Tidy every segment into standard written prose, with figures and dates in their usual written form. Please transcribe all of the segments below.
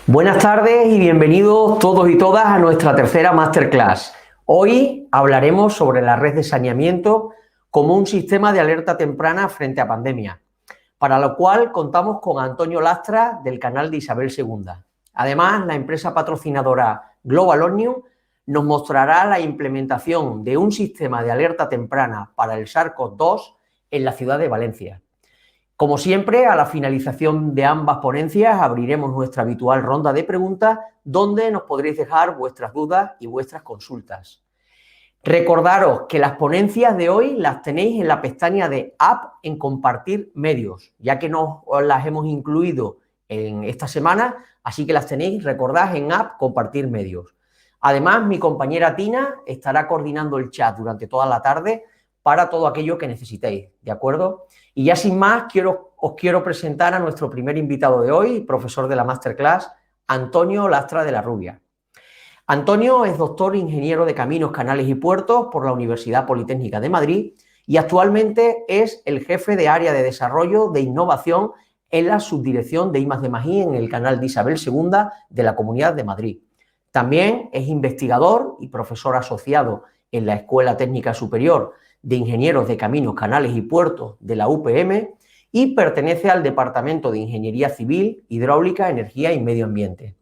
Buenas tardes y bienvenidos todos y todas a nuestra tercera masterclass. Hoy hablaremos sobre la red de saneamiento como un sistema de alerta temprana frente a pandemia, para lo cual contamos con Antonio Lastra del canal de Isabel II. Además, la empresa patrocinadora Global Omnium nos mostrará la implementación de un sistema de alerta temprana para el SARS-CoV-2 en la ciudad de Valencia. Como siempre, a la finalización de ambas ponencias abriremos nuestra habitual ronda de preguntas donde nos podréis dejar vuestras dudas y vuestras consultas. Recordaros que las ponencias de hoy las tenéis en la pestaña de App en Compartir Medios, ya que no os las hemos incluido en esta semana, así que las tenéis, recordad, en App Compartir Medios. Además, mi compañera Tina estará coordinando el chat durante toda la tarde para todo aquello que necesitéis, ¿de acuerdo? Y ya sin más, os quiero presentar a nuestro primer invitado de hoy, profesor de la Masterclass, Antonio Lastra de la Rubia. Antonio es doctor ingeniero de Caminos, Canales y Puertos por la Universidad Politécnica de Madrid y actualmente es el jefe de área de desarrollo de innovación en la subdirección de I+D+I en el canal de Isabel II de la Comunidad de Madrid. También es investigador y profesor asociado en la Escuela Técnica Superior de Ingenieros de Caminos, Canales y Puertos de la UPM y pertenece al Departamento de Ingeniería Civil, Hidráulica, Energía y Medio Ambiente.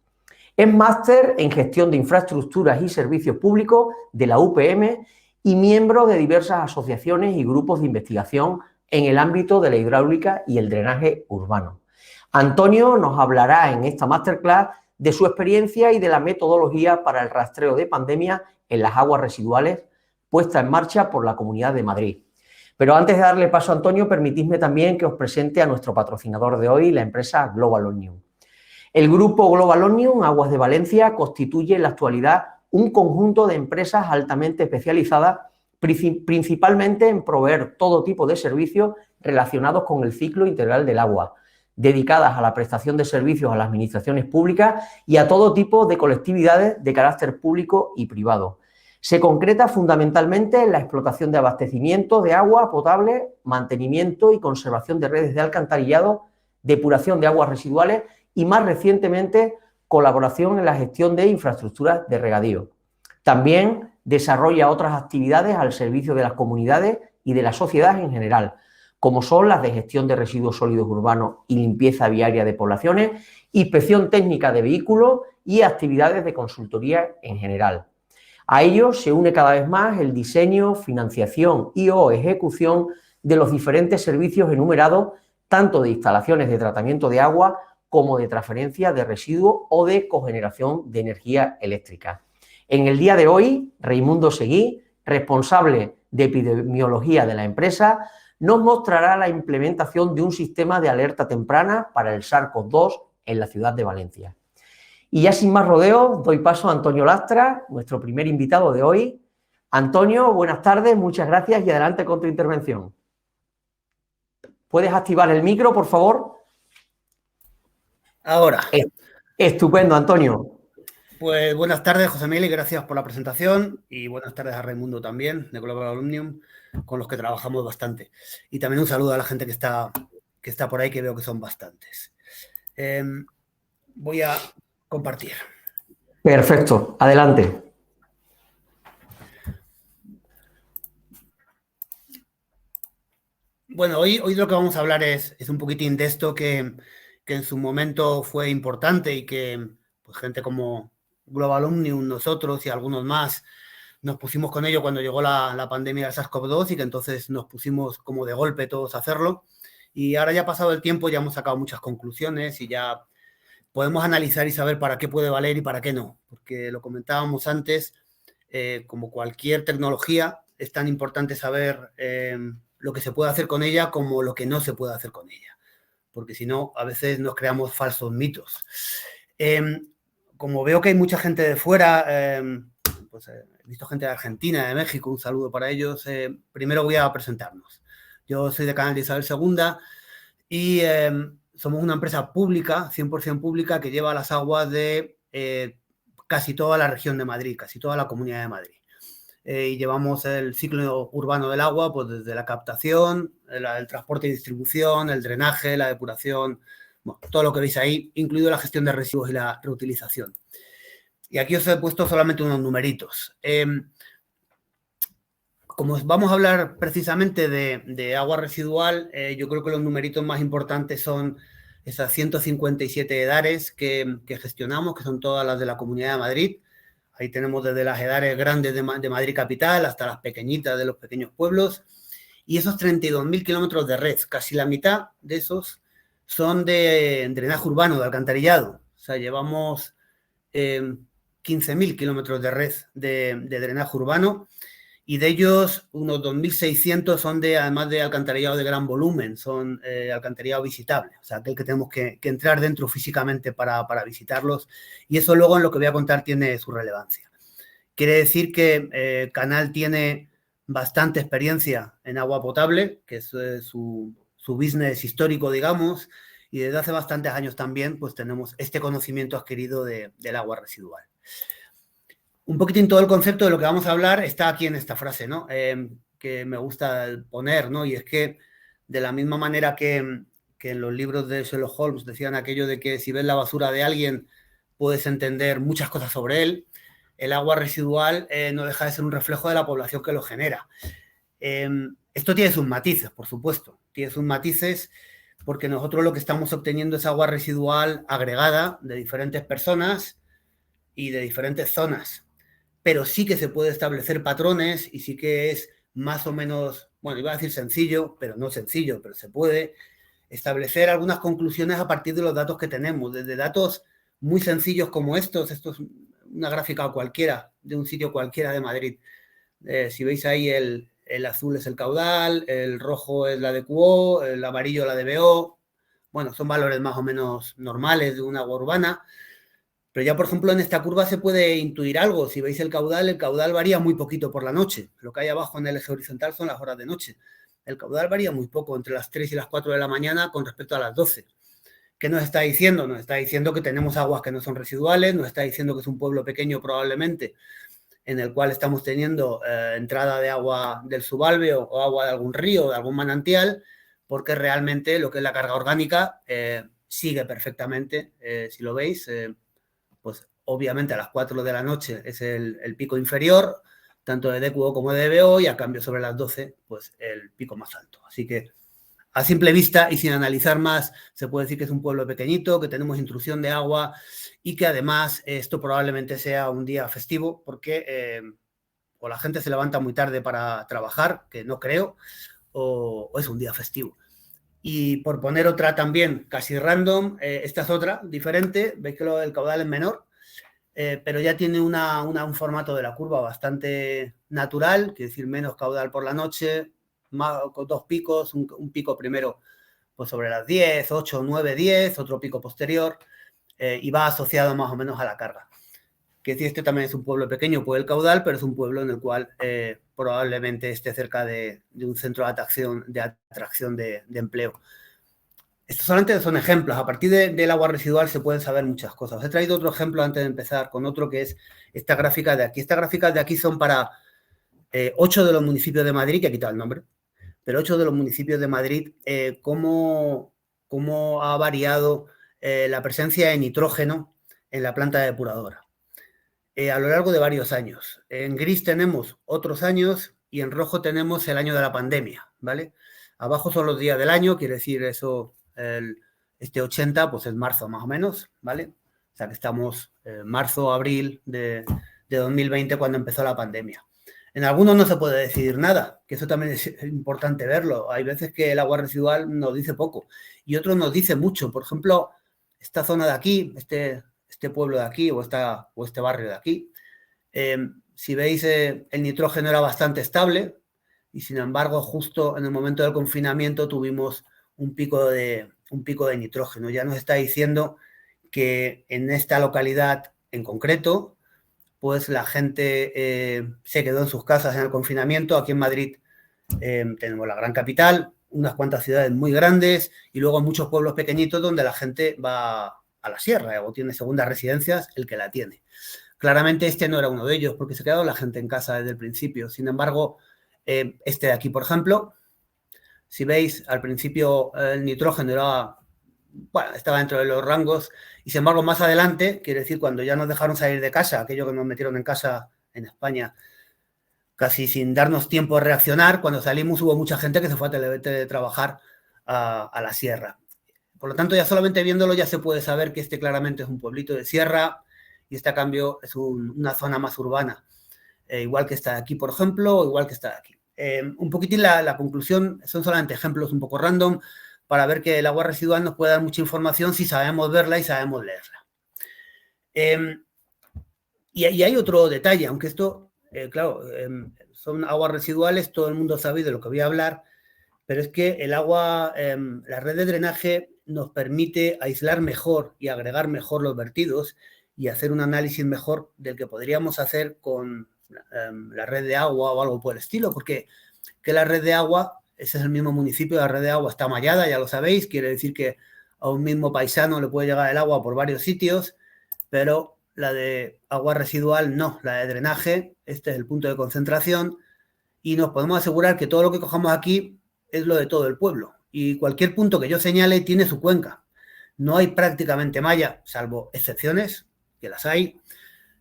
Es máster en Gestión de Infraestructuras y Servicios Públicos de la UPM y miembro de diversas asociaciones y grupos de investigación en el ámbito de la hidráulica y el drenaje urbano. Antonio nos hablará en esta masterclass de su experiencia y de la metodología para el rastreo de pandemia en las aguas residuales puesta en marcha por la Comunidad de Madrid. Pero antes de darle paso a Antonio, permitidme también que os presente a nuestro patrocinador de hoy, la empresa Global Omnium. El grupo Global Omnium, Aguas de Valencia, constituye en la actualidad un conjunto de empresas altamente especializadas, principalmente en proveer todo tipo de servicios relacionados con el ciclo integral del agua, dedicadas a la prestación de servicios a las administraciones públicas y a todo tipo de colectividades de carácter público y privado. Se concreta fundamentalmente en la explotación de abastecimiento de agua potable, mantenimiento y conservación de redes de alcantarillado, depuración de aguas residuales y, más recientemente, colaboración en la gestión de infraestructuras de regadío. También desarrolla otras actividades al servicio de las comunidades y de la sociedad en general, como son las de gestión de residuos sólidos urbanos y limpieza viaria de poblaciones, inspección técnica de vehículos y actividades de consultoría en general. A ello se une cada vez más el diseño, financiación y o ejecución de los diferentes servicios enumerados, tanto de instalaciones de tratamiento de agua como de transferencia de residuos o de cogeneración de energía eléctrica. En el día de hoy, Raimundo Seguí, responsable de epidemiología de la empresa, nos mostrará la implementación de un sistema de alerta temprana para el SARS-CoV-2 en la ciudad de Valencia. Y ya sin más rodeos, doy paso a Antonio Lastra, nuestro primer invitado de hoy. Antonio, buenas tardes, muchas gracias y adelante con tu intervención. ¿Puedes activar el micro, por favor? Ahora. Estupendo, Antonio. Pues buenas tardes, José Miguel, y gracias por la presentación. Y buenas tardes a Raimundo también, de Global Omnium, con los que trabajamos bastante. Y también un saludo a la gente que está por ahí, que veo que son bastantes. Voy a compartir. Perfecto, adelante. Bueno, hoy lo que vamos a hablar es un poquitín de esto que en su momento fue importante y que pues, gente como Global Omnium, nosotros y algunos más, nos pusimos con ello cuando llegó la pandemia del SARS-CoV-2 y que entonces nos pusimos como de golpe todos a hacerlo. Y ahora ya ha pasado el tiempo, ya hemos sacado muchas conclusiones y ya podemos analizar y saber para qué puede valer y para qué no. Porque lo comentábamos antes, como cualquier tecnología, es tan importante saber lo que se puede hacer con ella como lo que no se puede hacer con ella. Porque si no, a veces nos creamos falsos mitos. Como veo que hay mucha gente de fuera, pues he visto gente de Argentina, de México, un saludo para ellos. Primero voy a presentarnos. Yo soy de Canal de Isabel II y somos una empresa pública, 100% pública, que lleva las aguas de casi toda la región de Madrid, casi toda la Comunidad de Madrid. Y llevamos el ciclo urbano del agua, pues desde la captación, el transporte y distribución, el drenaje, la depuración, Bueno, todo lo que veis ahí, incluido la gestión de residuos y la reutilización. Y aquí os he puesto solamente unos numeritos. Como vamos a hablar precisamente de agua residual, yo creo que los numeritos más importantes son esas 157 edares que gestionamos, que son todas las de la Comunidad de Madrid. Ahí tenemos desde las edares grandes de Madrid capital hasta las pequeñitas de los pequeños pueblos. Y esos 32.000 kilómetros de red, casi la mitad de esos son de drenaje urbano, de alcantarillado. O sea, llevamos 15.000 kilómetros de red de drenaje urbano, y de ellos unos 2.600 son además de alcantarillado de gran volumen, son alcantarillado visitable, o sea, aquel que tenemos que entrar dentro físicamente para visitarlos, y eso luego en lo que voy a contar tiene su relevancia. Quiere decir que Canal tiene bastante experiencia en agua potable, que es su business histórico, digamos, y desde hace bastantes años también pues tenemos este conocimiento adquirido del agua residual. Un poquitín todo el concepto de lo que vamos a hablar está aquí en esta frase, ¿no? Que me gusta poner, ¿no? Y es que de la misma manera que en los libros de Sherlock Holmes decían aquello de que si ves la basura de alguien puedes entender muchas cosas sobre él, el agua residual no deja de ser un reflejo de la población que lo genera. Esto tiene sus matices, por supuesto, tiene sus matices porque nosotros lo que estamos obteniendo es agua residual agregada de diferentes personas y de diferentes zonas, pero sí que se puede establecer patrones y sí que es más o menos, bueno, iba a decir sencillo, pero no sencillo, pero se puede establecer algunas conclusiones a partir de los datos que tenemos, desde datos muy sencillos como estos. Esto es una gráfica cualquiera, de un sitio cualquiera de Madrid. Si veis ahí, el azul es el caudal, el rojo es la de QO, el amarillo la de BO. Bueno, son valores más o menos normales de una agua urbana. Pero ya, por ejemplo, en esta curva se puede intuir algo. Si veis el caudal varía muy poquito por la noche. Lo que hay abajo en el eje horizontal son las horas de noche. El caudal varía muy poco, entre las 3 y las 4 de la mañana con respecto a las 12. ¿Qué nos está diciendo? Nos está diciendo que tenemos aguas que no son residuales, nos está diciendo que es un pueblo pequeño probablemente, en el cual estamos teniendo entrada de agua del subalveo o agua de algún río, de algún manantial, porque realmente lo que es la carga orgánica sigue perfectamente, si lo veis, pues obviamente a las 4 de la noche es el pico inferior, tanto de DQO como de DBO, y a cambio sobre las 12, pues el pico más alto. Así que a simple vista y sin analizar más, se puede decir que es un pueblo pequeñito, que tenemos intrusión de agua y que además esto probablemente sea un día festivo porque o la gente se levanta muy tarde para trabajar, que no creo, o es un día festivo. Y por poner otra también casi random, esta es otra diferente, veis que el caudal es menor, pero ya tiene un formato de la curva bastante natural, quiere decir menos caudal por la noche, con dos picos, un pico primero pues sobre las 10, 8, 9, 10, otro pico posterior, y va asociado más o menos a la carga. Que si este también es un pueblo pequeño por el caudal, pero es un pueblo en el cual probablemente esté cerca de un centro de atracción de empleo. Estos solamente son ejemplos. A partir del agua residual se pueden saber muchas cosas. Os he traído otro ejemplo antes de empezar con otro que es esta gráfica de aquí. Estas gráficas de aquí son para 8 de los municipios de Madrid, que he quitado el nombre, pero 8 de los municipios de Madrid, cómo ha variado la presencia de nitrógeno en la planta depuradora a lo largo de varios años. En gris tenemos otros años y en rojo tenemos el año de la pandemia, ¿vale? Abajo son los días del año, quiere decir eso, este 80, pues es marzo más o menos, ¿vale? O sea que estamos marzo, abril de 2020 cuando empezó la pandemia. En algunos no se puede decidir nada, que eso también es importante verlo. Hay veces que el agua residual nos dice poco y otros nos dice mucho. Por ejemplo, esta zona de aquí, este pueblo de aquí o este barrio de aquí, si veis el nitrógeno era bastante estable y sin embargo justo en el momento del confinamiento tuvimos un pico de nitrógeno. Ya nos está diciendo que en esta localidad en concreto pues la gente se quedó en sus casas en el confinamiento. Aquí en Madrid tenemos la gran capital, unas cuantas ciudades muy grandes y luego muchos pueblos pequeñitos donde la gente va a la sierra o tiene segundas residencias, el que la tiene. Claramente este no era uno de ellos porque se quedó la gente en casa desde el principio. Sin embargo, este de aquí, por ejemplo, si veis, al principio el nitrógeno era bueno, estaba dentro de los rangos. Y sin embargo, más adelante, quiere decir, cuando ya nos dejaron salir de casa, aquello que nos metieron en casa en España, casi sin darnos tiempo de reaccionar, cuando salimos hubo mucha gente que se fue a teletrabajar a la sierra. Por lo tanto, ya solamente viéndolo ya se puede saber que este claramente es un pueblito de sierra y este a cambio es una zona más urbana, igual que está aquí, por ejemplo, o igual que está aquí. Un poquitín la conclusión, son solamente ejemplos un poco random para ver que el agua residual nos puede dar mucha información si sabemos verla y sabemos leerla. Y hay otro detalle, aunque esto, claro, son aguas residuales, todo el mundo sabe de lo que voy a hablar, pero es que el agua, la red de drenaje nos permite aislar mejor y agregar mejor los vertidos y hacer un análisis mejor del que podríamos hacer con la red de agua o algo por el estilo, porque que la red de agua, ese es el mismo municipio, la red de agua está mallada, ya lo sabéis, quiere decir que a un mismo paisano le puede llegar el agua por varios sitios, pero la de agua residual no, la de drenaje, este es el punto de concentración y nos podemos asegurar que todo lo que cojamos aquí es lo de todo el pueblo y cualquier punto que yo señale tiene su cuenca. No hay prácticamente malla, salvo excepciones, que las hay,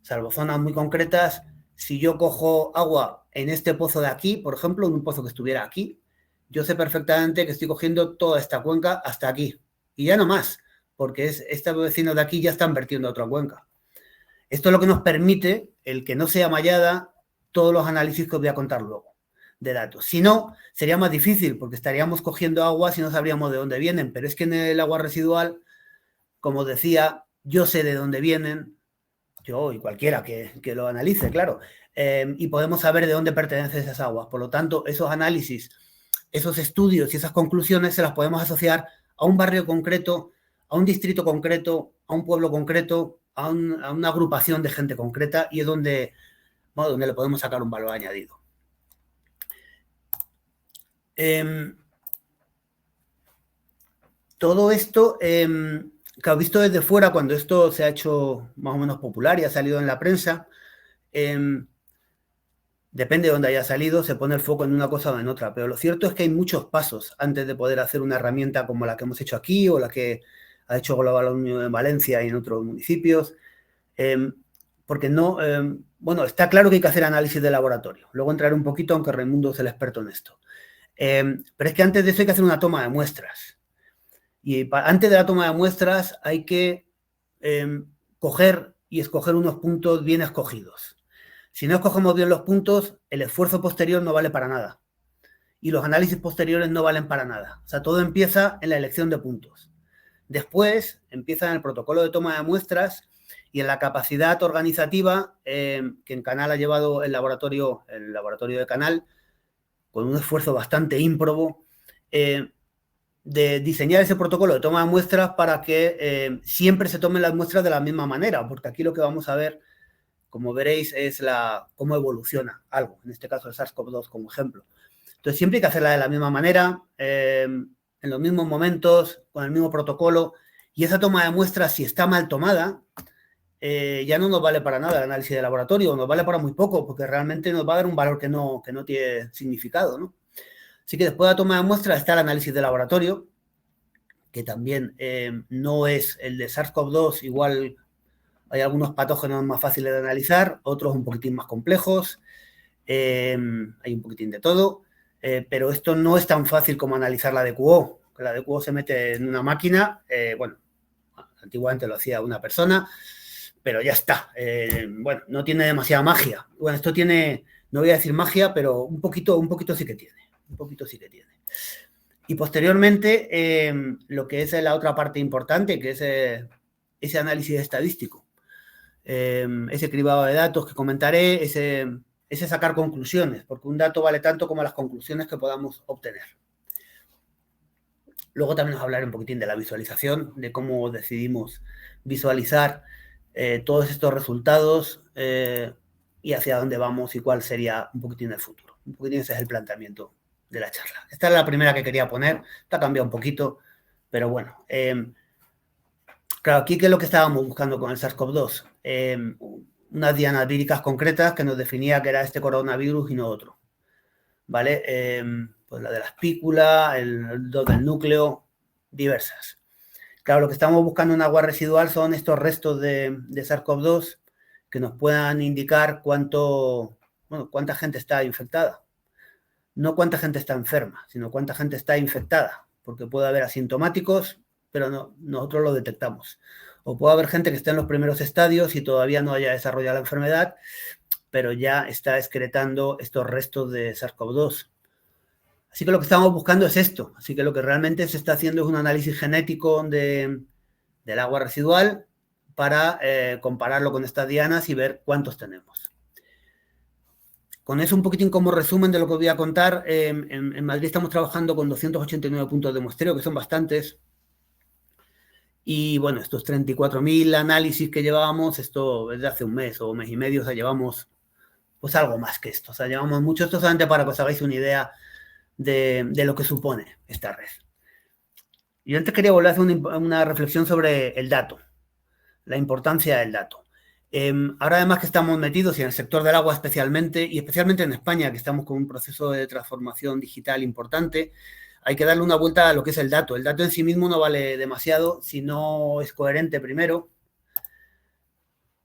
salvo zonas muy concretas. Si yo cojo agua en este pozo de aquí, por ejemplo, en un pozo que estuviera aquí, yo sé perfectamente que estoy cogiendo toda esta cuenca hasta aquí. Y ya no más, porque estos vecinos de aquí ya están vertiendo a otra cuenca. Esto es lo que nos permite el que no sea mallada todos los análisis que os voy a contar luego de datos. Si no, sería más difícil porque estaríamos cogiendo agua si no sabríamos de dónde vienen, pero es que en el agua residual, como os decía, yo sé de dónde vienen, yo y cualquiera que lo analice, claro, y podemos saber de dónde pertenecen esas aguas. Por lo tanto, esos análisis, esos estudios y esas conclusiones se las podemos asociar a un barrio concreto, a un distrito concreto, a un pueblo concreto, a una agrupación de gente concreta y es donde le podemos sacar un valor añadido. Todo esto que he visto desde fuera, cuando esto se ha hecho más o menos popular y ha salido en la prensa, depende de dónde haya salido, se pone el foco en una cosa o en otra, pero lo cierto es que hay muchos pasos antes de poder hacer una herramienta como la que hemos hecho aquí o la que ha hecho Global Omnium en Valencia y en otros municipios, porque no, bueno, está claro que hay que hacer análisis de laboratorio, luego entraré un poquito, aunque Raimundo es el experto en esto. Pero es que antes de eso hay que hacer una toma de muestras. Y antes de la toma de muestras hay que coger y escoger unos puntos bien escogidos. Si no escogemos bien los puntos, el esfuerzo posterior no vale para nada. Y los análisis posteriores no valen para nada. O sea, todo empieza en la elección de puntos. Después empieza en el protocolo de toma de muestras y en la capacidad organizativa que en Canal ha llevado el laboratorio de Canal, con un esfuerzo bastante ímprobo, de diseñar ese protocolo de toma de muestras para que siempre se tomen las muestras de la misma manera, porque aquí lo que vamos a ver, como veréis, es cómo evoluciona algo, en este caso el SARS-CoV-2 como ejemplo. Entonces siempre hay que hacerla de la misma manera, en los mismos momentos, con el mismo protocolo, y esa toma de muestras, si está mal tomada, ya no nos vale para nada el análisis de laboratorio, nos vale para muy poco, porque realmente nos va a dar un valor que no tiene significado, ¿no? Así que después de la toma de muestras está el análisis de laboratorio, que también no es el de SARS-CoV-2, igual hay algunos patógenos más fáciles de analizar, otros un poquitín más complejos, hay un poquitín de todo, pero esto no es tan fácil como analizar la DQO, que la DQO se mete en una máquina, bueno, antiguamente lo hacía una persona, pero ya está, bueno, no tiene demasiada magia. Bueno, esto tiene, no voy a decir magia, pero un poquito sí que tiene. Un poquito sí que tiene. Y posteriormente, lo que es la otra parte importante, que es ese análisis estadístico, ese cribado de datos que comentaré, ese sacar conclusiones, porque un dato vale tanto como las conclusiones que podamos obtener. Luego también os hablaré un poquitín de la visualización, de cómo decidimos visualizar todos estos resultados y hacia dónde vamos y cuál sería un poquitín el futuro. Un poquitín ese es el planteamiento de la charla. Esta es la primera que quería poner, esta ha cambiado un poquito, pero bueno. Claro, aquí, ¿qué es lo que estábamos buscando con el SARS-CoV-2? Unas dianas víricas concretas que nos definía que era este coronavirus y no otro, ¿vale? Pues la de la espícula, el 2 del núcleo, diversas. Claro, lo que estamos buscando en agua residual son estos restos de SARS-CoV-2 que nos puedan indicar cuánta gente está infectada. No cuánta gente está enferma, sino cuánta gente está infectada, porque puede haber asintomáticos, pero nosotros lo detectamos. O puede haber gente que está en los primeros estadios y todavía no haya desarrollado la enfermedad, pero ya está excretando estos restos de SARS-CoV-2. Así que lo que estamos buscando es esto. Así que lo que realmente se está haciendo es un análisis genético del agua residual para compararlo con estas dianas y ver cuántos tenemos. Con eso un poquitín como resumen de lo que os voy a contar, en Madrid estamos trabajando con 289 puntos de muestreo, que son bastantes. Y bueno, estos 34.000 análisis que llevábamos, esto desde hace un mes o un mes y medio, o sea, llevamos pues algo más que esto. O sea, llevamos mucho, esto solamente para que os hagáis una idea de lo que supone esta red. Yo antes quería volver a hacer una reflexión sobre el dato, la importancia del dato. Ahora además que estamos metidos y en el sector del agua especialmente, y especialmente en España, que estamos con un proceso de transformación digital importante, hay que darle una vuelta a lo que es el dato. El dato en sí mismo no vale demasiado si no es coherente primero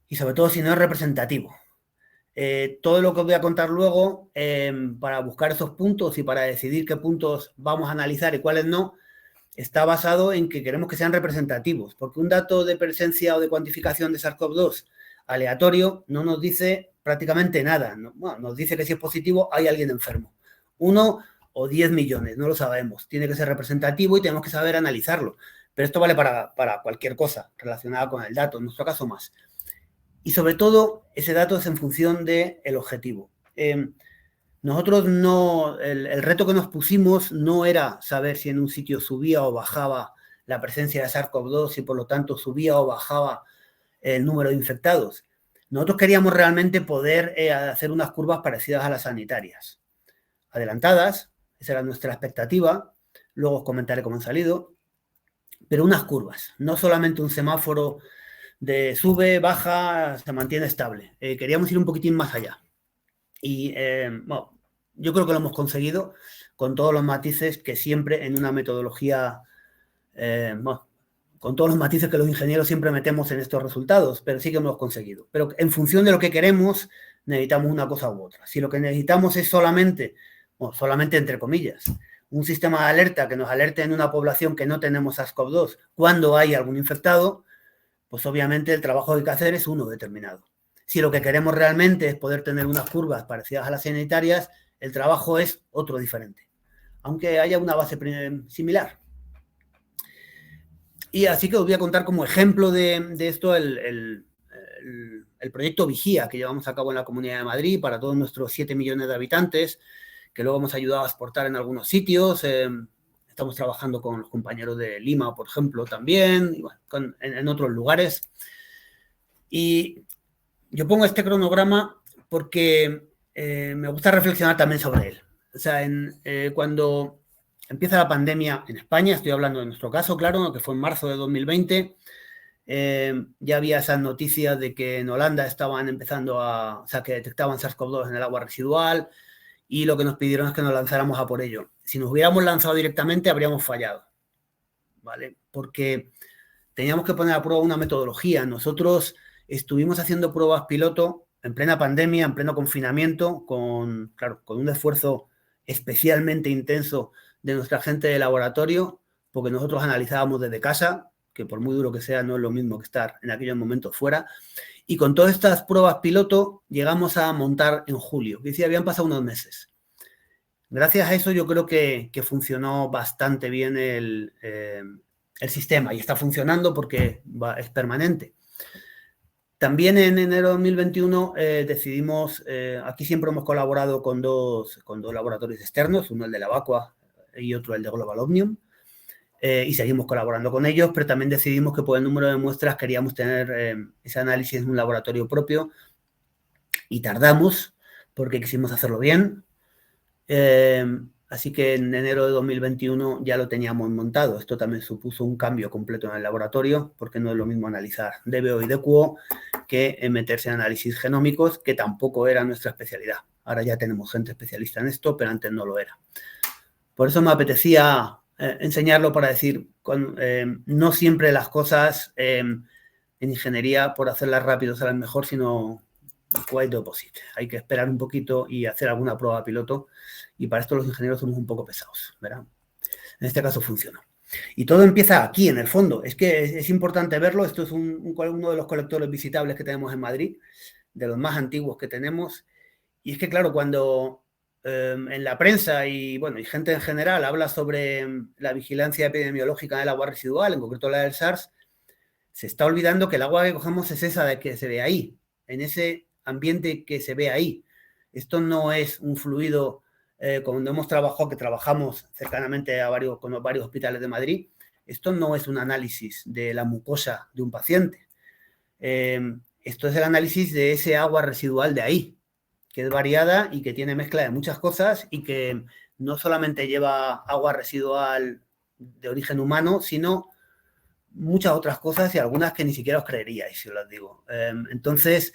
y sobre todo si no es representativo. Todo lo que os voy a contar luego, para buscar esos puntos y para decidir qué puntos vamos a analizar y cuáles no, está basado en que queremos que sean representativos, porque un dato de presencia o de cuantificación de SARS-CoV-2 aleatorio no nos dice prácticamente nada. Bueno, nos dice que si es positivo hay alguien enfermo. 1 o 10 millones, no lo sabemos. Tiene que ser representativo y tenemos que saber analizarlo. Pero esto vale para cualquier cosa relacionada con el dato, en nuestro caso más. Y sobre todo, ese dato es en función del objetivo. Nosotros el reto que nos pusimos no era saber si en un sitio subía o bajaba la presencia de SARS-CoV-2 y por lo tanto subía o bajaba el número de infectados. Nosotros queríamos realmente poder hacer unas curvas parecidas a las sanitarias. Adelantadas, esa era nuestra expectativa, luego os comentaré cómo han salido, pero unas curvas, no solamente un semáforo de sube, baja, se mantiene estable. Queríamos ir un poquitín más allá. Y bueno, yo creo que lo hemos conseguido con todos los matices que siempre en una metodología, con todos los matices que los ingenieros siempre metemos en estos resultados, pero sí que hemos conseguido. Pero en función de lo que queremos, necesitamos una cosa u otra. Si lo que necesitamos es solamente entre comillas, un sistema de alerta que nos alerte en una población que no tenemos SARS-CoV-2 cuando hay algún infectado, pues obviamente el trabajo que hay que hacer es uno determinado. Si lo que queremos realmente es poder tener unas curvas parecidas a las sanitarias, el trabajo es otro diferente, aunque haya una base similar. Y así que os voy a contar como ejemplo de esto el proyecto Vigía que llevamos a cabo en la Comunidad de Madrid para todos nuestros 7 millones de habitantes, que luego hemos ayudado a exportar en algunos sitios. Estamos trabajando con los compañeros de Lima, por ejemplo, también, y bueno, en otros lugares. Y yo pongo este cronograma porque me gusta reflexionar también sobre él. O sea, cuando empieza la pandemia en España, estoy hablando de nuestro caso, claro, que fue en marzo de 2020, ya había esas noticias de que en Holanda estaban empezando que detectaban SARS-CoV-2 en el agua residual, y lo que nos pidieron es que nos lanzáramos a por ello. Si nos hubiéramos lanzado directamente, habríamos fallado, ¿vale? Porque teníamos que poner a prueba una metodología. Nosotros estuvimos haciendo pruebas piloto en plena pandemia, en pleno confinamiento, con un esfuerzo especialmente intenso de nuestra gente de laboratorio, porque nosotros analizábamos desde casa, que por muy duro que sea, no es lo mismo que estar en aquellos momentos fuera. Y con todas estas pruebas piloto llegamos a montar en julio, que sí, habían pasado unos meses. Gracias a eso yo creo que funcionó bastante bien el sistema y está funcionando porque es permanente. También en enero de 2021 decidimos, aquí siempre hemos colaborado con dos laboratorios externos, uno el de la Vacua y otro el de Global Omnium, y seguimos colaborando con ellos, pero también decidimos que por el número de muestras queríamos tener ese análisis en un laboratorio propio y tardamos porque quisimos hacerlo bien. Así que en enero de 2021 ya lo teníamos montado. Esto también supuso un cambio completo en el laboratorio, porque no es lo mismo analizar DBO y DQO que meterse en análisis genómicos, que tampoco era nuestra especialidad. Ahora ya tenemos gente especialista en esto, pero antes no lo era. Por eso me apetecía enseñarlo para decir, no siempre las cosas en ingeniería, por hacerlas rápido, salen mejor, sino quite the opposite. Hay que esperar un poquito y hacer alguna prueba piloto, y para esto los ingenieros somos un poco pesados, ¿verdad? En este caso funciona. Y todo empieza aquí, en el fondo. Es que es importante verlo. Esto es uno de los colectores visitables que tenemos en Madrid, de los más antiguos que tenemos. Y es que, claro, cuando en la prensa y gente en general habla sobre la vigilancia epidemiológica del agua residual, en concreto la del SARS, se está olvidando que el agua que cogemos es esa de que se ve ahí, en ese ambiente que se ve ahí. Esto no es un fluido, cuando hemos trabajado, que trabajamos cercanamente con varios hospitales de Madrid, esto no es un análisis de la mucosa de un paciente. Esto es el análisis de ese agua residual de ahí, que es variada y que tiene mezcla de muchas cosas y que no solamente lleva agua residual de origen humano, sino muchas otras cosas y algunas que ni siquiera os creeríais, si os las digo. Entonces,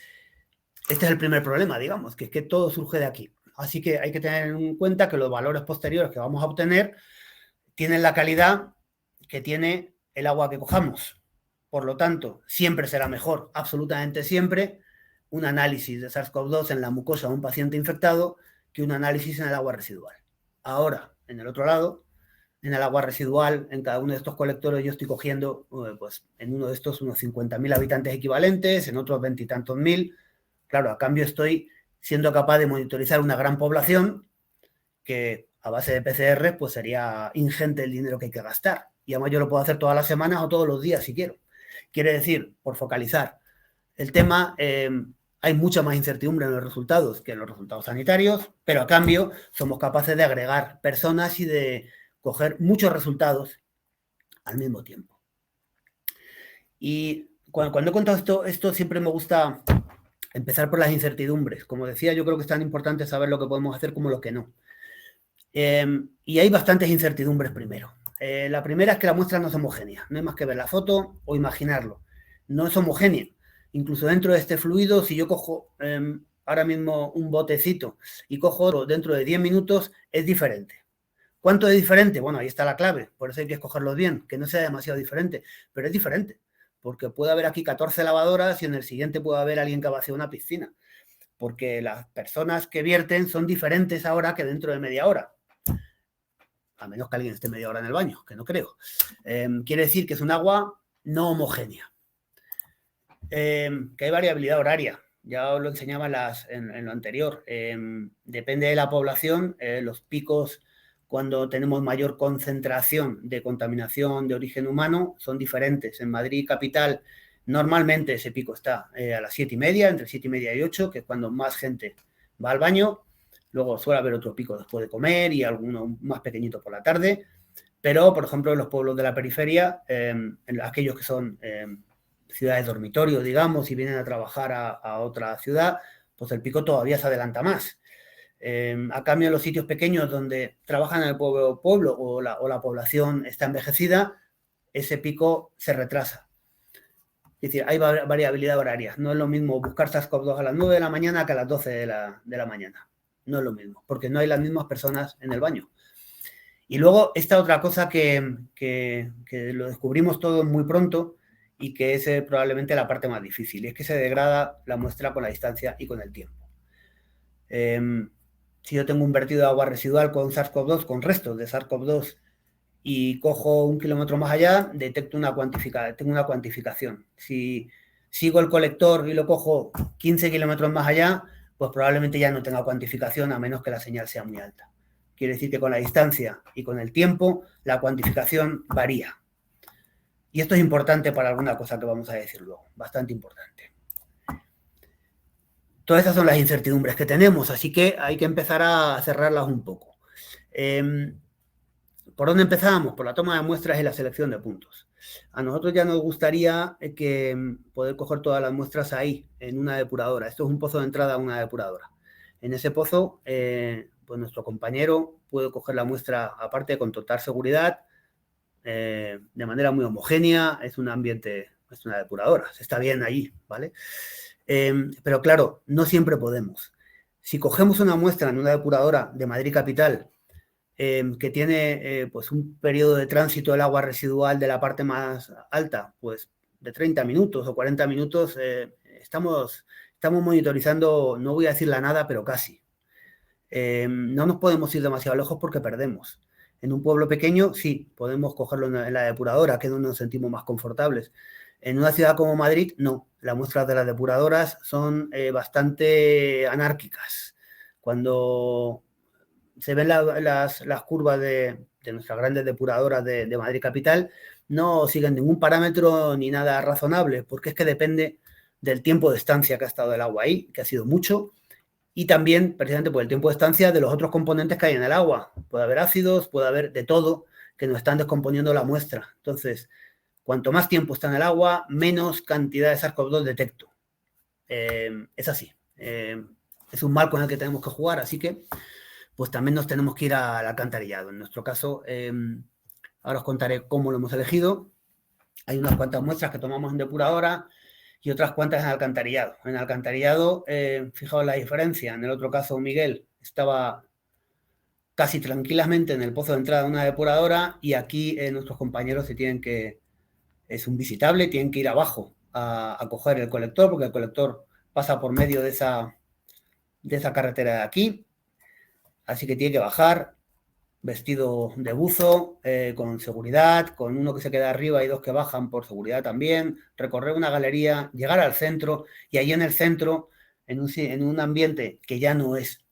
este es el primer problema, digamos, que es que todo surge de aquí. Así que hay que tener en cuenta que los valores posteriores que vamos a obtener tienen la calidad que tiene el agua que cojamos. Por lo tanto, siempre será mejor, absolutamente siempre, un análisis de SARS-CoV-2 en la mucosa de un paciente infectado que un análisis en el agua residual. Ahora, en el otro lado, en el agua residual, en cada uno de estos colectores yo estoy cogiendo, pues en uno de estos unos 50.000 habitantes equivalentes, en otros 20 y tantos mil. Claro, a cambio estoy siendo capaz de monitorizar una gran población que a base de PCR pues sería ingente el dinero que hay que gastar. Y además yo lo puedo hacer todas las semanas o todos los días si quiero. Quiere decir, por focalizar el tema, hay mucha más incertidumbre en los resultados que en los resultados sanitarios, pero a cambio somos capaces de agregar personas y de coger muchos resultados al mismo tiempo. Y cuando he contado esto siempre me gusta empezar por las incertidumbres. Como decía, yo creo que es tan importante saber lo que podemos hacer como lo que no. Y hay bastantes incertidumbres primero. La primera es que la muestra no es homogénea. No hay más que ver la foto o imaginarlo. No es homogénea. Incluso dentro de este fluido, si yo cojo ahora mismo un botecito y cojo otro dentro de 10 minutos, es diferente. ¿Cuánto es diferente? Bueno, ahí está la clave. Por eso hay que escogerlos bien, que no sea demasiado diferente. Pero es diferente, porque puede haber aquí 14 lavadoras y en el siguiente puede haber alguien que ha vaciado una piscina. Porque las personas que vierten son diferentes ahora que dentro de media hora. A menos que alguien esté media hora en el baño, que no creo. Quiere decir que es un agua no homogénea. Que hay variabilidad horaria. Ya os lo enseñaba en lo anterior. Depende de la población, los picos, cuando tenemos mayor concentración de contaminación de origen humano, son diferentes. En Madrid capital, normalmente ese pico está a las 7:30, entre 7:30 y 8, que es cuando más gente va al baño. Luego suele haber otro pico después de comer y alguno más pequeñito por la tarde. Pero, por ejemplo, en los pueblos de la periferia, en aquellos que son ciudades dormitorio, digamos, y vienen a trabajar a otra ciudad, pues el pico todavía se adelanta más. A cambio, en los sitios pequeños donde trabajan en el pueblo o la población está envejecida, ese pico se retrasa. Es decir, hay variabilidad horaria. No es lo mismo buscar SARS-CoV-2 a las 9 de la mañana que a las 12 de la mañana. No es lo mismo, porque no hay las mismas personas en el baño. Y luego, esta otra cosa que lo descubrimos todos muy pronto y que es probablemente la parte más difícil, y es que se degrada la muestra con la distancia y con el tiempo. Si yo tengo un vertido de agua residual con SARS-CoV-2, con restos de SARS-CoV-2, y cojo 1 kilómetro más allá, detecto tengo una cuantificación. Si sigo el colector y lo cojo 15 kilómetros más allá, pues probablemente ya no tenga cuantificación a menos que la señal sea muy alta. Quiere decir que con la distancia y con el tiempo, la cuantificación varía. Y esto es importante para alguna cosa que vamos a decir luego, bastante importante. Todas estas son las incertidumbres que tenemos, así que hay que empezar a cerrarlas un poco. ¿Por dónde empezamos? Por la toma de muestras y la selección de puntos. A nosotros ya nos gustaría poder coger todas las muestras ahí, en una depuradora. Esto es un pozo de entrada a una depuradora. En ese pozo, pues nuestro compañero puede coger la muestra, aparte con total seguridad, de manera muy homogénea. Es un ambiente, es una depuradora, se está bien allí, ¿vale? Pero claro, no siempre podemos. Si cogemos una muestra en una depuradora de Madrid capital, que tiene pues un periodo de tránsito del agua residual de la parte más alta, pues de 30 minutos o 40 minutos, estamos monitorizando, no voy a decir la nada, pero casi. No nos podemos ir demasiado lejos porque perdemos. En un pueblo pequeño, sí, podemos cogerlo en la depuradora, que es donde nos sentimos más confortables. En una ciudad como Madrid, no. Las muestras de las depuradoras son bastante anárquicas. Cuando se ven las curvas de nuestras grandes depuradoras de Madrid Capital, no siguen ningún parámetro ni nada razonable, porque es que depende del tiempo de estancia que ha estado el agua ahí, que ha sido mucho, y también, precisamente por el tiempo de estancia, de los otros componentes que hay en el agua. Puede haber ácidos, puede haber de todo que nos están descomponiendo la muestra. Entonces, cuanto más tiempo está en el agua, menos cantidad de SARS-CoV-2 detecto. Es así. Es un mal con el que tenemos que jugar, así que pues también nos tenemos que ir al alcantarillado. En nuestro caso, ahora os contaré cómo lo hemos elegido. Hay unas cuantas muestras que tomamos en depuradora y otras cuantas en alcantarillado. En alcantarillado, fijaos la diferencia. En el otro caso, Miguel estaba casi tranquilamente en el pozo de entrada de una depuradora y aquí nuestros compañeros se tienen que, es un visitable, tienen que ir abajo a coger el colector, porque el colector pasa por medio de esa carretera de aquí. Así que tiene que bajar, vestido de buzo, con seguridad, con uno que se queda arriba y dos que bajan por seguridad también, recorrer una galería, llegar al centro y ahí en el centro, en un ambiente que ya no es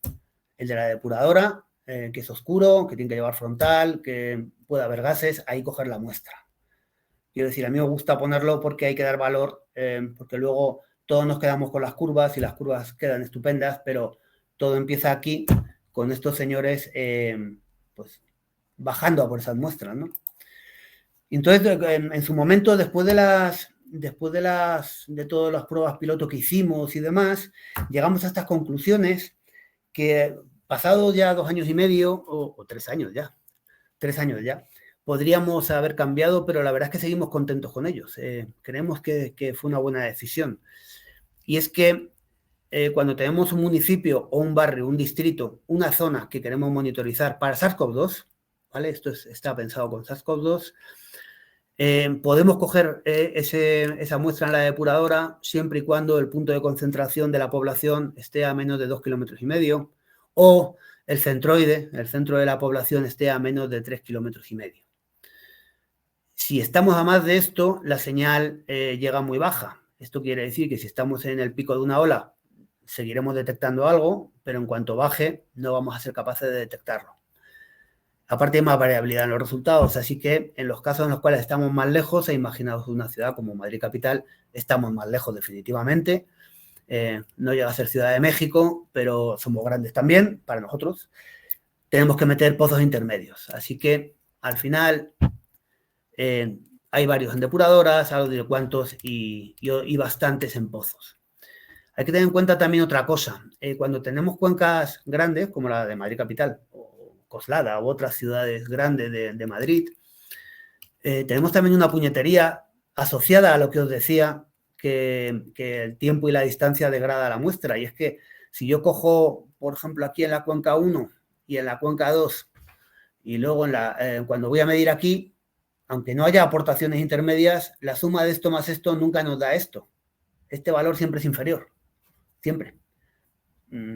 el de la depuradora, que es oscuro, que tiene que llevar frontal, que puede haber gases, ahí coger la muestra. Quiero decir, a mí me gusta ponerlo porque hay que dar valor, porque luego todos nos quedamos con las curvas y las curvas quedan estupendas, pero todo empieza aquí con estos señores pues bajando a por esas muestras, ¿no? Entonces, en su momento, después de todas las pruebas piloto que hicimos y demás, llegamos a estas conclusiones que pasados ya 2 años y medio, o 3 años ya, 3 años ya, podríamos haber cambiado, pero la verdad es que seguimos contentos con ellos. Creemos que fue una buena decisión. Y es que cuando tenemos un municipio o un barrio, un distrito, una zona que queremos monitorizar para SARS-CoV-2, ¿vale? Esto está pensado con SARS-CoV-2, podemos coger esa muestra en la depuradora siempre y cuando el punto de concentración de la población esté a menos de 2,5 kilómetros o el centroide, el centro de la población, esté a menos de 3,5 kilómetros. Si estamos a más de esto, la señal llega muy baja. Esto quiere decir que si estamos en el pico de una ola, seguiremos detectando algo, pero en cuanto baje, no vamos a ser capaces de detectarlo. Aparte hay más variabilidad en los resultados, así que en los casos en los cuales estamos más lejos, imaginaos una ciudad como Madrid Capital, estamos más lejos definitivamente. No llega a ser Ciudad de México, pero somos grandes también para nosotros. Tenemos que meter pozos intermedios, así que al final hay varios en depuradoras, algo de cuantos y bastantes en pozos. Hay que tener en cuenta también otra cosa. Cuando tenemos cuencas grandes, como la de Madrid Capital, o Coslada, u otras ciudades grandes de Madrid, tenemos también una puñetería asociada a lo que os decía, que el tiempo y la distancia degrada la muestra. Y es que si yo cojo, por ejemplo, aquí en la cuenca 1 y en la cuenca 2, y luego cuando voy a medir aquí, aunque no haya aportaciones intermedias, la suma de esto más esto nunca nos da esto. Este valor siempre es inferior. Siempre.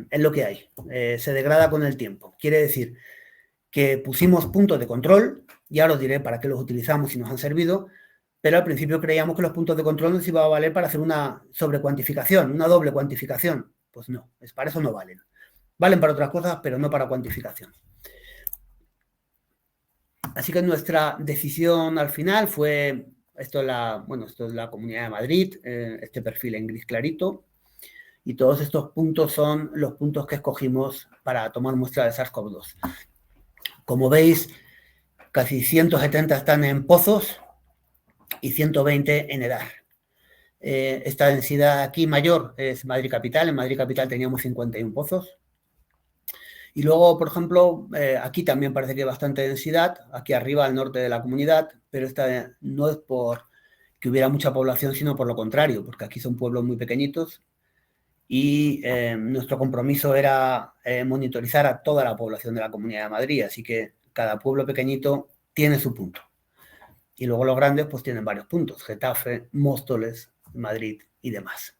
Es lo que hay. Se degrada con el tiempo. Quiere decir que pusimos puntos de control, y ahora os diré para qué los utilizamos y nos han servido, pero al principio creíamos que los puntos de control nos iban a valer para hacer una sobrecuantificación, una doble cuantificación. Pues no, para eso no valen. Valen para otras cosas, pero no para cuantificación. Así que nuestra decisión al final fue, esto es la Comunidad de Madrid, este perfil en gris clarito, y todos estos puntos son los puntos que escogimos para tomar muestra de SARS-CoV-2. Como veis, casi 170 están en pozos y 120 en EDAR. Esta densidad aquí mayor es Madrid Capital. En Madrid Capital teníamos 51 pozos. Y luego, por ejemplo, aquí también parece que hay bastante densidad, aquí arriba al norte de la comunidad, pero esta no es por que hubiera mucha población, sino por lo contrario, porque aquí son pueblos muy pequeñitos y nuestro compromiso era monitorizar a toda la población de la Comunidad de Madrid, así que cada pueblo pequeñito tiene su punto. Y luego los grandes pues tienen varios puntos, Getafe, Móstoles, Madrid y demás.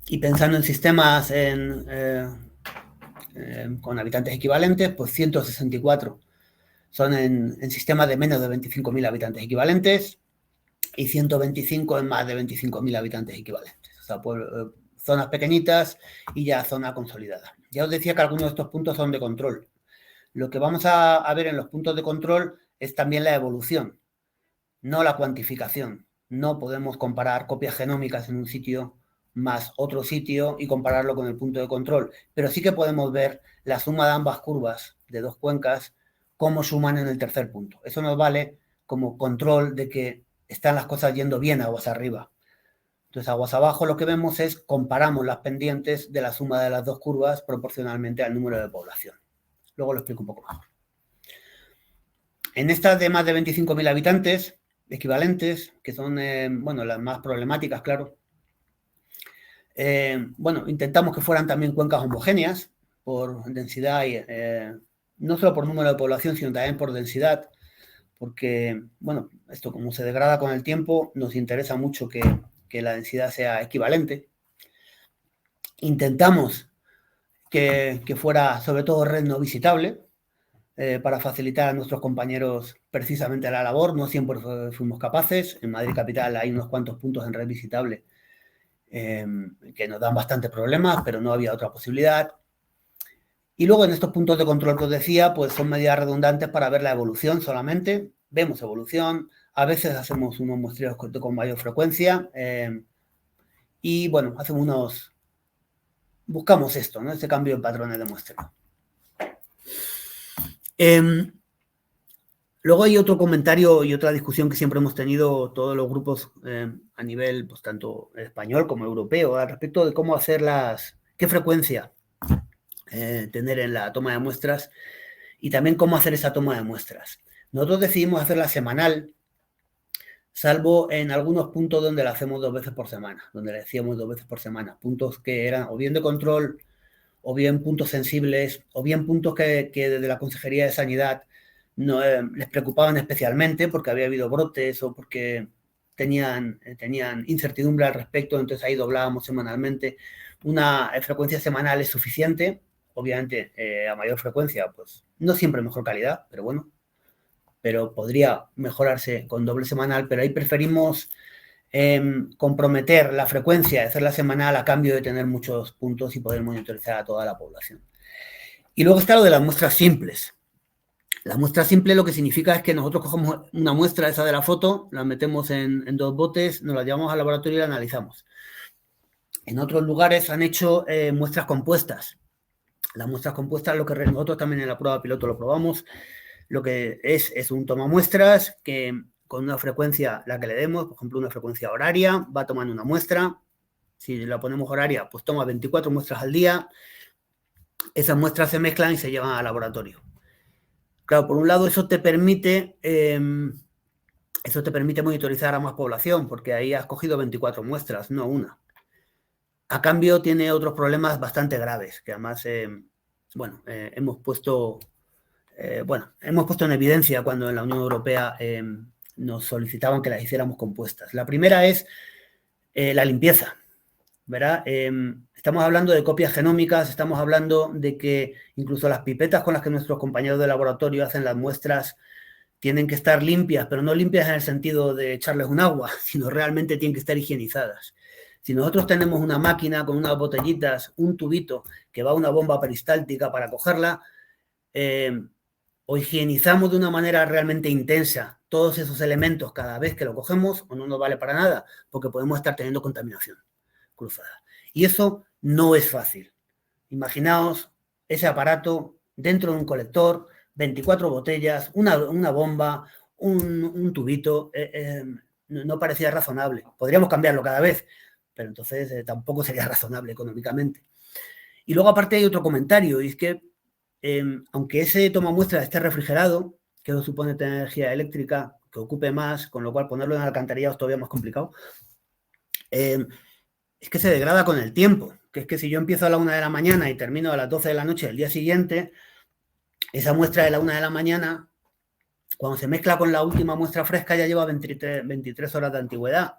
Y pensando en sistemas con habitantes equivalentes, pues 164 son en sistemas de menos de 25.000 habitantes equivalentes y 125 en más de 25.000 habitantes equivalentes. O sea, zonas pequeñitas y ya zona consolidada. Ya os decía que algunos de estos puntos son de control. Lo que vamos a ver en los puntos de control es también la evolución, no la cuantificación. No podemos comparar copias genómicas en un sitio más otro sitio y compararlo con el punto de control, pero sí que podemos ver la suma de ambas curvas de dos cuencas, cómo suman en el tercer punto. Eso nos vale como control de que están las cosas yendo bien aguas arriba. Entonces, aguas abajo lo que vemos es comparamos las pendientes de la suma de las dos curvas proporcionalmente al número de población. Luego lo explico un poco mejor. En estas de más de 25.000 habitantes equivalentes, que son, bueno, las más problemáticas, claro, bueno, intentamos que fueran también cuencas homogéneas por densidad, y, no solo por número de población, sino también por densidad, porque, bueno, esto como se degrada con el tiempo, nos interesa mucho que la densidad sea equivalente. Intentamos que fuera, sobre todo, red no visitable, para facilitar a nuestros compañeros precisamente la labor. No siempre fuimos capaces. En Madrid Capital hay unos cuantos puntos en red visitable que nos dan bastante problemas, pero no había otra posibilidad. Y luego en estos puntos de control que os decía, pues son medidas redundantes para ver la evolución solamente. Vemos evolución, a veces hacemos unos muestreos con mayor frecuencia y bueno, buscamos esto, ¿no? Este cambio en patrones de muestreo. Luego hay otro comentario y otra discusión que siempre hemos tenido todos los grupos a nivel, pues tanto español como europeo, al respecto de cómo hacer qué frecuencia tener en la toma de muestras y también cómo hacer esa toma de muestras. Nosotros decidimos hacerla semanal, salvo en algunos puntos donde la hacemos 2 veces por semana, donde la decíamos 2 veces por semana, puntos que eran o bien de control, o bien puntos sensibles, o bien puntos que desde la Consejería de Sanidad no, les preocupaban especialmente porque había habido brotes o porque tenían incertidumbre al respecto, entonces ahí doblábamos semanalmente. Una frecuencia semanal es suficiente, obviamente a mayor frecuencia, pues no siempre mejor calidad, pero bueno, pero podría mejorarse con doble semanal, pero ahí preferimos comprometer la frecuencia de hacerla semanal a cambio de tener muchos puntos y poder monitorizar a toda la población. Y luego está lo de las muestras simples. La muestra simple lo que significa es que nosotros cogemos una muestra esa de la foto, la metemos en 2 botes, nos la llevamos al laboratorio y la analizamos. En otros lugares han hecho muestras compuestas. Las muestras compuestas, lo que nosotros también en la prueba piloto lo probamos, lo que es un tomamuestras que con una frecuencia, la que le demos, por ejemplo, una frecuencia horaria, va tomando una muestra. Si la ponemos horaria, pues toma 24 muestras al día. Esas muestras se mezclan y se llevan al laboratorio. Claro, por un lado, eso te permite monitorizar a más población, porque ahí has cogido 24 muestras, no una. A cambio, tiene otros problemas bastante graves, que además, bueno, hemos puesto en evidencia cuando en la Unión Europea nos solicitaban que las hiciéramos compuestas. La primera es la limpieza, ¿verdad? Estamos hablando de copias genómicas, estamos hablando de que incluso las pipetas con las que nuestros compañeros de laboratorio hacen las muestras tienen que estar limpias, pero no limpias en el sentido de echarles un agua, sino realmente tienen que estar higienizadas. Si nosotros tenemos una máquina con unas botellitas, un tubito que va a una bomba peristáltica para cogerla, o higienizamos de una manera realmente intensa todos esos elementos cada vez que lo cogemos, o no nos vale para nada, porque podemos estar teniendo contaminación cruzada. Y eso no es fácil. Imaginaos ese aparato dentro de un colector, 24 botellas, una bomba, un tubito, no parecía razonable. Podríamos cambiarlo cada vez, pero entonces tampoco sería razonable económicamente. Y luego aparte hay otro comentario, y es que aunque ese tomamuestra esté refrigerado, que eso supone tener energía eléctrica, que ocupe más, con lo cual ponerlo en alcantarillado es todavía más complicado, es que se degrada con el tiempo. que es que si yo empiezo a la 1 de la mañana y termino a las 12 de la noche del día siguiente, esa muestra de la 1 de la mañana, cuando se mezcla con la última muestra fresca, ya lleva 23 horas de antigüedad.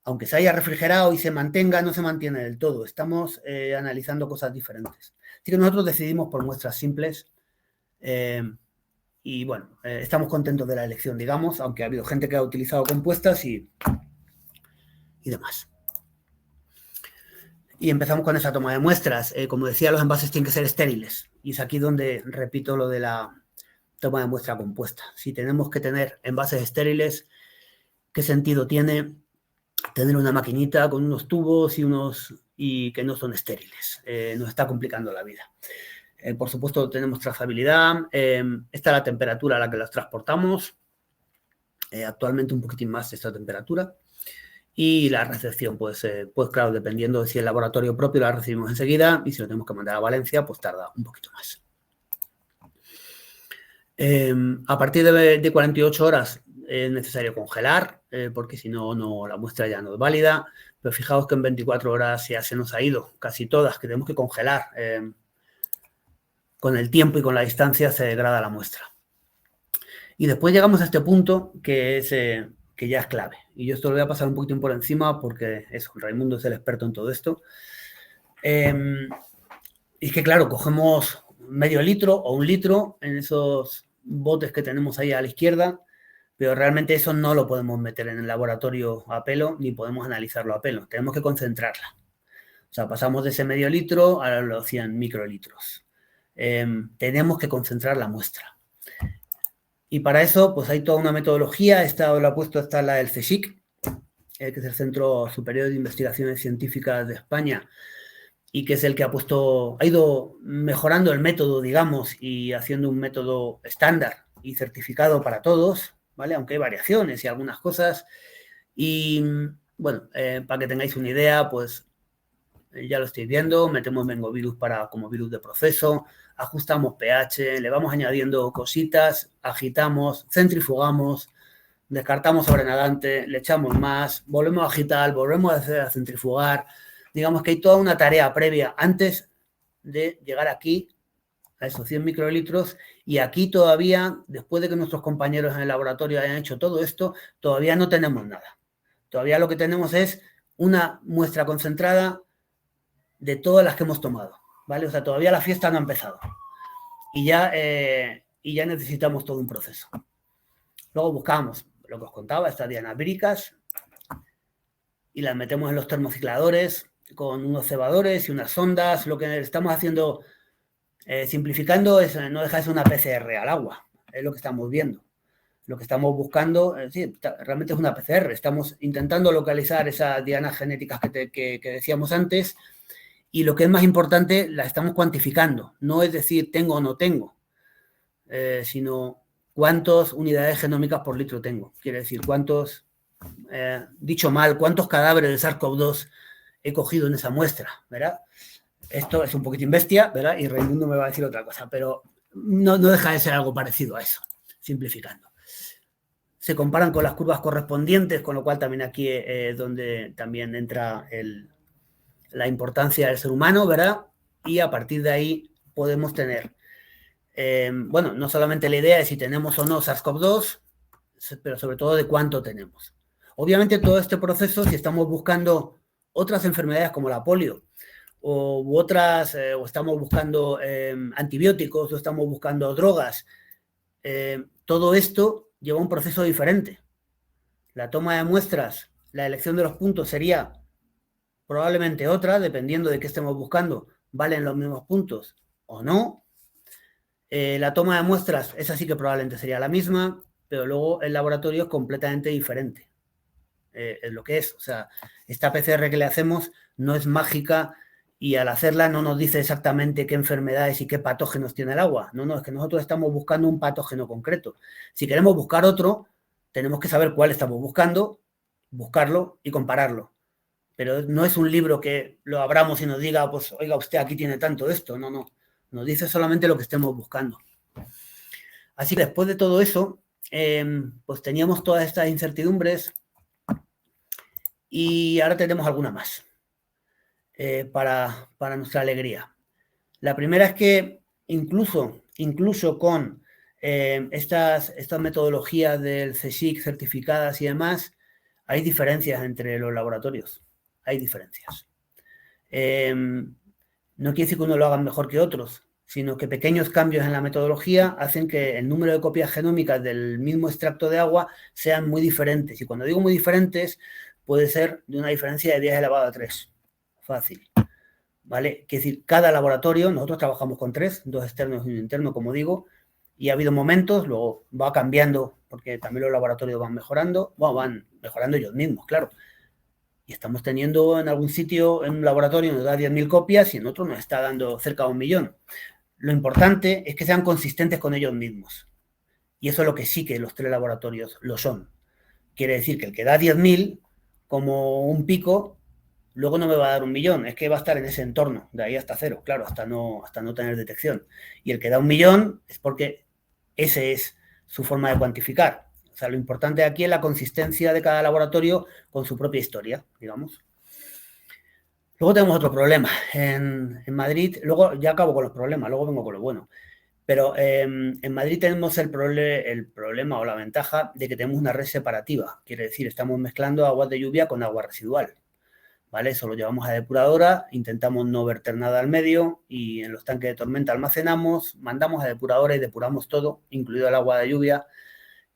Aunque se haya refrigerado y se mantenga, no se mantiene del todo. Estamos analizando cosas diferentes. Así que nosotros decidimos por muestras simples y bueno, estamos contentos de la elección, digamos, aunque ha habido gente que ha utilizado compuestas y demás. Y empezamos con esa toma de muestras. Como decía, los envases tienen que ser estériles. Y es aquí donde repito lo de la toma de muestra compuesta. Si tenemos que tener envases estériles, ¿qué sentido tiene tener una maquinita con unos tubos y que no son estériles? Nos está complicando la vida. Por supuesto, tenemos trazabilidad. Esta es la temperatura a la que las transportamos. Actualmente un poquitín más de esta temperatura. Y la recepción, pues claro, dependiendo de si el laboratorio propio la recibimos enseguida y si lo tenemos que mandar a Valencia, pues tarda un poquito más. A partir de 48 horas es necesario congelar, porque si no, la muestra ya no es válida. Pero fijaos que en 24 horas ya se nos ha ido casi todas, que tenemos que congelar. Con el tiempo y con la distancia se degrada la muestra. Y después llegamos a este punto que ya es clave. Y yo esto lo voy a pasar un poquitín por encima porque Raimundo es el experto en todo esto. Y es que, claro, cogemos medio litro o 1 litro en esos botes que tenemos ahí a la izquierda, pero realmente eso no lo podemos meter en el laboratorio a pelo ni podemos analizarlo a pelo. Tenemos que concentrarla. O sea, pasamos de ese medio litro a los 100 microlitros. Tenemos que concentrar la muestra. Y para eso, pues hay toda una metodología. Esta la he puesto, esta es la del CSIC, que es el Centro Superior de Investigaciones Científicas de España, y que es el que ha ido mejorando el método, digamos, y haciendo un método estándar y certificado para todos, ¿vale? Aunque hay variaciones y algunas cosas. Y, bueno, para que tengáis una idea, pues ya lo estáis viendo, metemos Mengovirus como virus de proceso, ajustamos pH, le vamos añadiendo cositas, agitamos, centrifugamos, descartamos sobrenadante, le echamos más, volvemos a agitar, volvemos a centrifugar. Digamos que hay toda una tarea previa antes de llegar aquí a esos 100 microlitros y aquí todavía, después de que nuestros compañeros en el laboratorio hayan hecho todo esto, todavía no tenemos nada. Todavía lo que tenemos es una muestra concentrada de todas las que hemos tomado, ¿vale? O sea, todavía la fiesta no ha empezado y ya necesitamos todo un proceso. Luego buscamos lo que os contaba, estas dianas víricas, y las metemos en los termocicladores con unos cebadores y unas sondas. Lo que estamos haciendo, simplificando, es no dejar de ser una PCR al agua, es lo que estamos viendo. Lo que estamos buscando, realmente es una PCR. Estamos intentando localizar esas dianas genéticas que decíamos antes. Y lo que es más importante, la estamos cuantificando. No es decir, tengo o no tengo, sino cuántas unidades genómicas por litro tengo. Quiere decir, dicho mal, cuántos cadáveres de SARS-CoV-2 he cogido en esa muestra, ¿verdad? Esto es un poquitín bestia, ¿verdad? Y Raimundo me va a decir otra cosa, pero no deja de ser algo parecido a eso, simplificando. Se comparan con las curvas correspondientes, con lo cual también aquí es donde también entra la importancia del ser humano, ¿verdad? Y a partir de ahí podemos tener, bueno, no solamente la idea de si tenemos o no SARS-CoV-2, pero sobre todo de cuánto tenemos. Obviamente todo este proceso, si estamos buscando otras enfermedades como la polio, o estamos buscando antibióticos, o estamos buscando drogas, todo esto lleva un proceso diferente. La toma de muestras, la elección de los puntos sería probablemente otra, dependiendo de qué estemos buscando, ¿valen los mismos puntos o no? La toma de muestras, esa sí que probablemente sería la misma, pero luego el laboratorio es completamente diferente. Es lo que es. O sea, esta PCR que le hacemos no es mágica y al hacerla no nos dice exactamente qué enfermedades y qué patógenos tiene el agua. No, es que nosotros estamos buscando un patógeno concreto. Si queremos buscar otro, tenemos que saber cuál estamos buscando, buscarlo y compararlo. Pero no es un libro que lo abramos y nos diga, pues, oiga, usted aquí tiene tanto de esto. No. Nos dice solamente lo que estemos buscando. Así que después de todo eso, pues teníamos todas estas incertidumbres y ahora tenemos alguna más. para nuestra alegría. La primera es que incluso con estas metodologías del CSIC certificadas y demás, hay diferencias entre los laboratorios. Hay diferencias. No quiere decir que uno lo haga mejor que otros, sino que pequeños cambios en la metodología hacen que el número de copias genómicas del mismo extracto de agua sean muy diferentes. Y cuando digo muy diferentes, puede ser de una diferencia de 10 elevado a 3. Fácil. ¿Vale? Es decir, cada laboratorio, nosotros trabajamos con 3, 2 externos y 1 interno, como digo, y ha habido momentos, luego va cambiando, porque también los laboratorios van mejorando, bueno, van mejorando ellos mismos, claro. Y estamos teniendo en algún sitio, en un laboratorio nos da 10.000 copias y en otro nos está dando cerca de 1 millón. Lo importante es que sean consistentes con ellos mismos. Y eso es lo que sí que los 3 laboratorios lo son. Quiere decir que el que da 10.000, como un pico, luego no me va a dar 1 millón, es que va a estar en ese entorno, de ahí hasta 0, claro, hasta no tener detección. Y el que da 1 millón es porque ese es su forma de cuantificar. O sea, lo importante aquí es la consistencia de cada laboratorio con su propia historia, digamos. Luego tenemos otro problema. En Madrid, luego ya acabo con los problemas, luego vengo con lo bueno. Pero en Madrid tenemos el problema o la ventaja de que tenemos una red separativa. Quiere decir, estamos mezclando aguas de lluvia con agua residual. ¿Vale? Eso lo llevamos a depuradora, intentamos no verter nada al medio y en los tanques de tormenta almacenamos, mandamos a depuradora y depuramos todo, incluido el agua de lluvia,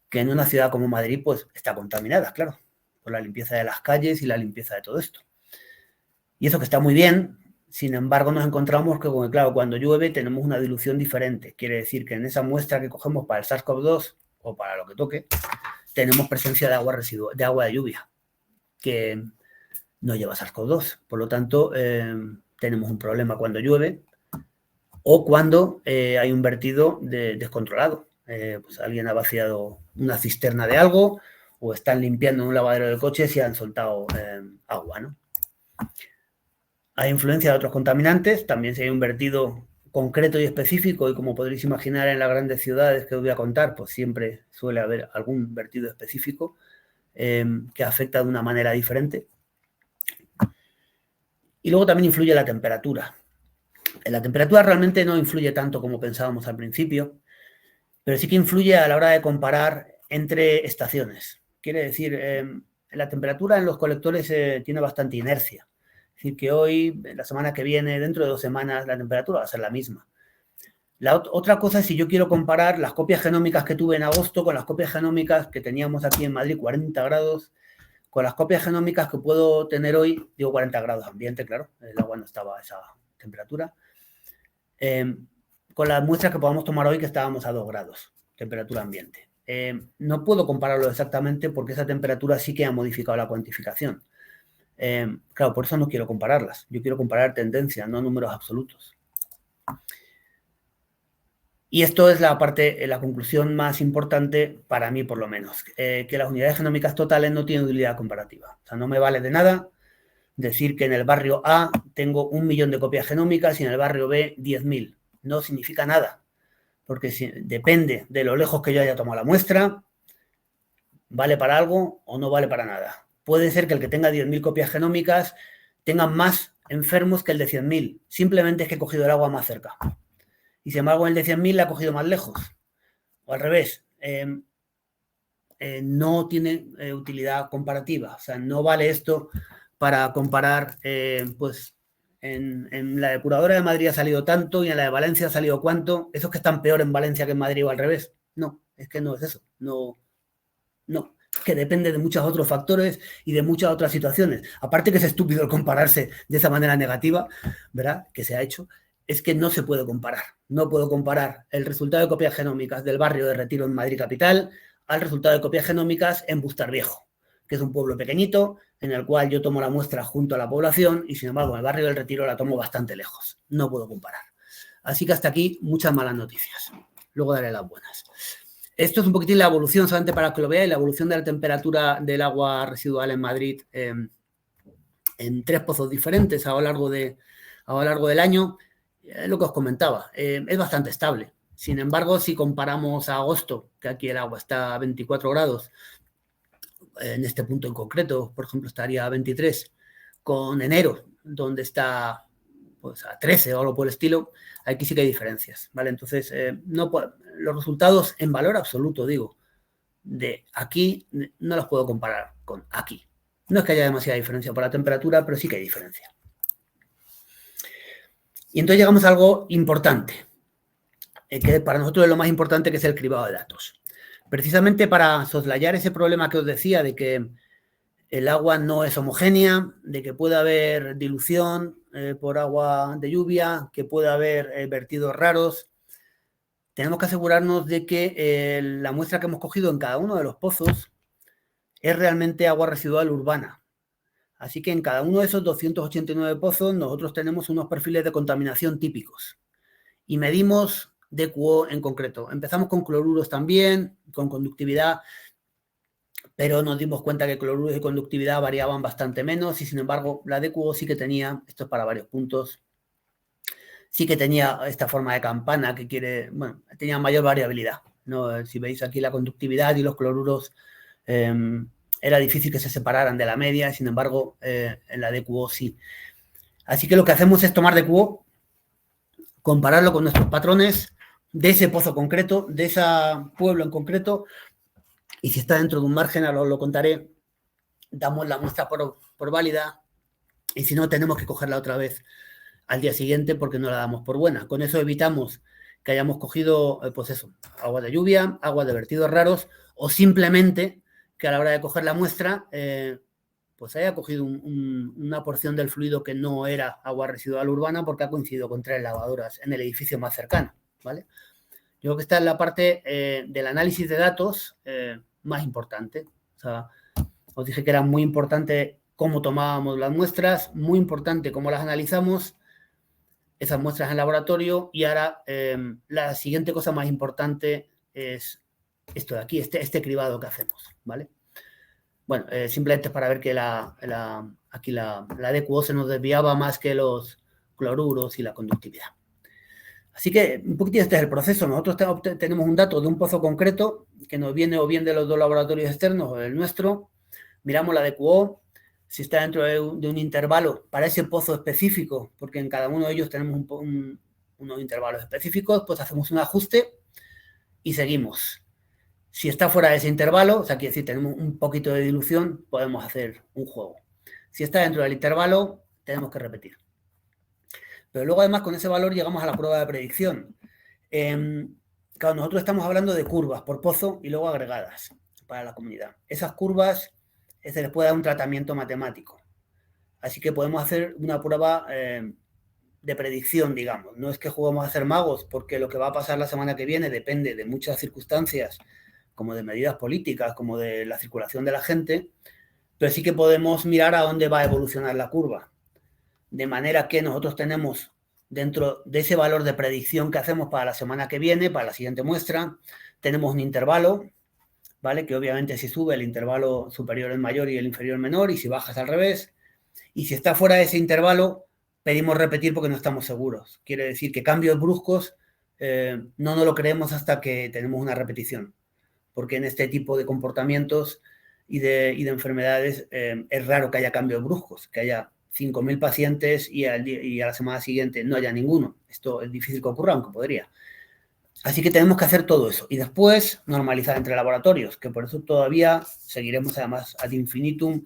que en una ciudad como Madrid pues está contaminada, claro, por la limpieza de las calles y la limpieza de todo esto. Y eso que está muy bien, sin embargo nos encontramos que, claro, cuando llueve tenemos una dilución diferente. Quiere decir que en esa muestra que cogemos para el SARS-CoV-2 o para lo que toque, tenemos presencia de agua residual, de agua de lluvia, que no lleva SARS-CoV-2. Por lo tanto, tenemos un problema cuando llueve o cuando hay un vertido descontrolado. Pues alguien ha vaciado una cisterna de algo o están limpiando un lavadero de coches y han soltado agua, ¿no? Hay influencia de otros contaminantes, también si hay un vertido concreto y específico, y como podréis imaginar en las grandes ciudades que os voy a contar, pues siempre suele haber algún vertido específico que afecta de una manera diferente. Y luego también influye la temperatura. La temperatura realmente no influye tanto como pensábamos al principio, pero sí que influye a la hora de comparar entre estaciones. Quiere decir, la temperatura en los colectores tiene bastante inercia. Es decir, que hoy, la semana que viene, dentro de 2 semanas, la temperatura va a ser la misma. Otra cosa es si yo quiero comparar las copias genómicas que tuve en agosto con las copias genómicas que teníamos aquí en Madrid, 40 grados, con las copias genómicas que puedo tener hoy, digo 40 grados ambiente, claro, el agua no estaba a esa temperatura, con las muestras que podamos tomar hoy que estábamos a 2 grados, temperatura ambiente. No puedo compararlo exactamente porque esa temperatura sí que ha modificado la cuantificación. Claro, por eso no quiero compararlas. Yo quiero comparar tendencias, no números absolutos. Y esto es la conclusión más importante para mí, por lo menos, que las unidades genómicas totales no tienen utilidad comparativa. O sea, no me vale de nada decir que en el barrio A tengo 1 millón de copias genómicas y en el barrio B 10.000. No significa nada, porque depende de lo lejos que yo haya tomado la muestra, vale para algo o no vale para nada. Puede ser que el que tenga 10.000 copias genómicas tenga más enfermos que el de 100.000. Simplemente es que he cogido el agua más cerca. Y sin embargo, el de 100.000 la ha cogido más lejos. O al revés. No tiene utilidad comparativa. O sea, no vale esto para comparar, pues, en la depuradora de Madrid ha salido tanto y en la de Valencia ha salido cuánto. ¿Esos que están peor en Valencia que en Madrid o al revés? No, es que no es eso. No. Que depende de muchos otros factores y de muchas otras situaciones. Aparte que es estúpido el compararse de esa manera negativa, ¿verdad? Que se ha hecho, es que no se puede comparar. No puedo comparar el resultado de copias genómicas del barrio de Retiro en Madrid capital al resultado de copias genómicas en Bustarviejo, que es un pueblo pequeñito en el cual yo tomo la muestra junto a la población y sin embargo en el barrio del Retiro la tomo bastante lejos. No puedo comparar. Así que hasta aquí muchas malas noticias. Luego daré las buenas. Esto es un poquitín la evolución, solamente para que lo veáis, la evolución de la temperatura del agua residual en Madrid en 3 pozos diferentes a lo largo del año. Lo que os comentaba, es bastante estable. Sin embargo, si comparamos a agosto, que aquí el agua está a 24 grados, en este punto en concreto, por ejemplo, estaría a 23, con enero, donde está pues a 13 o algo por el estilo, aquí sí que hay diferencias, ¿vale? Entonces, los resultados en valor absoluto, digo, de aquí no los puedo comparar con aquí. No es que haya demasiada diferencia por la temperatura, pero sí que hay diferencia. Y entonces llegamos a algo importante, que para nosotros es lo más importante, que es el cribado de datos. Precisamente para soslayar ese problema que os decía de que el agua no es homogénea, de que puede haber dilución por agua de lluvia, que puede haber vertidos raros, tenemos que asegurarnos de que la muestra que hemos cogido en cada uno de los pozos es realmente agua residual urbana. Así que en cada uno de esos 289 pozos nosotros tenemos unos perfiles de contaminación típicos y medimos DQO en concreto. Empezamos con cloruros también, con conductividad, pero nos dimos cuenta que cloruros y conductividad variaban bastante menos y, sin embargo, la DQO sí que tenía, esto es para varios puntos, sí que tenía esta forma de campana que tenía mayor variabilidad, ¿no? Si veis aquí la conductividad y los cloruros, era difícil que se separaran de la media, y sin embargo, en la DQO sí. Así que lo que hacemos es tomar DQO, compararlo con nuestros patrones de ese pozo concreto, de ese pueblo en concreto, y si está dentro de un margen, ahora os lo contaré, damos la muestra por válida, y si no, tenemos que cogerla otra vez al día siguiente porque no la damos por buena. Con eso evitamos que hayamos cogido, pues eso, agua de lluvia, agua de vertidos raros, o simplemente que a la hora de coger la muestra, pues haya cogido una porción del fluido que no era agua residual urbana porque ha coincidido con 3 lavadoras en el edificio más cercano, ¿vale? Yo creo que esta es la parte del análisis de datos más importante. O sea, os dije que era muy importante cómo tomábamos las muestras, muy importante cómo las analizamos, esas muestras en laboratorio, y ahora la siguiente cosa más importante es esto de aquí, este cribado que hacemos, ¿vale? Bueno, simplemente para ver que aquí la DQO se nos desviaba más que los cloruros y la conductividad. Así que un poquito este es el proceso. Nosotros tenemos un dato de un pozo concreto que nos viene o bien de los 2 laboratorios externos o del nuestro. Miramos la DQO, si está dentro de un intervalo para ese pozo específico, porque en cada uno de ellos tenemos unos intervalos específicos, pues hacemos un ajuste y seguimos. Si está fuera de ese intervalo, o sea, quiere decir, tenemos un poquito de dilución, podemos hacer un juego. Si está dentro del intervalo, tenemos que repetir. Pero luego, además, con ese valor llegamos a la prueba de predicción. Claro, nosotros estamos hablando de curvas por pozo y luego agregadas para la comunidad. Esas curvas se les puede dar un tratamiento matemático. Así que podemos hacer una prueba de predicción, digamos. No es que juguemos a ser magos, porque lo que va a pasar la semana que viene depende de muchas circunstancias, como de medidas políticas, como de la circulación de la gente, pero sí que podemos mirar a dónde va a evolucionar la curva. De manera que nosotros tenemos dentro de ese valor de predicción que hacemos para la semana que viene, para la siguiente muestra, tenemos un intervalo, ¿vale? Que obviamente si sube el intervalo superior es mayor y el inferior menor, y si baja es al revés. Y si está fuera de ese intervalo, pedimos repetir porque no estamos seguros. Quiere decir que cambios bruscos no nos lo creemos hasta que tenemos una repetición. Porque en este tipo de comportamientos y de enfermedades es raro que haya cambios bruscos, que haya 5.000 pacientes y a la semana siguiente no haya ninguno. Esto es difícil que ocurra, aunque podría. Así que tenemos que hacer todo eso. Y después normalizar entre laboratorios, que por eso todavía seguiremos además ad infinitum.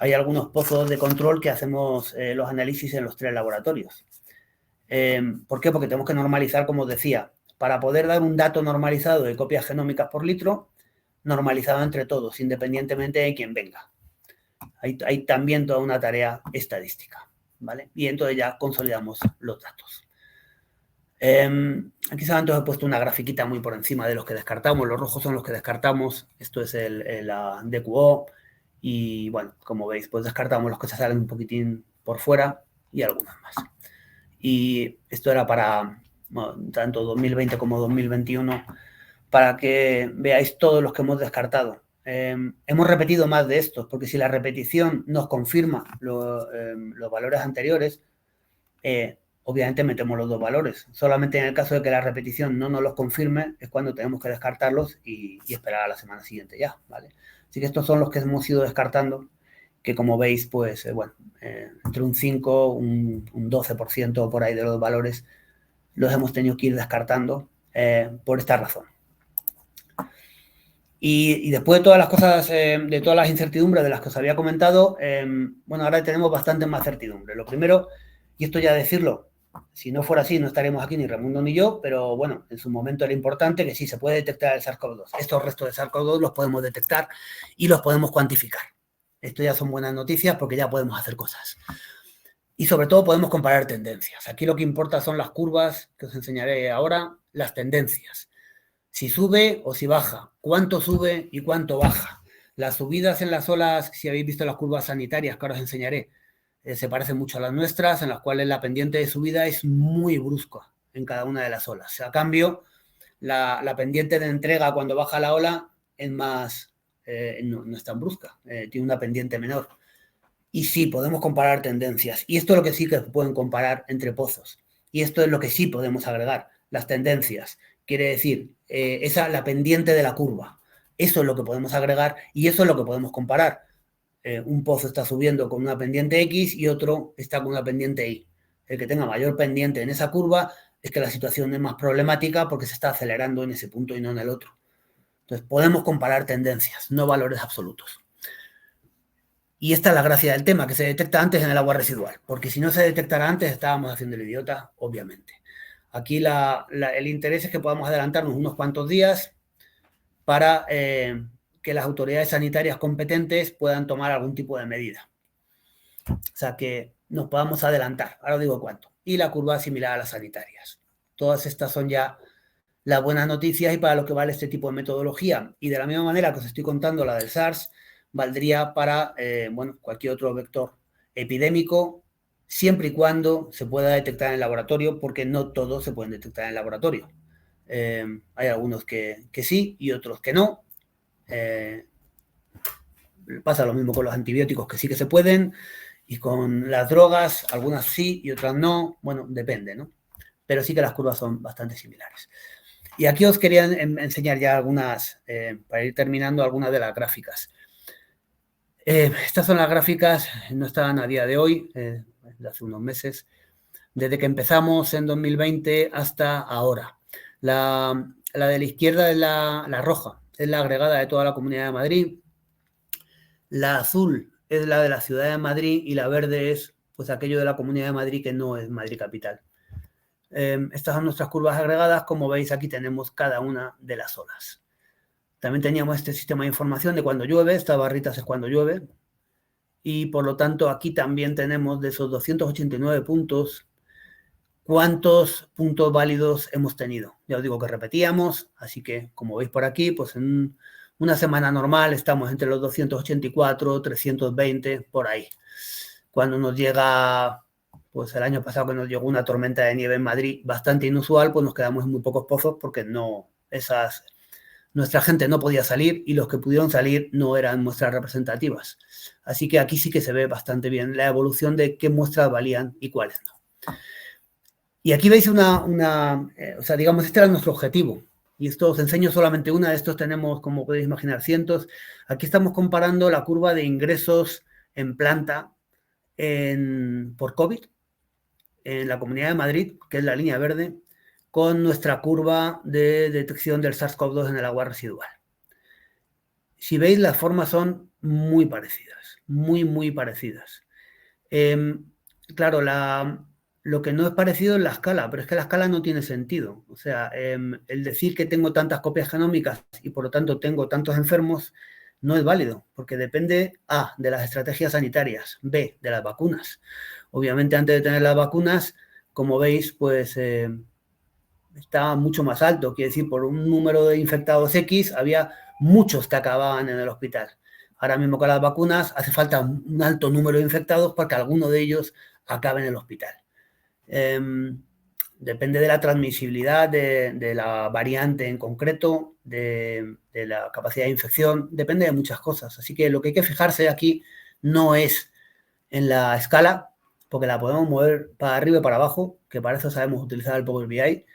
Hay algunos pozos de control que hacemos los análisis en los 3 laboratorios. ¿Por qué? Porque tenemos que normalizar, como os decía, para poder dar un dato normalizado de copias genómicas por litro, normalizado entre todos, independientemente de quién venga. Hay también toda una tarea estadística, ¿vale? Y entonces ya consolidamos los datos. Aquí solamente os he puesto una grafiquita muy por encima de los que descartamos. Los rojos son los que descartamos. Esto es la DQO. Y bueno, como veis, pues descartamos los que se salen un poquitín por fuera y algunos más. Y esto era para tanto 2020 como 2021, para que veáis todos los que hemos descartado. Hemos repetido más de estos, porque si la repetición nos confirma los valores anteriores, obviamente metemos los 2 valores. Solamente en el caso de que la repetición no nos los confirme, es cuando tenemos que descartarlos y esperar a la semana siguiente ya, ¿vale? Así que estos son los que hemos ido descartando, que como veis, pues entre un 5, un 12% por ahí de los valores los hemos tenido que ir descartando por esta razón. Y después de todas las cosas, de todas las incertidumbres de las que os había comentado, ahora tenemos bastante más certidumbre. Lo primero, y esto ya decirlo, si no fuera así no estaríamos aquí ni Raimundo ni yo, pero bueno, en su momento era importante que sí se puede detectar el SARS-CoV-2. Estos restos de SARS-CoV-2 los podemos detectar y los podemos cuantificar. Esto ya son buenas noticias porque ya podemos hacer cosas. Y sobre todo podemos comparar tendencias. Aquí lo que importa son las curvas que os enseñaré ahora, las tendencias. Si sube o si baja, cuánto sube y cuánto baja. Las subidas en las olas, si habéis visto las curvas sanitarias que ahora os enseñaré, se parecen mucho a las nuestras, en las cuales la pendiente de subida es muy brusca en cada una de las olas. A cambio, la pendiente de entrega cuando baja la ola es más, no es tan brusca, tiene una pendiente menor. Y sí, podemos comparar tendencias. Y esto es lo que sí que pueden comparar entre pozos. Y esto es lo que sí podemos agregar, las tendencias. Quiere decir, la pendiente de la curva. Eso es lo que podemos agregar y eso es lo que podemos comparar. Un pozo está subiendo con una pendiente X y otro está con una pendiente Y. El que tenga mayor pendiente en esa curva es que la situación es más problemática porque se está acelerando en ese punto y no en el otro. Entonces, podemos comparar tendencias, no valores absolutos. Y esta es la gracia del tema, que se detecta antes en el agua residual, porque si no se detectara antes estábamos haciendo el idiota, obviamente. Aquí el interés es que podamos adelantarnos unos cuantos días para que las autoridades sanitarias competentes puedan tomar algún tipo de medida. O sea, que nos podamos adelantar, ahora os digo cuánto. Y la curva similar a las sanitarias. Todas estas son ya las buenas noticias y para lo que vale este tipo de metodología. Y de la misma manera que os estoy contando la del SARS, valdría para cualquier otro vector epidémico, siempre y cuando se pueda detectar en el laboratorio, porque no todos se pueden detectar en el laboratorio. Hay algunos que sí y otros que no. Pasa lo mismo con los antibióticos, que sí que se pueden, y con las drogas, algunas sí y otras no. Bueno, depende, ¿no? Pero sí que las curvas son bastante similares. Y aquí os quería enseñar ya algunas, para ir terminando, algunas de las gráficas. Estas son las gráficas, no estaban a día de hoy, de hace unos meses, desde que empezamos en 2020 hasta ahora. La de la izquierda es la roja, es la agregada de toda la Comunidad de Madrid. La azul es la de la Ciudad de Madrid y la verde es pues aquello de la Comunidad de Madrid que no es Madrid capital. Estas son nuestras curvas agregadas. Como veis, aquí tenemos cada una de las olas. También teníamos este sistema de información de cuando llueve, estas barritas es cuando llueve, y por lo tanto aquí también tenemos de esos 289 puntos, cuántos puntos válidos hemos tenido. Ya os digo que repetíamos, así que como veis por aquí, pues en una semana normal estamos entre los 284, 320, por ahí. Cuando nos llega, pues el año pasado que nos llegó una tormenta de nieve en Madrid bastante inusual, pues nos quedamos en muy pocos pozos porque nuestra gente no podía salir y los que pudieron salir no eran muestras representativas. Así que aquí sí que se ve bastante bien la evolución de qué muestras valían y cuáles no. Y aquí veis digamos, este era nuestro objetivo. Y esto os enseño solamente una, de estos tenemos, como podéis imaginar, cientos. Aquí estamos comparando la curva de ingresos en planta por COVID en la Comunidad de Madrid, que es la línea verde, con nuestra curva de detección del SARS-CoV-2 en el agua residual. Si veis, las formas son muy parecidas, muy, muy parecidas. Claro, lo que no es parecido es la escala, pero es que la escala no tiene sentido. O sea, el decir que tengo tantas copias genómicas y por lo tanto tengo tantos enfermos no es válido, porque depende A, de las estrategias sanitarias, B, de las vacunas. Obviamente, antes de tener las vacunas, como veis, pues estaba mucho más alto. Quiere decir, por un número de infectados X, había muchos que acababan en el hospital. Ahora mismo con las vacunas hace falta un alto número de infectados para que alguno de ellos acabe en el hospital. Depende de la transmisibilidad de la variante en concreto, de la capacidad de infección, depende de muchas cosas. Así que lo que hay que fijarse aquí no es en la escala, porque la podemos mover para arriba y para abajo, que para eso sabemos utilizar el Power BI.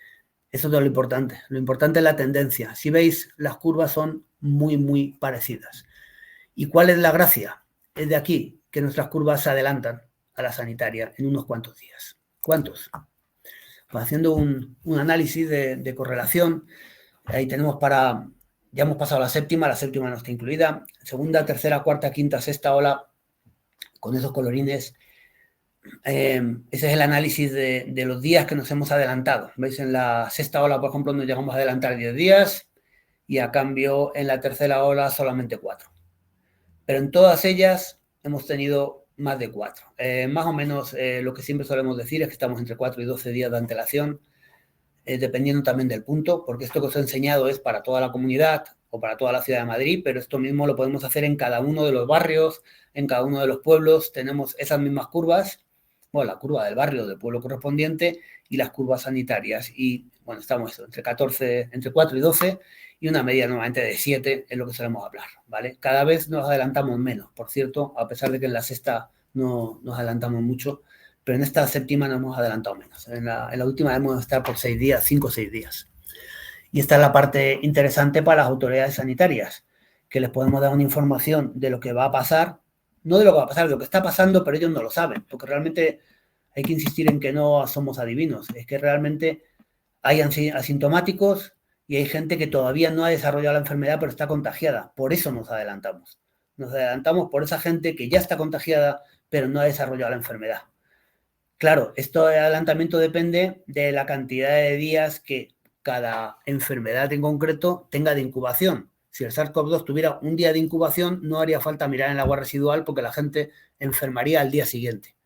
Eso es lo importante. Lo importante es la tendencia. Si veis, las curvas son muy, muy parecidas. ¿Y cuál es la gracia? Es de aquí. que nuestras curvas se adelantan a la sanitaria en unos cuantos días. ¿Cuántos? Pues haciendo un análisis de correlación, ahí tenemos ya hemos pasado la séptima no está incluida, segunda, tercera, cuarta, quinta, sexta ola, con esos colorines. Ese es el análisis de los días que nos hemos adelantado. ¿Veis? En la sexta ola, por ejemplo, nos llegamos a adelantar 10 días y a cambio en la tercera ola solamente 4. Pero en todas ellas hemos tenido más de 4. Más o menos lo que siempre solemos decir es que estamos entre 4 y 12 días de antelación, dependiendo también del punto, porque esto que os he enseñado es para toda la comunidad o para toda la ciudad de Madrid, pero esto mismo lo podemos hacer en cada uno de los barrios, en cada uno de los pueblos. Tenemos esas mismas curvas, bueno, la curva del barrio, del pueblo correspondiente y las curvas sanitarias. Y bueno, estamos entre 4 y 12 y una media normalmente de 7 es lo que solemos hablar, ¿vale? Cada vez nos adelantamos menos, por cierto, a pesar de que en la sexta no nos adelantamos mucho, pero en esta séptima nos hemos adelantado menos. En la última hemos estado por 6 días, 5 o 6 días. Y esta es la parte interesante para las autoridades sanitarias, que les podemos dar una información de lo que va a pasar, no de lo que va a pasar, de lo que está pasando, pero ellos no lo saben, porque realmente hay que insistir en que no somos adivinos, es que realmente hay asintomáticos y hay gente que todavía no ha desarrollado la enfermedad, pero está contagiada. Por eso nos adelantamos. Nos adelantamos por esa gente que ya está contagiada, pero no ha desarrollado la enfermedad. Claro, esto de adelantamiento depende de la cantidad de días que cada enfermedad en concreto tenga de incubación. Si el SARS-CoV-2 tuviera un día de incubación, no haría falta mirar en el agua residual porque la gente enfermaría al día siguiente.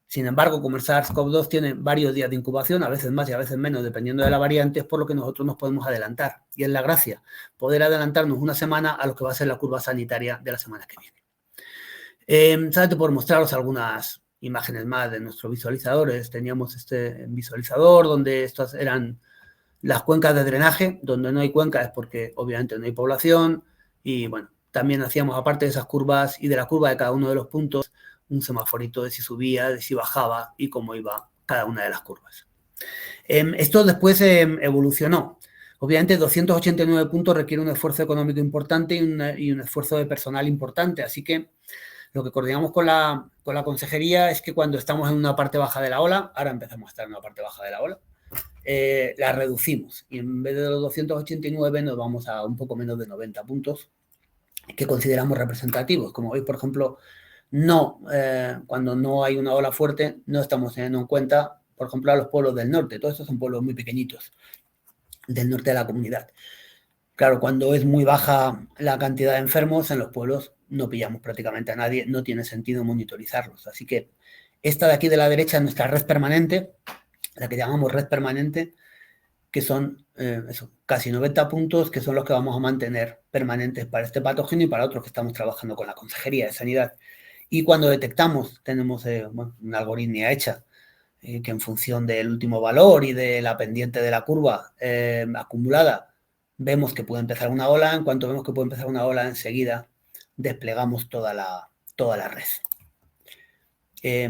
Sin embargo, como el SARS-CoV-2 tiene varios días de incubación, a veces más y a veces menos, dependiendo de la variante, es por lo que nosotros nos podemos adelantar. Y es la gracia, poder adelantarnos una semana a lo que va a ser la curva sanitaria de la semana que viene. Solamente por mostraros algunas imágenes más de nuestros visualizadores. Teníamos este visualizador donde estas eran las cuencas de drenaje. Donde no hay cuenca es porque obviamente no hay población. Y bueno, también hacíamos, aparte de esas curvas y de la curva de cada uno de los puntos, un semaforito de si subía, de si bajaba y cómo iba cada una de las curvas. Esto después evolucionó. Obviamente 289 puntos requiere un esfuerzo económico importante y un esfuerzo de personal importante, así que lo que coordinamos con la consejería es que cuando estamos en una parte baja de la ola, ahora empezamos a estar en una parte baja de la ola, la reducimos y en vez de los 289 nos vamos a un poco menos de 90 puntos que consideramos representativos. Como veis, por ejemplo, cuando no hay una ola fuerte, no estamos teniendo en cuenta, por ejemplo, a los pueblos del norte. Todos estos son pueblos muy pequeñitos del norte de la comunidad. Claro, cuando es muy baja la cantidad de enfermos en los pueblos, no pillamos prácticamente a nadie, no tiene sentido monitorizarlos. Así que esta de aquí de la derecha es nuestra red permanente, la que llamamos red permanente, que son casi 90 puntos, que son los que vamos a mantener permanentes para este patógeno y para otros que estamos trabajando con la Consejería de Sanidad. Y cuando detectamos, tenemos una algoritmia hecha, que en función del último valor y de la pendiente de la curva acumulada, vemos que puede empezar una ola. En cuanto vemos que puede empezar una ola, enseguida desplegamos toda la red.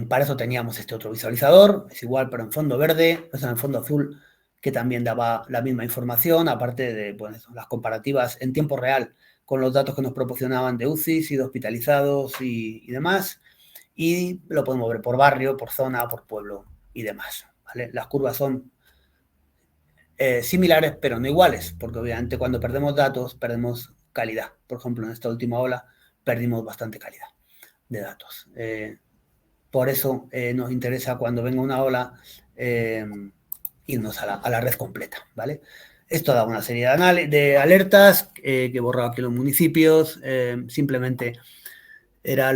Para eso teníamos este otro visualizador, es igual pero en fondo verde, en fondo azul, que también daba la misma información, aparte de las comparativas en tiempo real con los datos que nos proporcionaban de UCIs y de hospitalizados y demás, y lo podemos ver por barrio, por zona, por pueblo y demás, ¿vale? Las curvas son similares pero no iguales, porque obviamente cuando perdemos datos perdemos calidad. Por ejemplo, en esta última ola perdimos bastante calidad de datos. Por eso nos interesa cuando venga una ola irnos a la red completa, ¿vale? Esto da una serie de alertas que borraba aquí los municipios. Simplemente era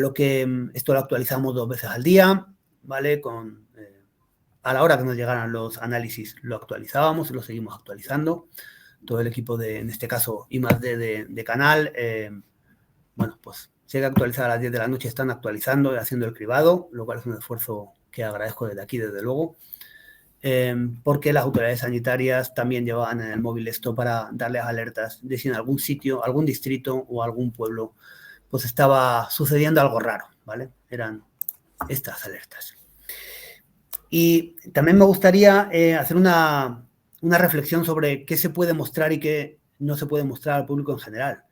esto lo actualizamos 2 veces al día, ¿vale? A la hora que nos llegaran los análisis lo actualizábamos y lo seguimos actualizando. Todo el equipo en este caso, I+D de Canal, bueno, pues si hay que actualizar a las 10 de la noche, están actualizando y haciendo el cribado, lo cual es un esfuerzo que agradezco desde aquí, desde luego, porque las autoridades sanitarias también llevaban en el móvil esto para darles alertas de si en algún sitio, algún distrito o algún pueblo, pues estaba sucediendo algo raro, ¿vale? Eran estas alertas. Y también me gustaría hacer una reflexión sobre qué se puede mostrar y qué no se puede mostrar al público en general.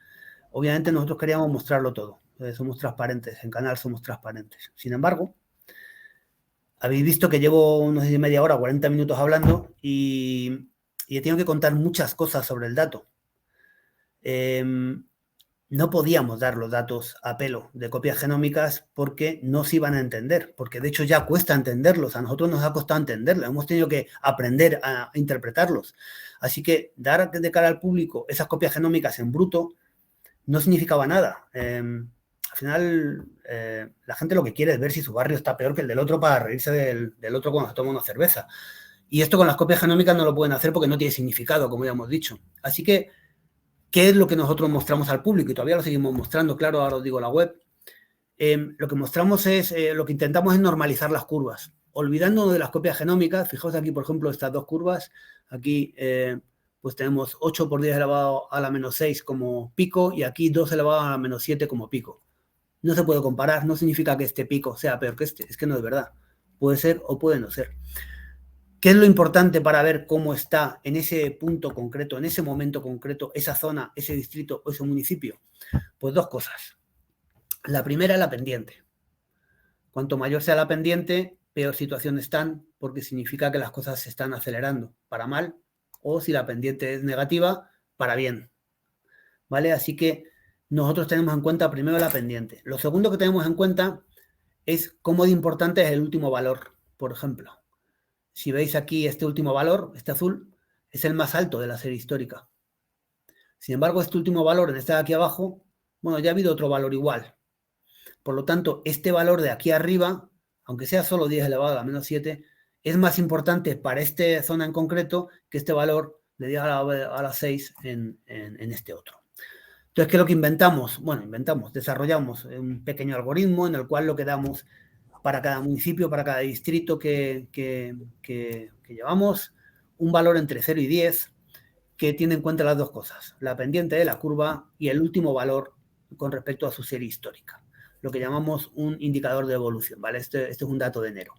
Obviamente nosotros queríamos mostrarlo todo. somos transparentes, en Canal somos transparentes. Sin embargo, habéis visto que llevo, no sé si media hora, 40 minutos hablando y he tenido que contar muchas cosas sobre el dato. No podíamos dar los datos a pelo de copias genómicas porque no se iban a entender, porque de hecho ya cuesta entenderlos, a nosotros nos ha costado entenderlos, hemos tenido que aprender a interpretarlos. Así que dar de cara al público esas copias genómicas en bruto no significaba nada. Al final, la gente lo que quiere es ver si su barrio está peor que el del otro para reírse del otro cuando se toma una cerveza. Y esto con las copias genómicas no lo pueden hacer porque no tiene significado, como ya hemos dicho. Así que, ¿qué es lo que nosotros mostramos al público? Y todavía lo seguimos mostrando, claro, ahora os digo la web. Lo que mostramos es, lo que intentamos es normalizar las curvas, olvidándonos de las copias genómicas. Fijaos aquí, por ejemplo, estas dos curvas. Aquí, pues tenemos 8 por 10 elevado a la menos 6 como pico y aquí 2 elevado a la menos 7 como pico. No se puede comparar, no significa que este pico sea peor que este, es que no es verdad. Puede ser o puede no ser. ¿Qué es lo importante para ver cómo está en ese punto concreto, en ese momento concreto, esa zona, ese distrito o ese municipio? Pues dos cosas. La primera es la pendiente. Cuanto mayor sea la pendiente, peor situación están, porque significa que las cosas se están acelerando para mal, o si la pendiente es negativa, para bien. ¿Vale? Así que nosotros tenemos en cuenta primero la pendiente. Lo segundo que tenemos en cuenta es cómo de importante es el último valor, por ejemplo. Si veis aquí este último valor, este azul, es el más alto de la serie histórica. Sin embargo, este último valor, en este de aquí abajo, bueno, ya ha habido otro valor igual. Por lo tanto, este valor de aquí arriba, aunque sea solo 10 elevado a la menos 7, es más importante para esta zona en concreto que este valor de 10 a la 6 en este otro. Entonces, ¿qué es lo que inventamos? Bueno, desarrollamos un pequeño algoritmo en el cual lo que damos para cada municipio, para cada distrito que llevamos, un valor entre 0 y 10 que tiene en cuenta las dos cosas, la pendiente de la curva y el último valor con respecto a su serie histórica, lo que llamamos un indicador de evolución, ¿vale? Este es un dato de enero,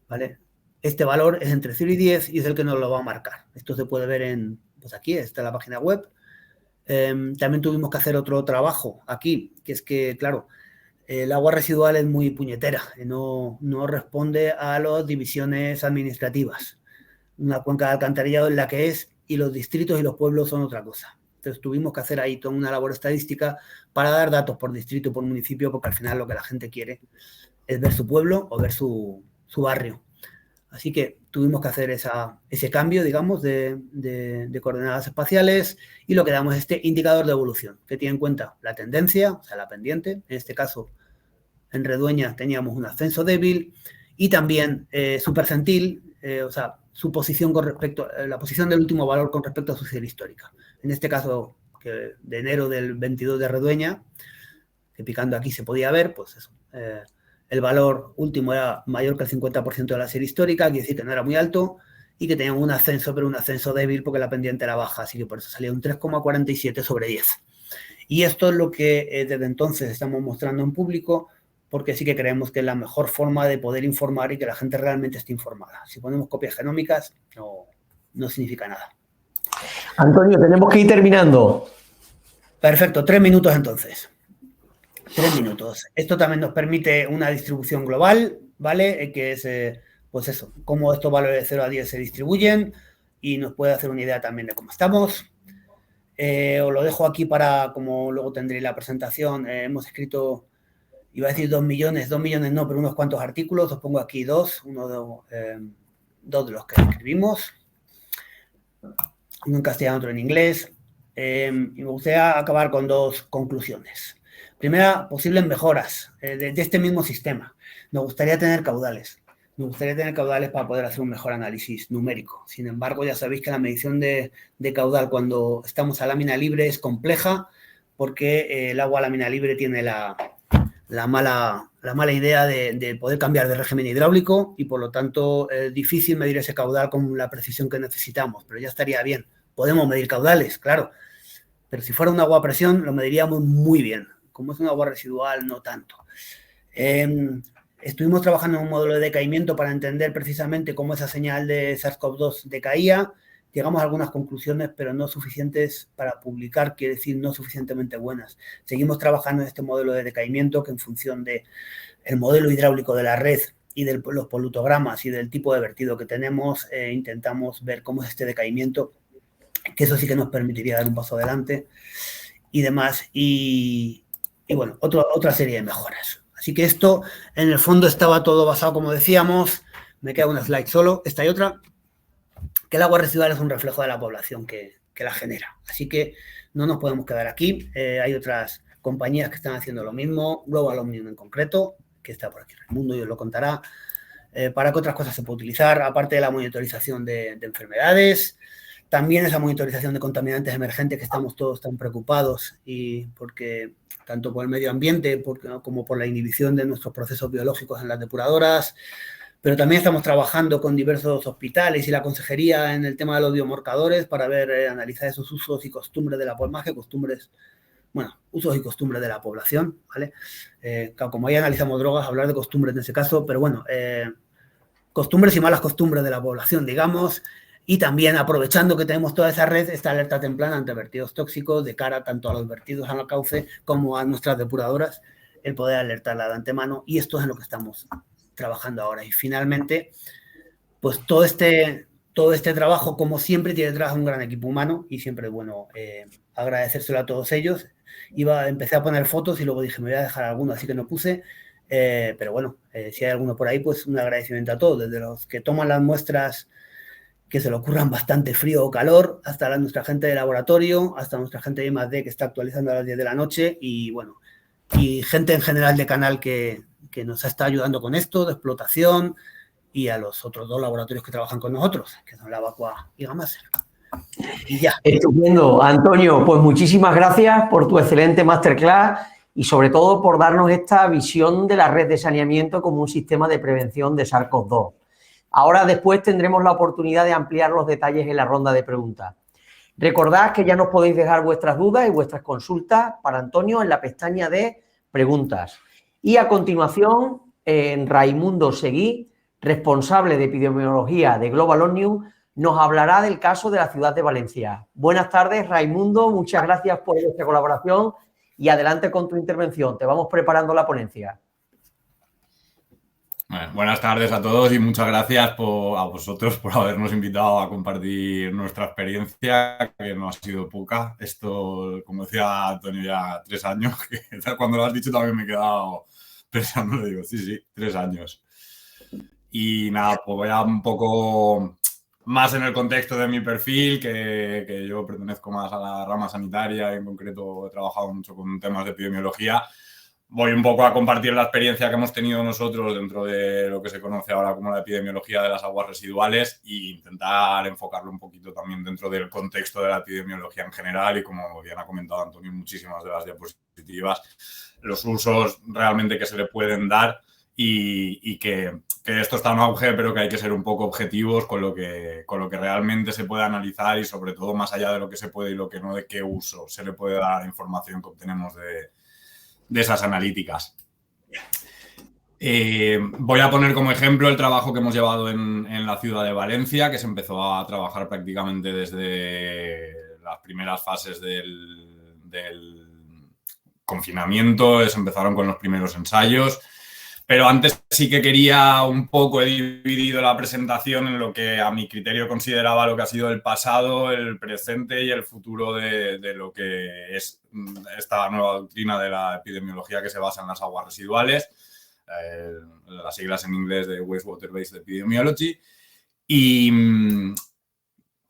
¿vale? Este valor es entre 0 y 10 y es el que nos lo va a marcar. Esto se puede ver pues aquí, está la página web. También tuvimos que hacer otro trabajo aquí, que es que, claro, el agua residual es muy puñetera, no responde a las divisiones administrativas. Una cuenca de alcantarillado es la que es y los distritos y los pueblos son otra cosa. Entonces tuvimos que hacer ahí toda una labor estadística para dar datos por distrito y por municipio, porque al final lo que la gente quiere es ver su pueblo o ver su barrio. Así que tuvimos que hacer ese cambio, digamos, de coordenadas espaciales y lo que damos es este indicador de evolución, que tiene en cuenta la tendencia, o sea, la pendiente. En este caso, en Redueña teníamos un ascenso débil y también su percentil, o sea, su posición con respecto, la posición del último valor con respecto a su serie histórica. En este caso, que de enero del 22 de Redueña, que picando aquí se podía ver, pues eso, el valor último era mayor que el 50% de la serie histórica, quiere decir que no era muy alto y que tenían un ascenso, pero un ascenso débil porque la pendiente era baja, así que por eso salía un 3,47 sobre 10. Y esto es lo que desde entonces estamos mostrando en público, porque sí que creemos que es la mejor forma de poder informar y que la gente realmente esté informada. Si ponemos copias genómicas, no significa nada. Antonio, tenemos que ir terminando. Perfecto, 3 minutos entonces. 3 minutos. Esto también nos permite una distribución global, ¿vale? Que es, pues eso, cómo estos valores de 0 a 10 se distribuyen y nos puede hacer una idea también de cómo estamos. Os lo dejo aquí para, como luego tendréis la presentación, hemos escrito, iba a decir 2 millones no, pero unos cuantos artículos. Os pongo aquí dos de los que escribimos. Uno en castellano, otro en inglés. Y me gustaría acabar con 2 conclusiones. Primera, posibles mejoras de este mismo sistema. Nos gustaría tener caudales. Nos gustaría tener caudales para poder hacer un mejor análisis numérico. Sin embargo, ya sabéis que la medición de caudal cuando estamos a lámina libre es compleja porque el agua a lámina libre tiene la mala idea de poder cambiar de régimen hidráulico y por lo tanto es difícil medir ese caudal con la precisión que necesitamos, pero ya estaría bien. Podemos medir caudales, claro, pero si fuera un agua a presión lo mediríamos muy bien. Como es un agua residual, no tanto. Estuvimos trabajando en un modelo de decaimiento para entender precisamente cómo esa señal de SARS-CoV-2 decaía, llegamos a algunas conclusiones, pero no suficientes para publicar, quiere decir no suficientemente buenas. Seguimos trabajando en este modelo de decaimiento que en función del modelo hidráulico de la red y de los polutogramas y del tipo de vertido que tenemos, intentamos ver cómo es este decaimiento, que eso sí que nos permitiría dar un paso adelante y demás. Y bueno, otra serie de mejoras. Así que esto, en el fondo, estaba todo basado, como decíamos, me queda una slide solo, esta y otra, que el agua residual es un reflejo de la población que la genera. Así que no nos podemos quedar aquí. Hay otras compañías que están haciendo lo mismo, Global Omnium en concreto, que está por aquí en el mundo y os lo contará, para qué otras cosas se puede utilizar, aparte de la monitorización de enfermedades, también esa monitorización de contaminantes emergentes que estamos todos tan preocupados y porque tanto por el medio ambiente como por la inhibición de nuestros procesos biológicos en las depuradoras, pero también estamos trabajando con diversos hospitales y la consejería en el tema de los biomorcadores para ver, analizar esos usos y costumbres de la usos y costumbres de la población, ¿vale? Como ahí analizamos drogas, hablar de costumbres en ese caso, pero bueno, costumbres y malas costumbres de la población, digamos, y también aprovechando que tenemos toda esa red, esta alerta temprana ante vertidos tóxicos de cara tanto a los vertidos al cauce como a nuestras depuradoras, el poder alertarla de antemano, y esto es en lo que estamos trabajando ahora. Y finalmente, pues todo este trabajo, como siempre, tiene detrás un gran equipo humano y siempre es bueno agradecérselo a todos ellos. Empecé a poner fotos y luego dije, me voy a dejar alguno, así que no puse, pero bueno, si hay alguno por ahí, pues un agradecimiento a todos, desde los que toman las muestras que se le ocurran bastante frío o calor, hasta nuestra gente de laboratorio, hasta nuestra gente de I+D que está actualizando a las 10 de la noche y bueno, y gente en general de canal que nos está ayudando con esto, de explotación, y a los otros 2 laboratorios que trabajan con nosotros, que son la Vacua y Gammaser. Y ya. Estupendo, Antonio, pues muchísimas gracias por tu excelente masterclass y sobre todo por darnos esta visión de la red de saneamiento como un sistema de prevención de SARS-CoV-2. Ahora después tendremos la oportunidad de ampliar los detalles en la ronda de preguntas. Recordad que ya nos podéis dejar vuestras dudas y vuestras consultas para Antonio en la pestaña de preguntas. Y a continuación, Raimundo Seguí, responsable de epidemiología de Global Omnium, nos hablará del caso de la ciudad de Valencia. Buenas tardes, Raimundo, muchas gracias por vuestra colaboración y adelante con tu intervención. Te vamos preparando la ponencia. Bueno, buenas tardes a todos y muchas gracias a vosotros por habernos invitado a compartir nuestra experiencia, que no ha sido poca. Esto, como decía Antonio, ya 3 años, que cuando lo has dicho también me he quedado pensando, digo, sí, 3 años. Y nada, pues voy a un poco más en el contexto de mi perfil, que yo pertenezco más a la rama sanitaria y en concreto he trabajado mucho con temas de epidemiología. Voy un poco a compartir la experiencia que hemos tenido nosotros dentro de lo que se conoce ahora como la epidemiología de las aguas residuales e intentar enfocarlo un poquito también dentro del contexto de la epidemiología en general y, como bien ha comentado Antonio, muchísimas de las diapositivas, los usos realmente que se le pueden dar y que esto está en auge, pero que hay que ser un poco objetivos con lo que realmente se puede analizar y, sobre todo, más allá de lo que se puede y lo que no, de qué uso se le puede dar a la información que obtenemos de esas analíticas. Voy a poner como ejemplo el trabajo que hemos llevado en la ciudad de Valencia, que se empezó a trabajar prácticamente desde las primeras fases del confinamiento. Se empezaron con los primeros ensayos. Pero antes sí que quería un poco, he dividido la presentación en lo que a mi criterio consideraba lo que ha sido el pasado, el presente y el futuro de lo que es esta nueva doctrina de la epidemiología que se basa en las aguas residuales, las siglas en inglés de Wastewater Based Epidemiology. Y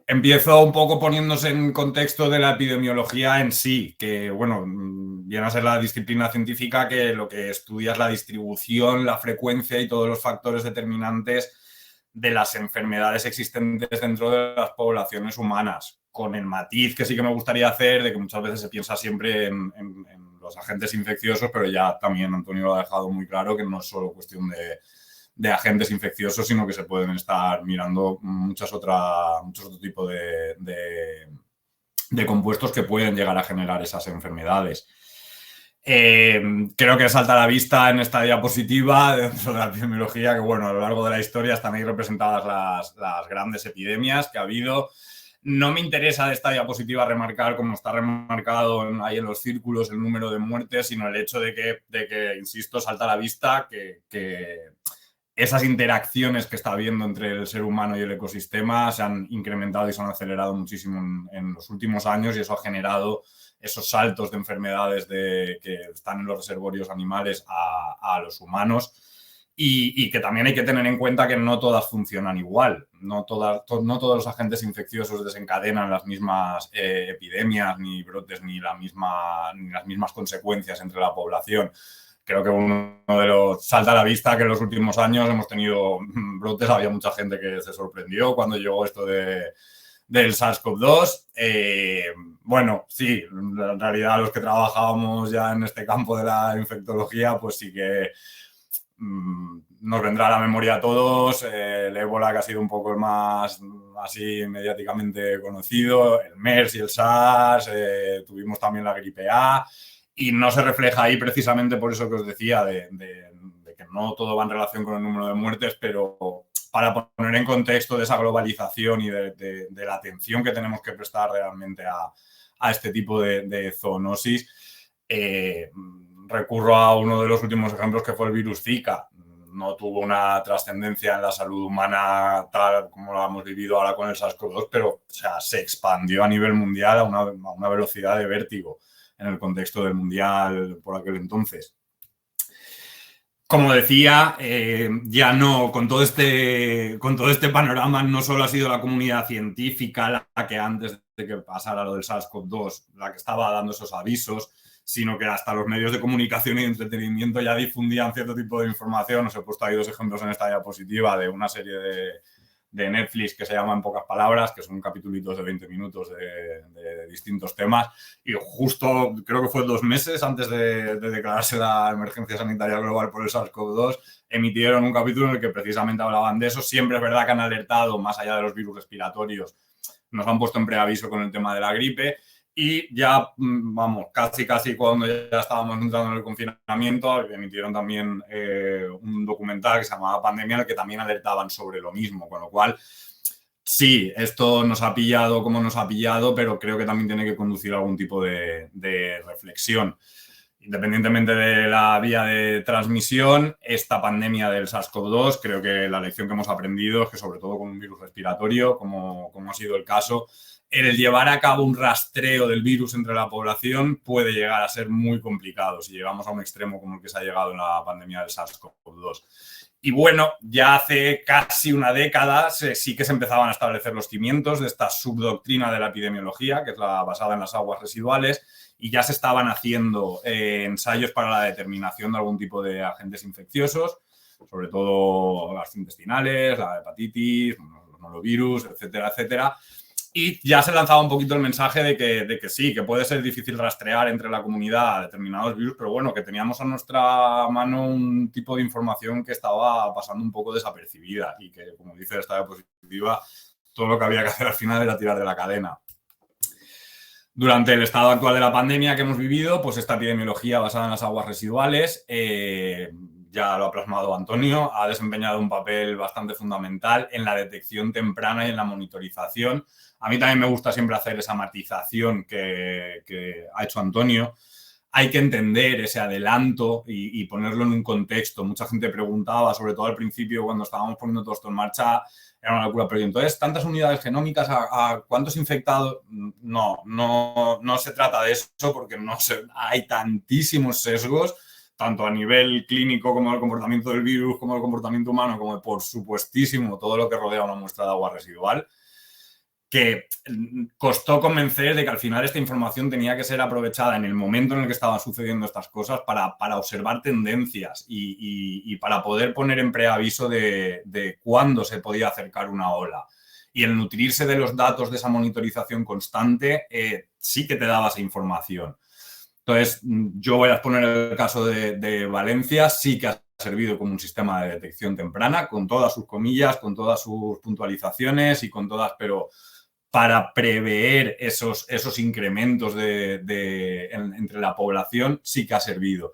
empiezo un poco poniéndose en contexto de la epidemiología en sí, que, bueno, viene a ser la disciplina científica que lo que estudia es la distribución, la frecuencia y todos los factores determinantes de las enfermedades existentes dentro de las poblaciones humanas, con el matiz que sí que me gustaría hacer de que muchas veces se piensa siempre en los agentes infecciosos, pero ya también Antonio lo ha dejado muy claro que no es solo cuestión de agentes infecciosos, sino que se pueden estar mirando muchos otro tipo de compuestos que pueden llegar a generar esas enfermedades. Creo que salta a la vista en esta diapositiva dentro de la epidemiología que, bueno, a lo largo de la historia están ahí representadas las grandes epidemias que ha habido. No me interesa de esta diapositiva remarcar, como está remarcado ahí en los círculos, el número de muertes, sino el hecho de que insisto, salta a la vista que esas interacciones que está habiendo entre el ser humano y el ecosistema se han incrementado y se han acelerado muchísimo en los últimos años, y eso ha generado esos saltos de enfermedades que están en los reservorios animales a los humanos. Y que también hay que tener en cuenta que no todas funcionan igual. No todos los agentes infecciosos desencadenan las mismas epidemias, ni brotes, ni las mismas consecuencias entre la población. Creo que uno de los salta a la vista que en los últimos años hemos tenido brotes. Había mucha gente que se sorprendió cuando llegó esto del SARS-CoV-2. Bueno, sí, en realidad los que trabajábamos ya en este campo de la infectología, pues sí que nos vendrá a la memoria a todos el ébola, que ha sido un poco el más así mediáticamente conocido, el MERS y el SARS, tuvimos también la gripe A, y no se refleja ahí precisamente por eso que os decía, de que no todo va en relación con el número de muertes, pero para poner en contexto de esa globalización y de la atención que tenemos que prestar realmente a este tipo de zoonosis. Recurro a uno de los últimos ejemplos, que fue el virus Zika. No tuvo una trascendencia en la salud humana tal como lo hemos vivido ahora con el SARS-CoV-2, pero o sea, se expandió a nivel mundial a una velocidad de vértigo en el contexto del mundial por aquel entonces. Como decía, ya no, con todo este panorama, no solo ha sido la comunidad científica la que antes de que pasara lo del SARS-CoV-2, la que estaba dando esos avisos, sino que hasta los medios de comunicación y de entretenimiento ya difundían cierto tipo de información. Os he puesto ahí 2 ejemplos en esta diapositiva de una serie de Netflix que se llama En pocas palabras, que son capítulos de 20 minutos de distintos temas, y justo creo que fue 2 meses antes de declararse la emergencia sanitaria global por el SARS-CoV-2, emitieron un capítulo en el que precisamente hablaban de eso. Siempre es verdad que han alertado, más allá de los virus respiratorios, nos han puesto en preaviso con el tema de la gripe. Y ya, vamos, casi cuando ya estábamos entrando en el confinamiento, emitieron también un documental que se llamaba Pandemia, en el que también alertaban sobre lo mismo. Con lo cual, sí, esto nos ha pillado como nos ha pillado, pero creo que también tiene que conducir a algún tipo de reflexión. Independientemente de la vía de transmisión, esta pandemia del SARS-CoV-2, creo que la lección que hemos aprendido es que, sobre todo con un virus respiratorio, como ha sido el caso, el llevar a cabo un rastreo del virus entre la población puede llegar a ser muy complicado si llegamos a un extremo como el que se ha llegado en la pandemia del SARS-CoV-2. Y bueno, ya hace casi una década sí que se empezaban a establecer los cimientos de esta subdoctrina de la epidemiología, que es la basada en las aguas residuales, y ya se estaban haciendo ensayos para la determinación de algún tipo de agentes infecciosos, sobre todo las intestinales, la hepatitis, los norovirus, etcétera, etcétera. Y ya se lanzaba un poquito el mensaje de que sí, que puede ser difícil rastrear entre la comunidad a determinados virus, pero bueno, que teníamos a nuestra mano un tipo de información que estaba pasando un poco desapercibida y que, como dice esta diapositiva, todo lo que había que hacer al final era tirar de la cadena. Durante el estado actual de la pandemia que hemos vivido, pues esta epidemiología basada en las aguas residuales, ya lo ha plasmado Antonio, ha desempeñado un papel bastante fundamental en la detección temprana y en la monitorización. A mí también me gusta siempre hacer esa matización que ha hecho Antonio. Hay que entender ese adelanto y ponerlo en un contexto. Mucha gente preguntaba, sobre todo al principio, cuando estábamos poniendo todo esto en marcha, era una locura. Pero entonces, ¿tantas unidades genómicas a cuántos infectados? No se trata de eso, porque hay tantísimos sesgos, tanto a nivel clínico como el comportamiento del virus, como el comportamiento humano, como por supuestísimo todo lo que rodea una muestra de agua residual, que costó convencer de que al final esta información tenía que ser aprovechada en el momento en el que estaban sucediendo estas cosas para observar tendencias y para poder poner en preaviso de cuándo se podía acercar una ola. Y el nutrirse de los datos de esa monitorización constante sí que te daba esa información. Entonces, yo voy a exponer el caso de Valencia. Sí que ha servido como un sistema de detección temprana, con todas sus comillas, con todas sus puntualizaciones y con todas, pero para prever esos incrementos entre la población sí que ha servido.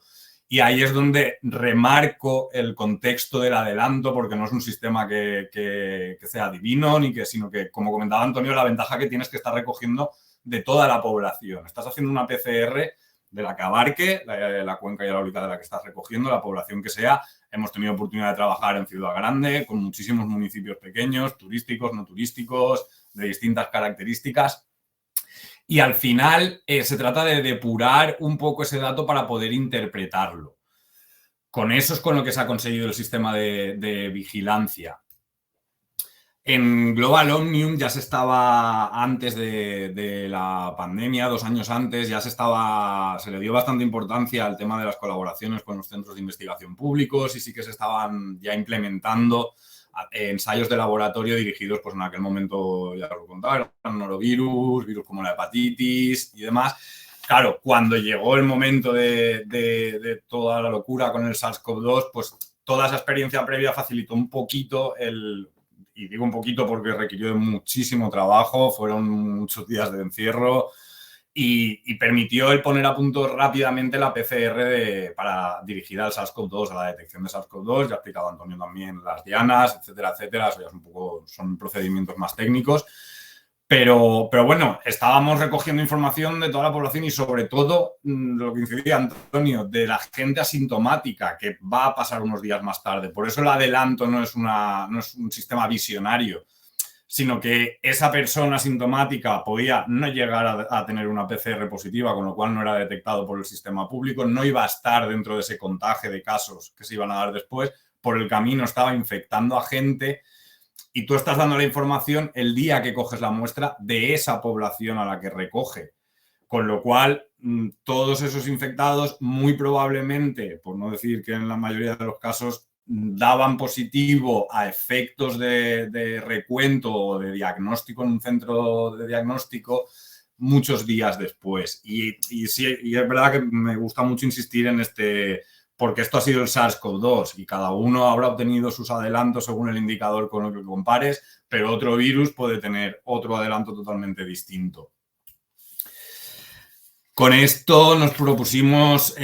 Y ahí es donde remarco el contexto del adelanto, porque no es un sistema que sea divino, sino que, como comentaba Antonio, la ventaja que tienes es que estás recogiendo de toda la población. Estás haciendo una PCR de la que abarque la cuenca hidráulica de la que estás recogiendo, la población que sea. Hemos tenido oportunidad de trabajar en Ciudad Grande, con muchísimos municipios pequeños, turísticos, no turísticos, de distintas características. Y al final se trata de depurar un poco ese dato para poder interpretarlo. Con eso es con lo que se ha conseguido el sistema de vigilancia. En Global Omnium ya se estaba, antes de la pandemia, 2 años antes, ya se le dio bastante importancia al tema de las colaboraciones con los centros de investigación públicos y sí que se estaban ya implementando ensayos de laboratorio dirigidos, pues en aquel momento, ya lo contaba, norovirus, virus como la hepatitis y demás. Claro, cuando llegó el momento de toda la locura con el SARS-CoV-2, pues toda esa experiencia previa facilitó un poquito y digo un poquito porque requirió de muchísimo trabajo, fueron muchos días de encierro y permitió el poner a punto rápidamente la PCR para dirigir al SARS-CoV-2, a la detección de SARS-CoV-2. Ya ha explicado Antonio también las dianas, etcétera, etcétera. Eso ya es son procedimientos más técnicos. Pero bueno, estábamos recogiendo información de toda la población y sobre todo, lo que incidía Antonio, de la gente asintomática que va a pasar unos días más tarde. Por eso el adelanto no es un sistema visionario, sino que esa persona asintomática podía no llegar a tener una PCR positiva, con lo cual no era detectado por el sistema público, no iba a estar dentro de ese contagio de casos que se iban a dar después, por el camino estaba infectando a gente. Y tú estás dando la información el día que coges la muestra de esa población a la que recoge. Con lo cual, todos esos infectados muy probablemente, por no decir que en la mayoría de los casos, daban positivo a efectos de recuento o de diagnóstico en un centro de diagnóstico muchos días después. Y es verdad que me gusta mucho insistir en porque esto ha sido el SARS-CoV-2 y cada uno habrá obtenido sus adelantos según el indicador con el que compares, pero otro virus puede tener otro adelanto totalmente distinto. Con esto nos propusimos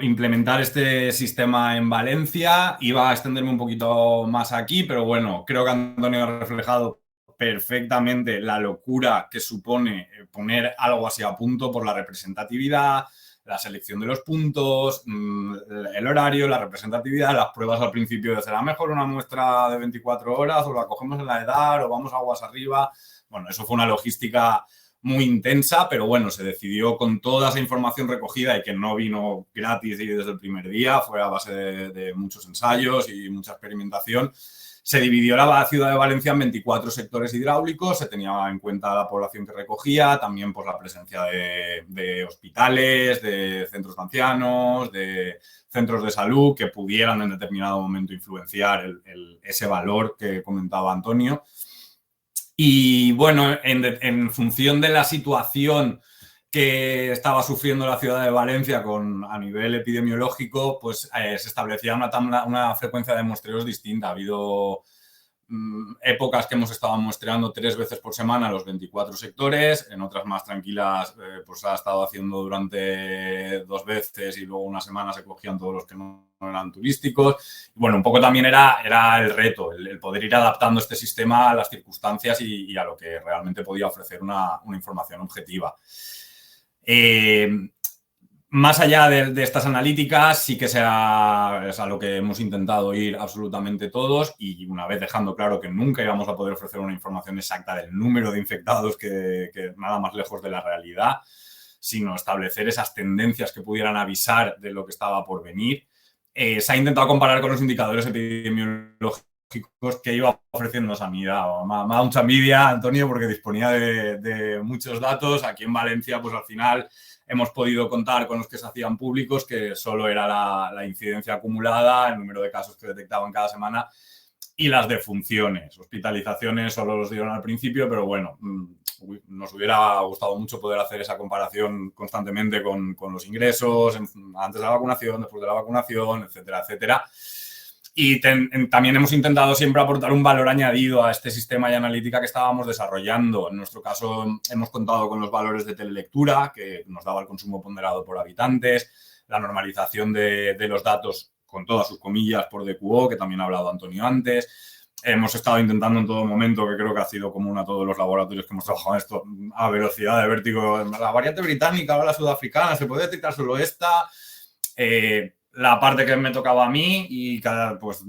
implementar este sistema en Valencia. Iba a extenderme un poquito más aquí, pero bueno, creo que Antonio ha reflejado perfectamente la locura que supone poner algo así a punto por la representatividad, la selección de los puntos, el horario, la representatividad, las pruebas al principio de será mejor una muestra de 24 horas o la cogemos en la edad o vamos aguas arriba. Bueno, eso fue una logística muy intensa, pero bueno, se decidió con toda esa información recogida y que no vino gratis y desde el primer día, fue a base de muchos ensayos y mucha experimentación. Se dividió la ciudad de Valencia en 24 sectores hidráulicos, se tenía en cuenta la población que recogía, también pues, la presencia de hospitales, de centros de ancianos, de centros de salud que pudieran en determinado momento influenciar ese valor que comentaba Antonio. Y bueno, en función de la situación que estaba sufriendo la ciudad de Valencia a nivel epidemiológico, pues se establecía una frecuencia de muestreos distinta. Ha habido épocas que hemos estado muestreando 3 veces por semana los 24 sectores, en otras más tranquilas pues se ha estado haciendo durante 2 veces y luego una semana se cogían todos los que no eran turísticos. Y bueno, un poco también era el reto, el poder ir adaptando este sistema a las circunstancias y a lo que realmente podía ofrecer una información objetiva. Más allá de estas analíticas, sí que es a lo que hemos intentado ir absolutamente todos y una vez dejando claro que nunca íbamos a poder ofrecer una información exacta del número de infectados que nada más lejos de la realidad, sino establecer esas tendencias que pudieran avisar de lo que estaba por venir. Se ha intentado comparar con los indicadores epidemiológicos que iba ofreciendo Sanidad. Me ha dado mucha envidia, Antonio, porque disponía de muchos datos. Aquí en Valencia, pues al final hemos podido contar con los que se hacían públicos, que solo era la incidencia acumulada, el número de casos que detectaban cada semana y las defunciones. Hospitalizaciones solo los dieron al principio, pero bueno, nos hubiera gustado mucho poder hacer esa comparación constantemente con los ingresos, antes de la vacunación, después de la vacunación, etcétera, etcétera. Y también hemos intentado siempre aportar un valor añadido a este sistema de analítica que estábamos desarrollando. En nuestro caso, hemos contado con los valores de telelectura, que nos daba el consumo ponderado por habitantes, la normalización de los datos con todas sus comillas por DQO, que también ha hablado Antonio antes. Hemos estado intentando en todo momento, que creo que ha sido común a todos los laboratorios que hemos trabajado en esto, a velocidad de vértigo, la variante británica o la sudafricana, se puede detectar solo esta. La parte que me tocaba a mí y pues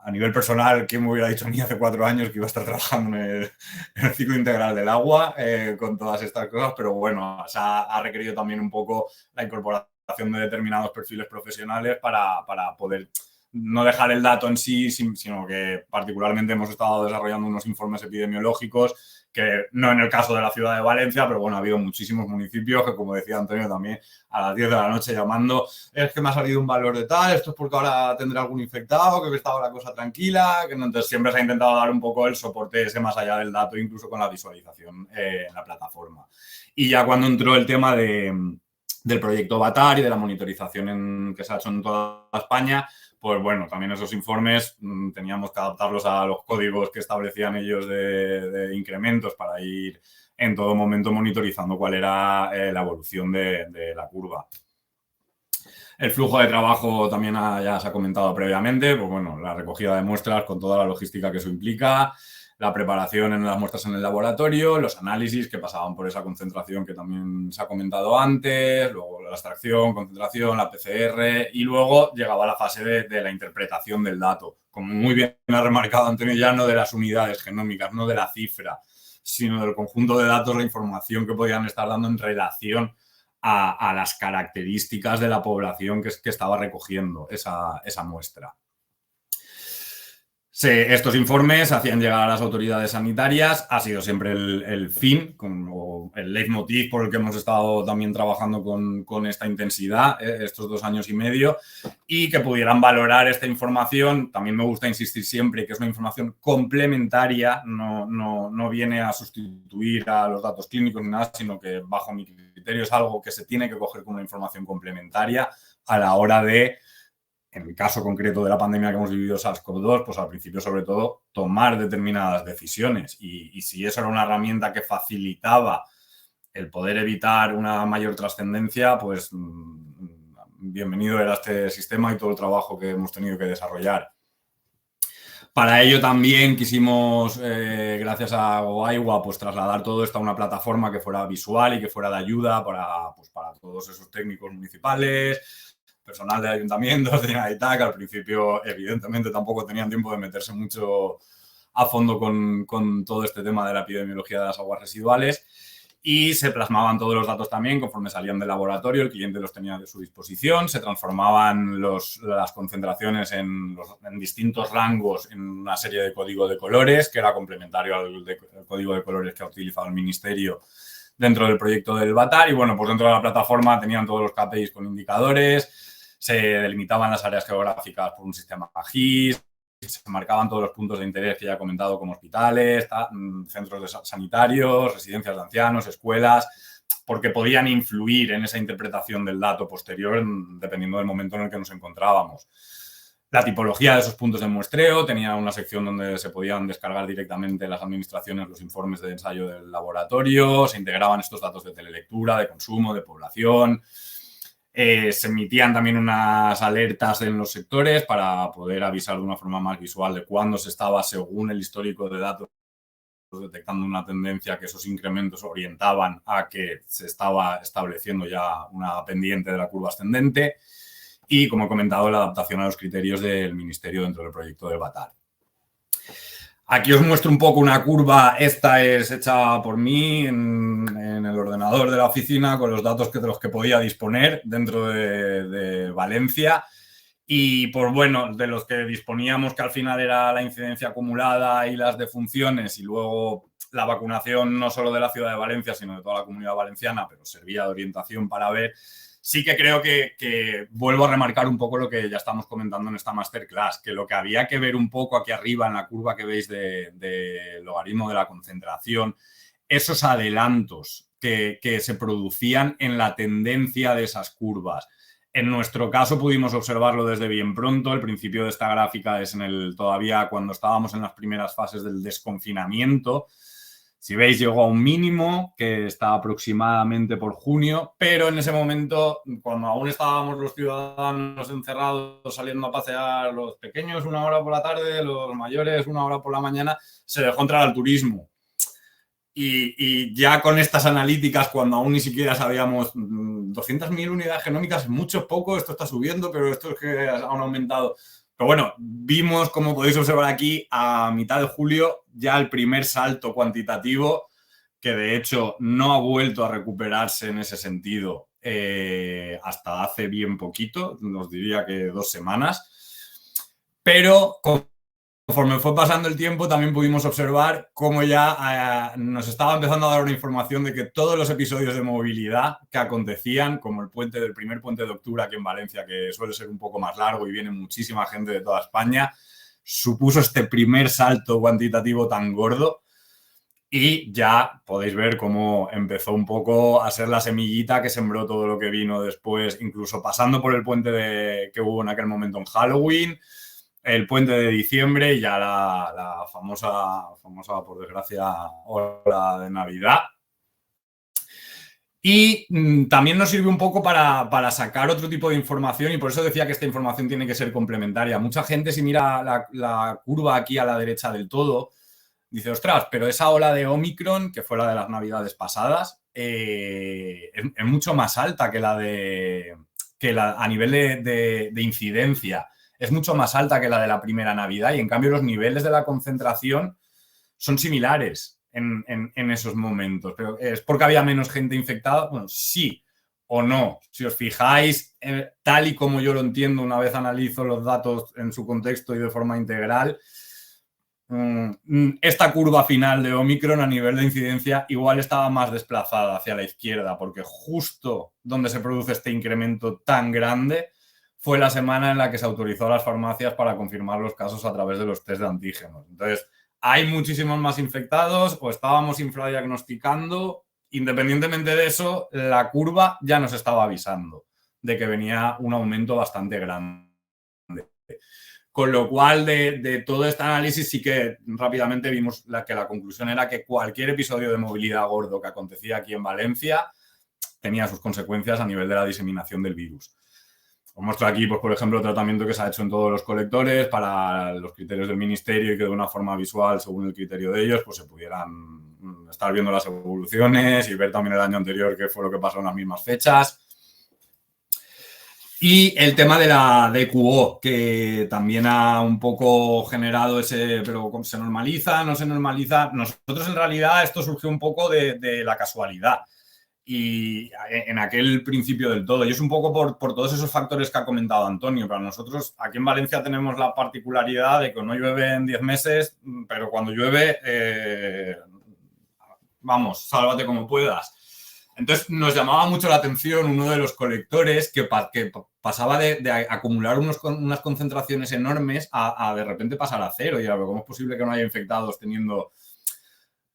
a nivel personal, ¿quién me hubiera dicho a mí hace 4 años que iba a estar trabajando en el ciclo integral del agua con todas estas cosas? Pero bueno, o sea, ha requerido también un poco la incorporación de determinados perfiles profesionales para poder no dejar el dato en sí, sino que particularmente hemos estado desarrollando unos informes epidemiológicos que no en el caso de la ciudad de Valencia, pero bueno, ha habido muchísimos municipios que, como decía Antonio también, a las 10 de la noche llamando, es que me ha salido un valor de tal, esto es porque ahora tendré algún infectado, que estaba la cosa tranquila, que no, entonces siempre se ha intentado dar un poco el soporte ese más allá del dato, incluso con la visualización en la plataforma. Y ya cuando entró el tema del proyecto Batar y de la monitorización que se ha hecho en toda España, pues bueno, también esos informes teníamos que adaptarlos a los códigos que establecían ellos de incrementos para ir en todo momento monitorizando cuál era la evolución de la curva. El flujo de trabajo también ya se ha comentado previamente, pues bueno, la recogida de muestras con toda la logística que eso implica, la preparación en las muestras en el laboratorio, los análisis que pasaban por esa concentración que también se ha comentado antes, luego la extracción, concentración, la PCR y luego llegaba la fase de la interpretación del dato. Como muy bien ha remarcado Antonio, ya no de las unidades genómicas, no de la cifra, sino del conjunto de datos, la información que podían estar dando en relación a las características de la población que estaba recogiendo esa muestra. Estos informes hacían llegar a las autoridades sanitarias, ha sido siempre el fin, o el leitmotiv por el que hemos estado también trabajando con esta intensidad estos 2 años y medio, y que pudieran valorar esta información. También me gusta insistir siempre que es una información complementaria, no viene a sustituir a los datos clínicos ni nada, sino que bajo mi criterio es algo que se tiene que coger como una información complementaria a la hora de, en el caso concreto de la pandemia que hemos vivido SARS-CoV-2, pues al principio sobre todo tomar determinadas decisiones y si eso era una herramienta que facilitaba el poder evitar una mayor trascendencia, pues bienvenido era este sistema y todo el trabajo que hemos tenido que desarrollar. Para ello también quisimos, gracias a GoAigua, pues trasladar todo esto a una plataforma que fuera visual y que fuera de ayuda para todos esos técnicos municipales, personal de ayuntamientos, de Generalitat, que al principio evidentemente tampoco tenían tiempo de meterse mucho a fondo con todo este tema de la epidemiología de las aguas residuales, y se plasmaban todos los datos también conforme salían del laboratorio, el cliente los tenía a su disposición, se transformaban las concentraciones en distintos rangos en una serie de código de colores, que era complementario al código de colores que ha utilizado el Ministerio dentro del proyecto del Batar. Y bueno, pues dentro de la plataforma tenían todos los KPIs con indicadores, se delimitaban las áreas geográficas por un sistema GIS, se marcaban todos los puntos de interés que ya he comentado, como hospitales, centros sanitarios, residencias de ancianos, escuelas, porque podían influir en esa interpretación del dato posterior dependiendo del momento en el que nos encontrábamos. La tipología de esos puntos de muestreo tenía una sección donde se podían descargar directamente las administraciones los informes de ensayo del laboratorio, se integraban estos datos de telelectura, de consumo, de población. Se emitían también unas alertas en los sectores para poder avisar de una forma más visual de cuándo se estaba, según el histórico de datos, detectando una tendencia que esos incrementos orientaban a que se estaba estableciendo ya una pendiente de la curva ascendente. Y, como he comentado, la adaptación a los criterios del Ministerio dentro del proyecto del Batar. Aquí os muestro un poco una curva. Esta es hecha por mí en el ordenador de la oficina con los datos de los que podía disponer dentro de Valencia. Y, pues bueno, de los que disponíamos, que al final era la incidencia acumulada y las defunciones, y luego la vacunación no solo de la ciudad de Valencia, sino de toda la comunidad valenciana, pero servía de orientación para ver. Sí que creo que vuelvo a remarcar un poco lo que ya estamos comentando en esta masterclass, que lo que había que ver un poco aquí arriba en la curva que veis de logaritmo de la concentración, esos adelantos que se producían en la tendencia de esas curvas. En nuestro caso pudimos observarlo desde bien pronto. El principio de esta gráfica es todavía cuando estábamos en las primeras fases del desconfinamiento. Si veis, llegó a un mínimo que está aproximadamente por junio, pero en ese momento, cuando aún estábamos los ciudadanos encerrados saliendo a pasear, los pequeños 1 hora por la tarde, los mayores 1 hora por la mañana, se dejó entrar al turismo. Y ya con estas analíticas, cuando aún ni siquiera sabíamos 200.000 unidades genómicas, mucho poco, esto está subiendo, pero esto es que han aumentado. Pero bueno, vimos, como podéis observar aquí, a mitad de julio ya el primer salto cuantitativo, que de hecho no ha vuelto a recuperarse en ese sentido hasta hace bien poquito, os diría que 2 semanas. Pero conforme fue pasando el tiempo, también pudimos observar cómo ya nos estaba empezando a dar una información de que todos los episodios de movilidad que acontecían, como el primer puente de octubre aquí en Valencia, que suele ser un poco más largo y viene muchísima gente de toda España, supuso este primer salto cuantitativo tan gordo. Y ya podéis ver cómo empezó un poco a ser la semillita que sembró todo lo que vino después, incluso pasando por el puente que hubo en aquel momento en Halloween, el puente de diciembre y ya la famosa, por desgracia, ola de Navidad. Y también nos sirve un poco para sacar otro tipo de información, y por eso decía que esta información tiene que ser complementaria. Mucha gente, si mira la curva aquí a la derecha del todo, dice, ostras, pero esa ola de Omicron, que fue la de las Navidades pasadas, es mucho más alta que a nivel de incidencia. Es mucho más alta que la de la primera Navidad, y en cambio los niveles de la concentración son similares en esos momentos. Pero ¿es porque había menos gente infectada? Bueno, sí o no. Si os fijáis, tal y como yo lo entiendo una vez analizo los datos en su contexto y de forma integral, esta curva final de Omicron a nivel de incidencia igual estaba más desplazada hacia la izquierda, porque justo donde se produce este incremento tan grande fue la semana en la que se autorizó a las farmacias para confirmar los casos a través de los test de antígenos. Entonces, hay muchísimos más infectados o estábamos infradiagnosticando. Independientemente de eso, la curva ya nos estaba avisando de que venía un aumento bastante grande. Con lo cual, de todo este análisis sí que rápidamente vimos que la conclusión era que cualquier episodio de movilidad gordo que acontecía aquí en Valencia tenía sus consecuencias a nivel de la diseminación del virus. Os muestro aquí, pues, por ejemplo, el tratamiento que se ha hecho en todos los colectores para los criterios del ministerio y que de una forma visual, según el criterio de ellos, pues se pudieran estar viendo las evoluciones y ver también el año anterior qué fue lo que pasó en las mismas fechas. Y el tema de la DQO, que también ha un poco generado pero ¿se normaliza? ¿No se normaliza? Nosotros, en realidad, esto surgió un poco de la casualidad. Y en aquel principio del todo. Y es un poco por todos esos factores que ha comentado Antonio. Para nosotros, aquí en Valencia tenemos la particularidad de que no llueve en 10 meses, pero cuando llueve, vamos, sálvate como puedas. Entonces, nos llamaba mucho la atención uno de los colectores que pasaba de acumular unas concentraciones enormes a de repente pasar a cero. Y ¿cómo es posible que no haya infectados teniendo...?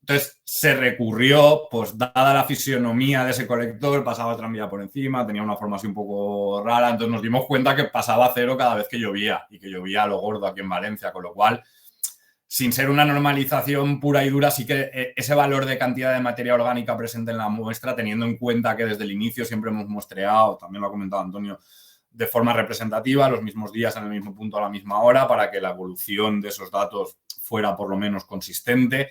Entonces se recurrió, pues dada la fisionomía de ese colector, pasaba el tranvía por encima, tenía una forma así un poco rara, entonces nos dimos cuenta que pasaba a cero cada vez que llovía, y que llovía a lo gordo aquí en Valencia, con lo cual, sin ser una normalización pura y dura, sí que ese valor de cantidad de materia orgánica presente en la muestra, teniendo en cuenta que desde el inicio siempre hemos muestreado, también lo ha comentado Antonio, de forma representativa, los mismos días, en el mismo punto, a la misma hora, para que la evolución de esos datos fuera por lo menos consistente.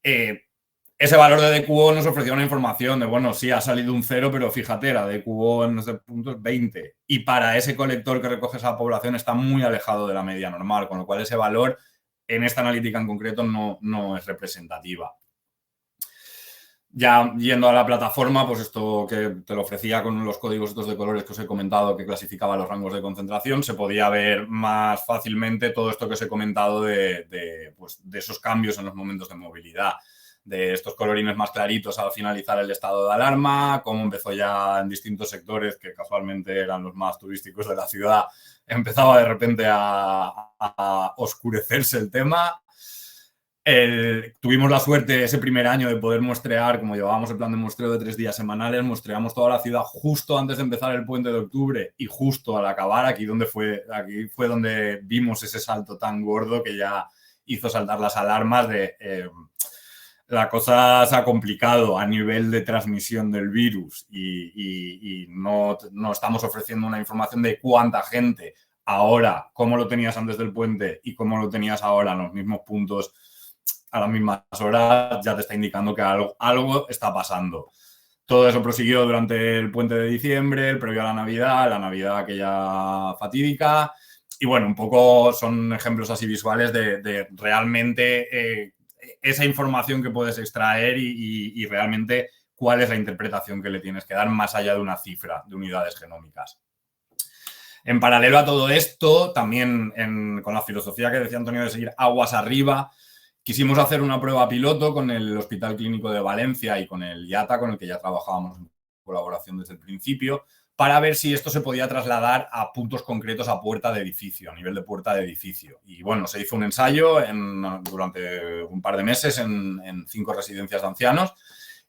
Ese valor de DQO nos ofrecía una información de, bueno, sí, ha salido un 0, pero fíjate, la DQO en este punto es 20. Y para ese colector que recoge esa población está muy alejado de la media normal, con lo cual ese valor en esta analítica en concreto no es representativa. Ya yendo a la plataforma, pues esto que te lo ofrecía con los códigos estos de colores que os he comentado, que clasificaba los rangos de concentración, se podía ver más fácilmente todo esto que os he comentado de esos cambios en los momentos de movilidad, de estos colorines más claritos al finalizar el estado de alarma, cómo empezó ya en distintos sectores que casualmente eran los más turísticos de la ciudad, empezaba de repente a oscurecerse el tema. Tuvimos la suerte ese primer año de poder muestrear, como llevábamos el plan de muestreo de 3 días semanales, muestreamos toda la ciudad justo antes de empezar el puente de octubre y justo al acabar, aquí fue donde vimos ese salto tan gordo que ya hizo saltar las alarmas de la cosa se ha complicado a nivel de transmisión del virus y no estamos ofreciendo una información de cuánta gente ahora, cómo lo tenías antes del puente y cómo lo tenías ahora en los mismos puntos a las mismas horas, ya te está indicando que algo está pasando. Todo eso prosiguió durante el puente de diciembre, el previo a la Navidad aquella fatídica. Y bueno, un poco son ejemplos así visuales de realmente esa información que puedes extraer y realmente cuál es la interpretación que le tienes que dar más allá de una cifra de unidades genómicas. En paralelo a todo esto, también con la filosofía que decía Antonio de seguir aguas arriba, quisimos hacer una prueba piloto con el Hospital Clínico de Valencia y con el IATA, con el que ya trabajábamos en colaboración desde el principio, para ver si esto se podía trasladar a puntos concretos a puerta de edificio, a nivel de puerta de edificio. Y bueno, se hizo un ensayo durante un par de meses en 5 residencias de ancianos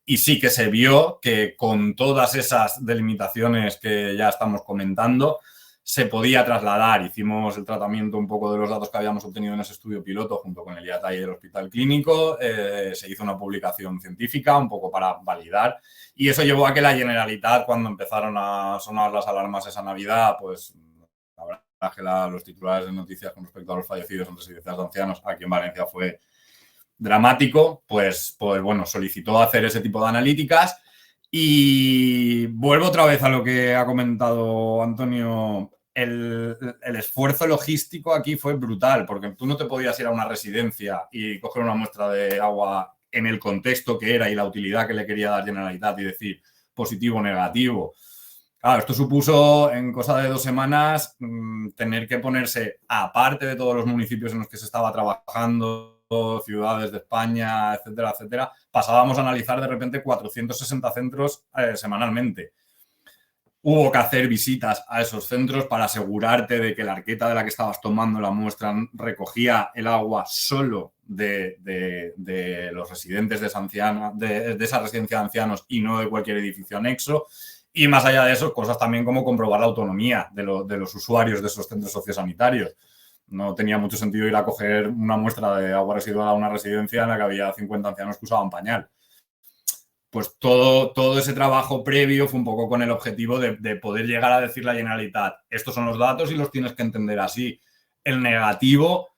y sí que se vio que con todas esas delimitaciones que ya estamos comentando, se podía trasladar. Hicimos el tratamiento un poco de los datos que habíamos obtenido en ese estudio piloto junto con el IATA y el Hospital Clínico. Se hizo una publicación científica un poco para validar y eso llevó a que la Generalitat, cuando empezaron a sonar las alarmas esa Navidad, pues la verdad es que los titulares de noticias con respecto a los fallecidos en residencias de ancianos aquí en Valencia fue dramático, pues bueno, solicitó hacer ese tipo de analíticas. Y vuelvo otra vez a lo que ha comentado Antonio. El esfuerzo logístico aquí fue brutal, porque tú no te podías ir a una residencia y coger una muestra de agua en el contexto que era y la utilidad que le quería dar Generalitat y decir positivo o negativo. Claro, esto supuso en cosa de 2 semanas tener que ponerse, aparte de todos los municipios en los que se estaba trabajando, ciudades de España, etcétera, etcétera, pasábamos a analizar de repente 460 centros semanalmente. Hubo que hacer visitas a esos centros para asegurarte de que la arqueta de la que estabas tomando la muestra recogía el agua solo de los residentes de esa residencia de ancianos y no de cualquier edificio anexo. Y más allá de eso, cosas también como comprobar la autonomía de los usuarios de esos centros sociosanitarios. No tenía mucho sentido ir a coger una muestra de agua residual a una residencia en la que había 50 ancianos que usaban pañal. Pues todo ese trabajo previo fue un poco con el objetivo de poder llegar a decir la Generalitat, estos son los datos y los tienes que entender así. El negativo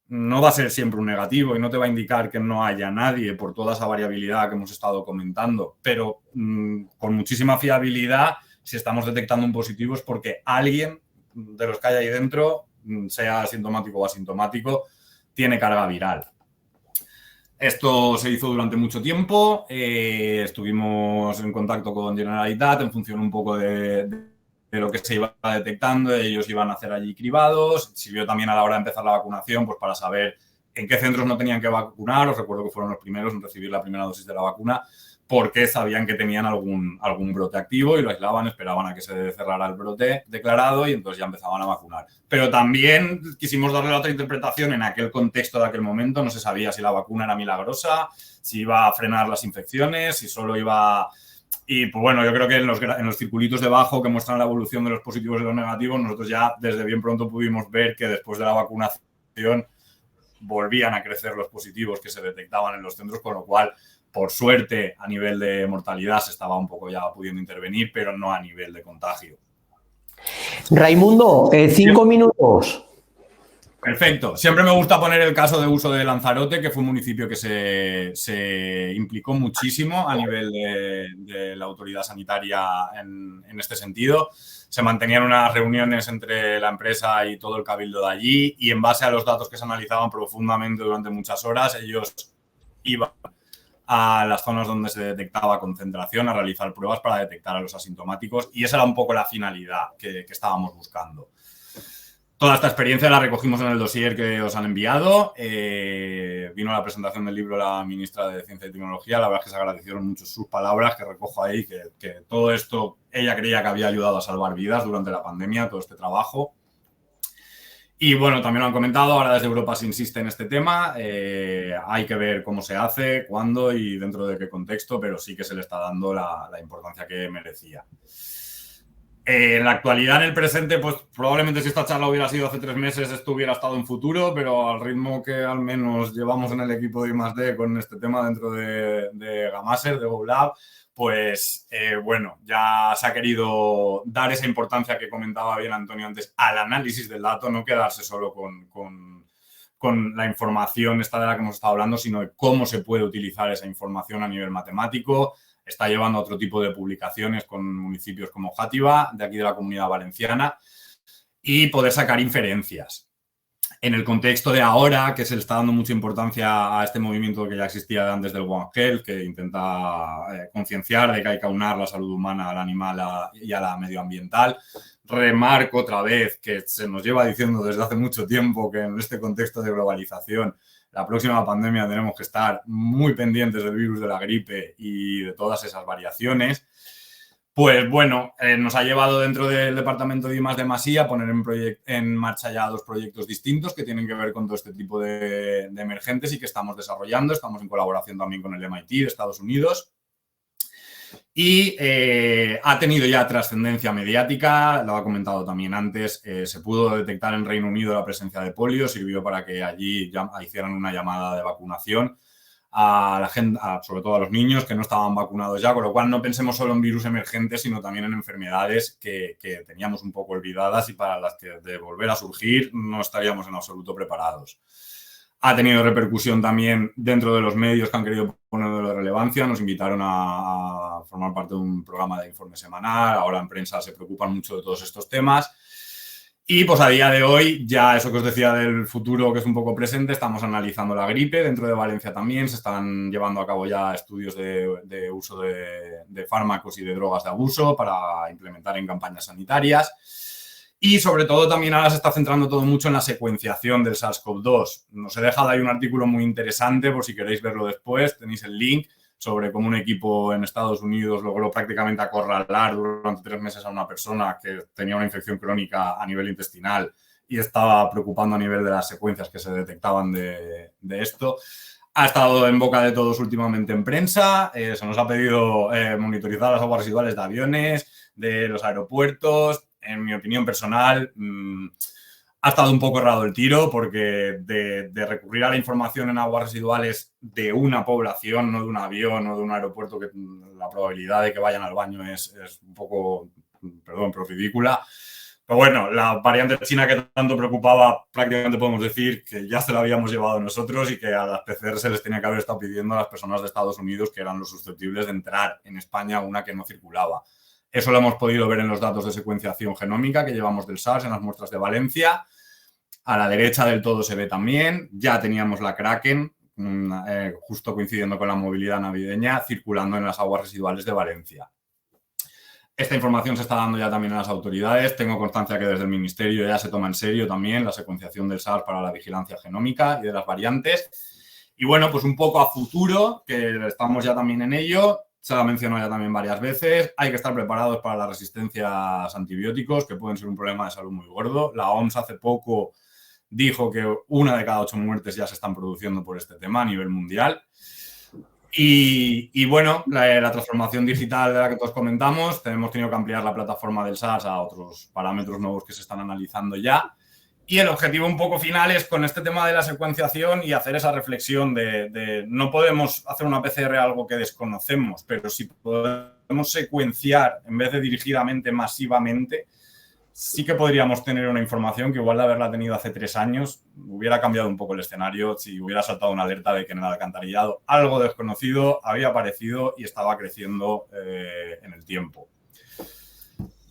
no va a ser siempre un negativo y no te va a indicar que no haya nadie por toda esa variabilidad que hemos estado comentando, pero con muchísima fiabilidad, si estamos detectando un positivo es porque alguien de los que hay ahí dentro, sea asintomático o asintomático, tiene carga viral. Esto se hizo durante mucho tiempo, estuvimos en contacto con Generalitat en función un poco de lo que se iba detectando, ellos iban a hacer allí cribados, sirvió también a la hora de empezar la vacunación pues para saber en qué centros no tenían que vacunar, os recuerdo que fueron los primeros en recibir la primera dosis de la vacuna, porque sabían que tenían algún brote activo y lo aislaban, esperaban a que se cerrara el brote declarado y entonces ya empezaban a vacunar. Pero también quisimos darle la otra interpretación en aquel contexto de aquel momento, no se sabía si la vacuna era milagrosa, si iba a frenar las infecciones, si solo iba... Y pues bueno, yo creo que en los circulitos debajo que muestran la evolución de los positivos y los negativos, nosotros ya desde bien pronto pudimos ver que después de la vacunación volvían a crecer los positivos que se detectaban en los centros, con lo cual, por suerte, a nivel de mortalidad se estaba un poco ya pudiendo intervenir, pero no a nivel de contagio. Raimundo, 5 minutos. Perfecto. Siempre me gusta poner el caso de uso de Lanzarote, que fue un municipio que se implicó muchísimo a nivel de la autoridad sanitaria en este sentido. Se mantenían unas reuniones entre la empresa y todo el cabildo de allí y en base a los datos que se analizaban profundamente durante muchas horas, ellos iban a las zonas donde se detectaba concentración a realizar pruebas para detectar a los asintomáticos y esa era un poco la finalidad que estábamos buscando. Toda esta experiencia la recogimos en el dossier que os han enviado. Vino a la presentación del libro la ministra de Ciencia y Tecnología. La verdad es que se agradecieron mucho sus palabras, que recojo ahí, que todo esto ella creía que había ayudado a salvar vidas durante la pandemia, todo este trabajo. Y bueno, también lo han comentado, ahora desde Europa se insiste en este tema. Hay que ver cómo se hace, cuándo y dentro de qué contexto, pero sí que se le está dando la importancia que merecía. En la actualidad, en el presente, pues probablemente si esta charla hubiera sido hace 3 meses, esto hubiera estado en futuro, pero al ritmo que al menos llevamos en el equipo de I+D con este tema dentro de Gamaser, de GoLab, pues bueno, ya se ha querido dar esa importancia que comentaba bien Antonio antes al análisis del dato, no quedarse solo con la información esta de la que hemos estado hablando, sino de cómo se puede utilizar esa información a nivel matemático. Está llevando a otro tipo de publicaciones con municipios como Játiva, de aquí de la Comunidad Valenciana, y poder sacar inferencias. En el contexto de ahora, que se le está dando mucha importancia a este movimiento que ya existía antes del One Health, que intenta concienciar de que hay que aunar la salud humana al animal y a la medioambiental, remarco otra vez que se nos lleva diciendo desde hace mucho tiempo que en este contexto de globalización la próxima pandemia tenemos que estar muy pendientes del virus de la gripe y de todas esas variaciones. Pues bueno, nos ha llevado dentro del departamento de I+D+I a poner en marcha ya 2 proyectos distintos que tienen que ver con todo este tipo de emergentes y que estamos desarrollando. Estamos en colaboración también con el MIT de Estados Unidos. Y ha tenido ya trascendencia mediática, lo ha comentado también antes, se pudo detectar en Reino Unido la presencia de polio, sirvió para que allí hicieran una llamada de vacunación a la gente, sobre todo a los niños que no estaban vacunados ya, con lo cual no pensemos solo en virus emergentes, sino también en enfermedades que teníamos un poco olvidadas y para las que de volver a surgir no estaríamos en absoluto preparados. Ha tenido repercusión también dentro de los medios que han querido ponerle de relevancia. Nos invitaron a formar parte de un programa de informe semanal. Ahora en prensa se preocupan mucho de todos estos temas. Y pues a día de hoy, ya eso que os decía del futuro, que es un poco presente, estamos analizando la gripe. Dentro de Valencia también se están llevando a cabo ya estudios de uso de fármacos y de drogas de abuso para implementar en campañas sanitarias. Y sobre todo también ahora se está centrando todo mucho en la secuenciación del SARS-CoV-2. Nos he dejado ahí un artículo muy interesante por si queréis verlo después. Tenéis el link sobre cómo un equipo en Estados Unidos logró prácticamente acorralar durante 3 meses a una persona que tenía una infección crónica a nivel intestinal y estaba preocupando a nivel de las secuencias que se detectaban de esto. Ha estado en boca de todos últimamente en prensa. Se nos ha pedido monitorizar las aguas residuales de aviones, de los aeropuertos. En mi opinión personal, ha estado un poco errado el tiro porque de recurrir a la información en aguas residuales de una población, no de un avión o de un aeropuerto, que la probabilidad de que vayan al baño es un poco, perdón, pero ridícula. Pero bueno, la variante china que tanto preocupaba, prácticamente podemos decir que ya se la habíamos llevado nosotros y que a las PCR se les tenía que haber estado pidiendo a las personas de Estados Unidos que eran los susceptibles de entrar en España, una que no circulaba. Eso lo hemos podido ver en los datos de secuenciación genómica que llevamos del SARS en las muestras de Valencia. A la derecha del todo se ve también. Ya teníamos la Kraken, justo coincidiendo con la movilidad navideña, circulando en las aguas residuales de Valencia. Esta información se está dando ya también a las autoridades. Tengo constancia que desde el Ministerio ya se toma en serio también la secuenciación del SARS para la vigilancia genómica y de las variantes. Y bueno, pues un poco a futuro, que estamos ya también en ello. Se lo ha mencionado ya también varias veces. Hay que estar preparados para las resistencias a antibióticos, que pueden ser un problema de salud muy gordo. La OMS hace poco dijo que 1 de cada 8 muertes ya se están produciendo por este tema a nivel mundial. Y bueno, la transformación digital de la que todos comentamos, hemos tenido que ampliar la plataforma del SARS a otros parámetros nuevos que se están analizando ya. Y el objetivo un poco final es con este tema de la secuenciación y hacer esa reflexión de no podemos hacer una PCR algo que desconocemos, pero si podemos secuenciar en vez de dirigidamente, masivamente, sí que podríamos tener una información que igual de haberla tenido hace 3 años hubiera cambiado un poco el escenario si hubiera saltado una alerta de que en el alcantarillado algo desconocido había aparecido y estaba creciendo en el tiempo.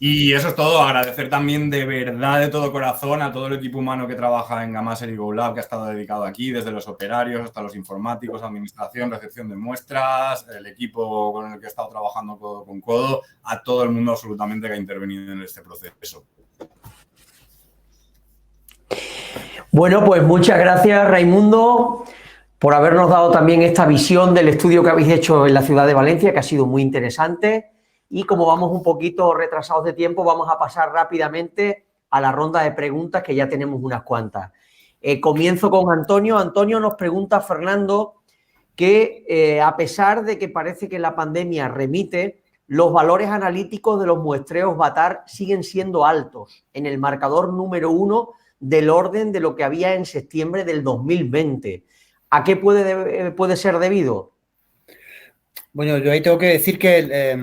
Y eso es todo. Agradecer también de verdad, de todo corazón, a todo el equipo humano que trabaja en Gamaser y GoLab, que ha estado dedicado aquí, desde los operarios hasta los informáticos, administración, recepción de muestras, el equipo con el que he estado trabajando codo con codo, a todo el mundo absolutamente que ha intervenido en este proceso. Bueno, pues muchas gracias, Raimundo, por habernos dado también esta visión del estudio que habéis hecho en la ciudad de Valencia, que ha sido muy interesante. Y como vamos un poquito retrasados de tiempo, vamos a pasar rápidamente a la ronda de preguntas, que ya tenemos unas cuantas. Comienzo con Antonio. Antonio nos pregunta, Fernando, que a pesar de que parece que la pandemia remite, los valores analíticos de los muestreos Batar siguen siendo altos, en el marcador número 1 del orden de lo que había en septiembre del 2020. ¿A qué puede ser debido? Bueno, yo ahí tengo que decir que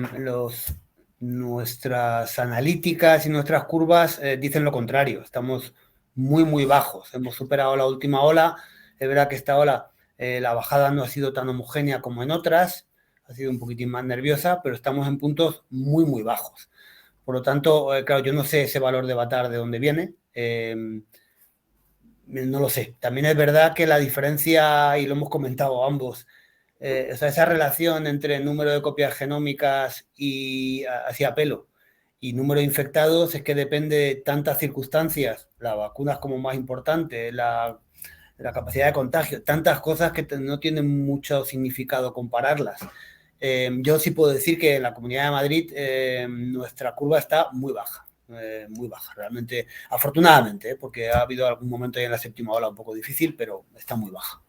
nuestras analíticas y nuestras curvas dicen lo contrario. Estamos muy, muy bajos. Hemos superado la última ola. Es verdad que esta ola, la bajada no ha sido tan homogénea como en otras. Ha sido un poquitín más nerviosa, pero estamos en puntos muy, muy bajos. Por lo tanto, claro, yo no sé ese valor de Batar de dónde viene. No lo sé. También es verdad que la diferencia, y lo hemos comentado ambos, o sea, esa relación entre el número de copias genómicas y hacia pelo y número de infectados es que depende de tantas circunstancias. La vacuna es como más importante, la capacidad de contagio, tantas cosas que no tienen mucho significado compararlas. Yo sí puedo decir que en la Comunidad de Madrid nuestra curva está muy baja realmente, afortunadamente, porque ha habido algún momento ahí en la séptima ola un poco difícil, pero está muy baja.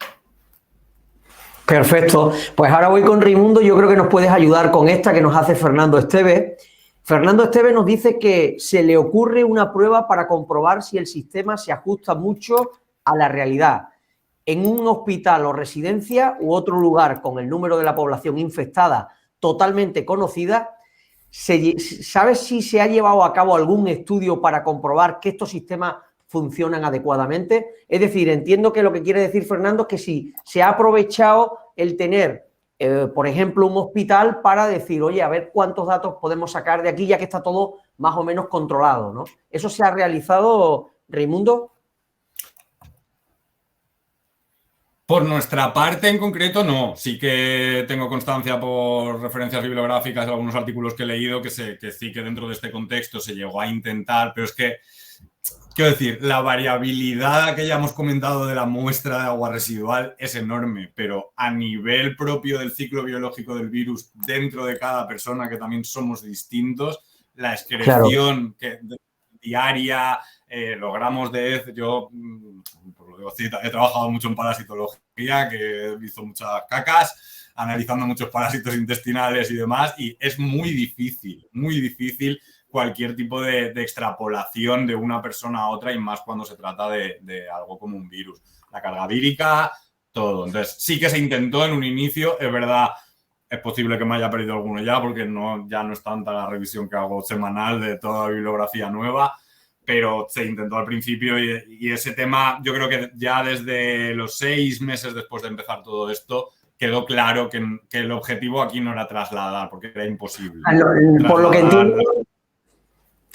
Perfecto. Pues ahora voy con Raimundo. Yo creo que nos puedes ayudar con esta que nos hace Fernando Esteves. Fernando Esteves nos dice que se le ocurre una prueba para comprobar si el sistema se ajusta mucho a la realidad. En un hospital o residencia u otro lugar con el número de la población infectada totalmente conocida, ¿sabes si se ha llevado a cabo algún estudio para comprobar que estos sistemas funcionan adecuadamente? Es decir, entiendo que lo que quiere decir Fernando es que si se ha aprovechado el tener, por ejemplo, un hospital para decir, oye, a ver cuántos datos podemos sacar de aquí, ya que está todo más o menos controlado, ¿no? ¿Eso se ha realizado, Raimundo? Por nuestra parte, en concreto, no. Sí que tengo constancia por referencias bibliográficas de algunos artículos que he leído que sí que dentro de este contexto se llegó a intentar, pero es que, quiero decir, la variabilidad que ya hemos comentado de la muestra de agua residual es enorme, pero a nivel propio del ciclo biológico del virus dentro de cada persona, que también somos distintos, la excreción diaria, los gramos de heces, yo, por lo que he trabajado mucho en parasitología, que he visto muchas cacas, analizando muchos parásitos intestinales y demás, y es muy difícil cualquier tipo de extrapolación de una persona a otra, y más cuando se trata de algo como un virus. La carga vírica, todo. Entonces, sí que se intentó en un inicio, es verdad. Es posible que me haya perdido alguno ya, porque ya no es tanta la revisión que hago semanal de toda la bibliografía nueva, pero se intentó al principio y ese tema, yo creo que ya desde los 6 meses después de empezar todo esto, quedó claro que el objetivo aquí no era trasladar, porque era imposible. Por lo que entiendo,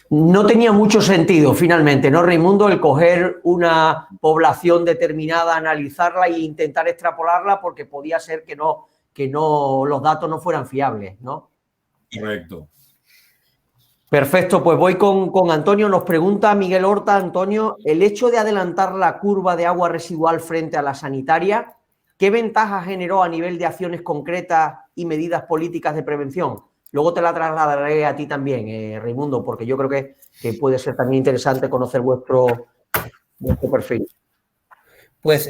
no tenía mucho sentido finalmente, ¿no, Raimundo? El coger una población determinada, analizarla e intentar extrapolarla, porque podía ser que los datos no fueran fiables, ¿no? Correcto. Perfecto, pues voy con Antonio. Nos pregunta Miguel Horta, Antonio, el hecho de adelantar la curva de agua residual frente a la sanitaria, ¿qué ventaja generó a nivel de acciones concretas y medidas políticas de prevención? Luego te la trasladaré a ti también, Raimundo, porque yo creo que puede ser también interesante conocer vuestro perfil. Pues,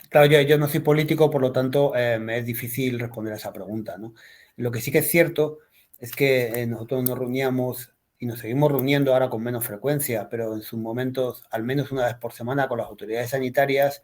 claro, yo no soy político, por lo tanto, me es difícil responder a esa pregunta, ¿no? Lo que sí que es cierto es que nosotros nos reuníamos y nos seguimos reuniendo ahora con menos frecuencia, pero en sus momentos, al menos una vez por semana, con las autoridades sanitarias,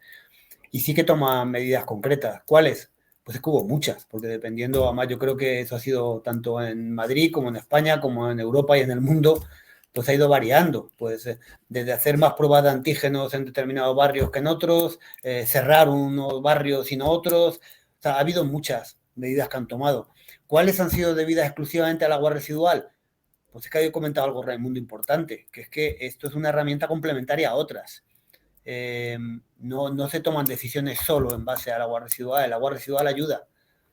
y sí que toman medidas concretas. ¿Cuáles? Pues es que hubo muchas, porque dependiendo, además yo creo que eso ha sido tanto en Madrid como en España, como en Europa y en el mundo, pues ha ido variando, pues desde hacer más pruebas de antígenos en determinados barrios que en otros, cerrar unos barrios y no otros. O sea, ha habido muchas medidas que han tomado. ¿Cuáles han sido debidas exclusivamente al agua residual? Pues es que había comentado algo, Raimundo, importante, que es que esto es una herramienta complementaria a otras. No se toman decisiones solo en base al agua residual. El agua residual ayuda.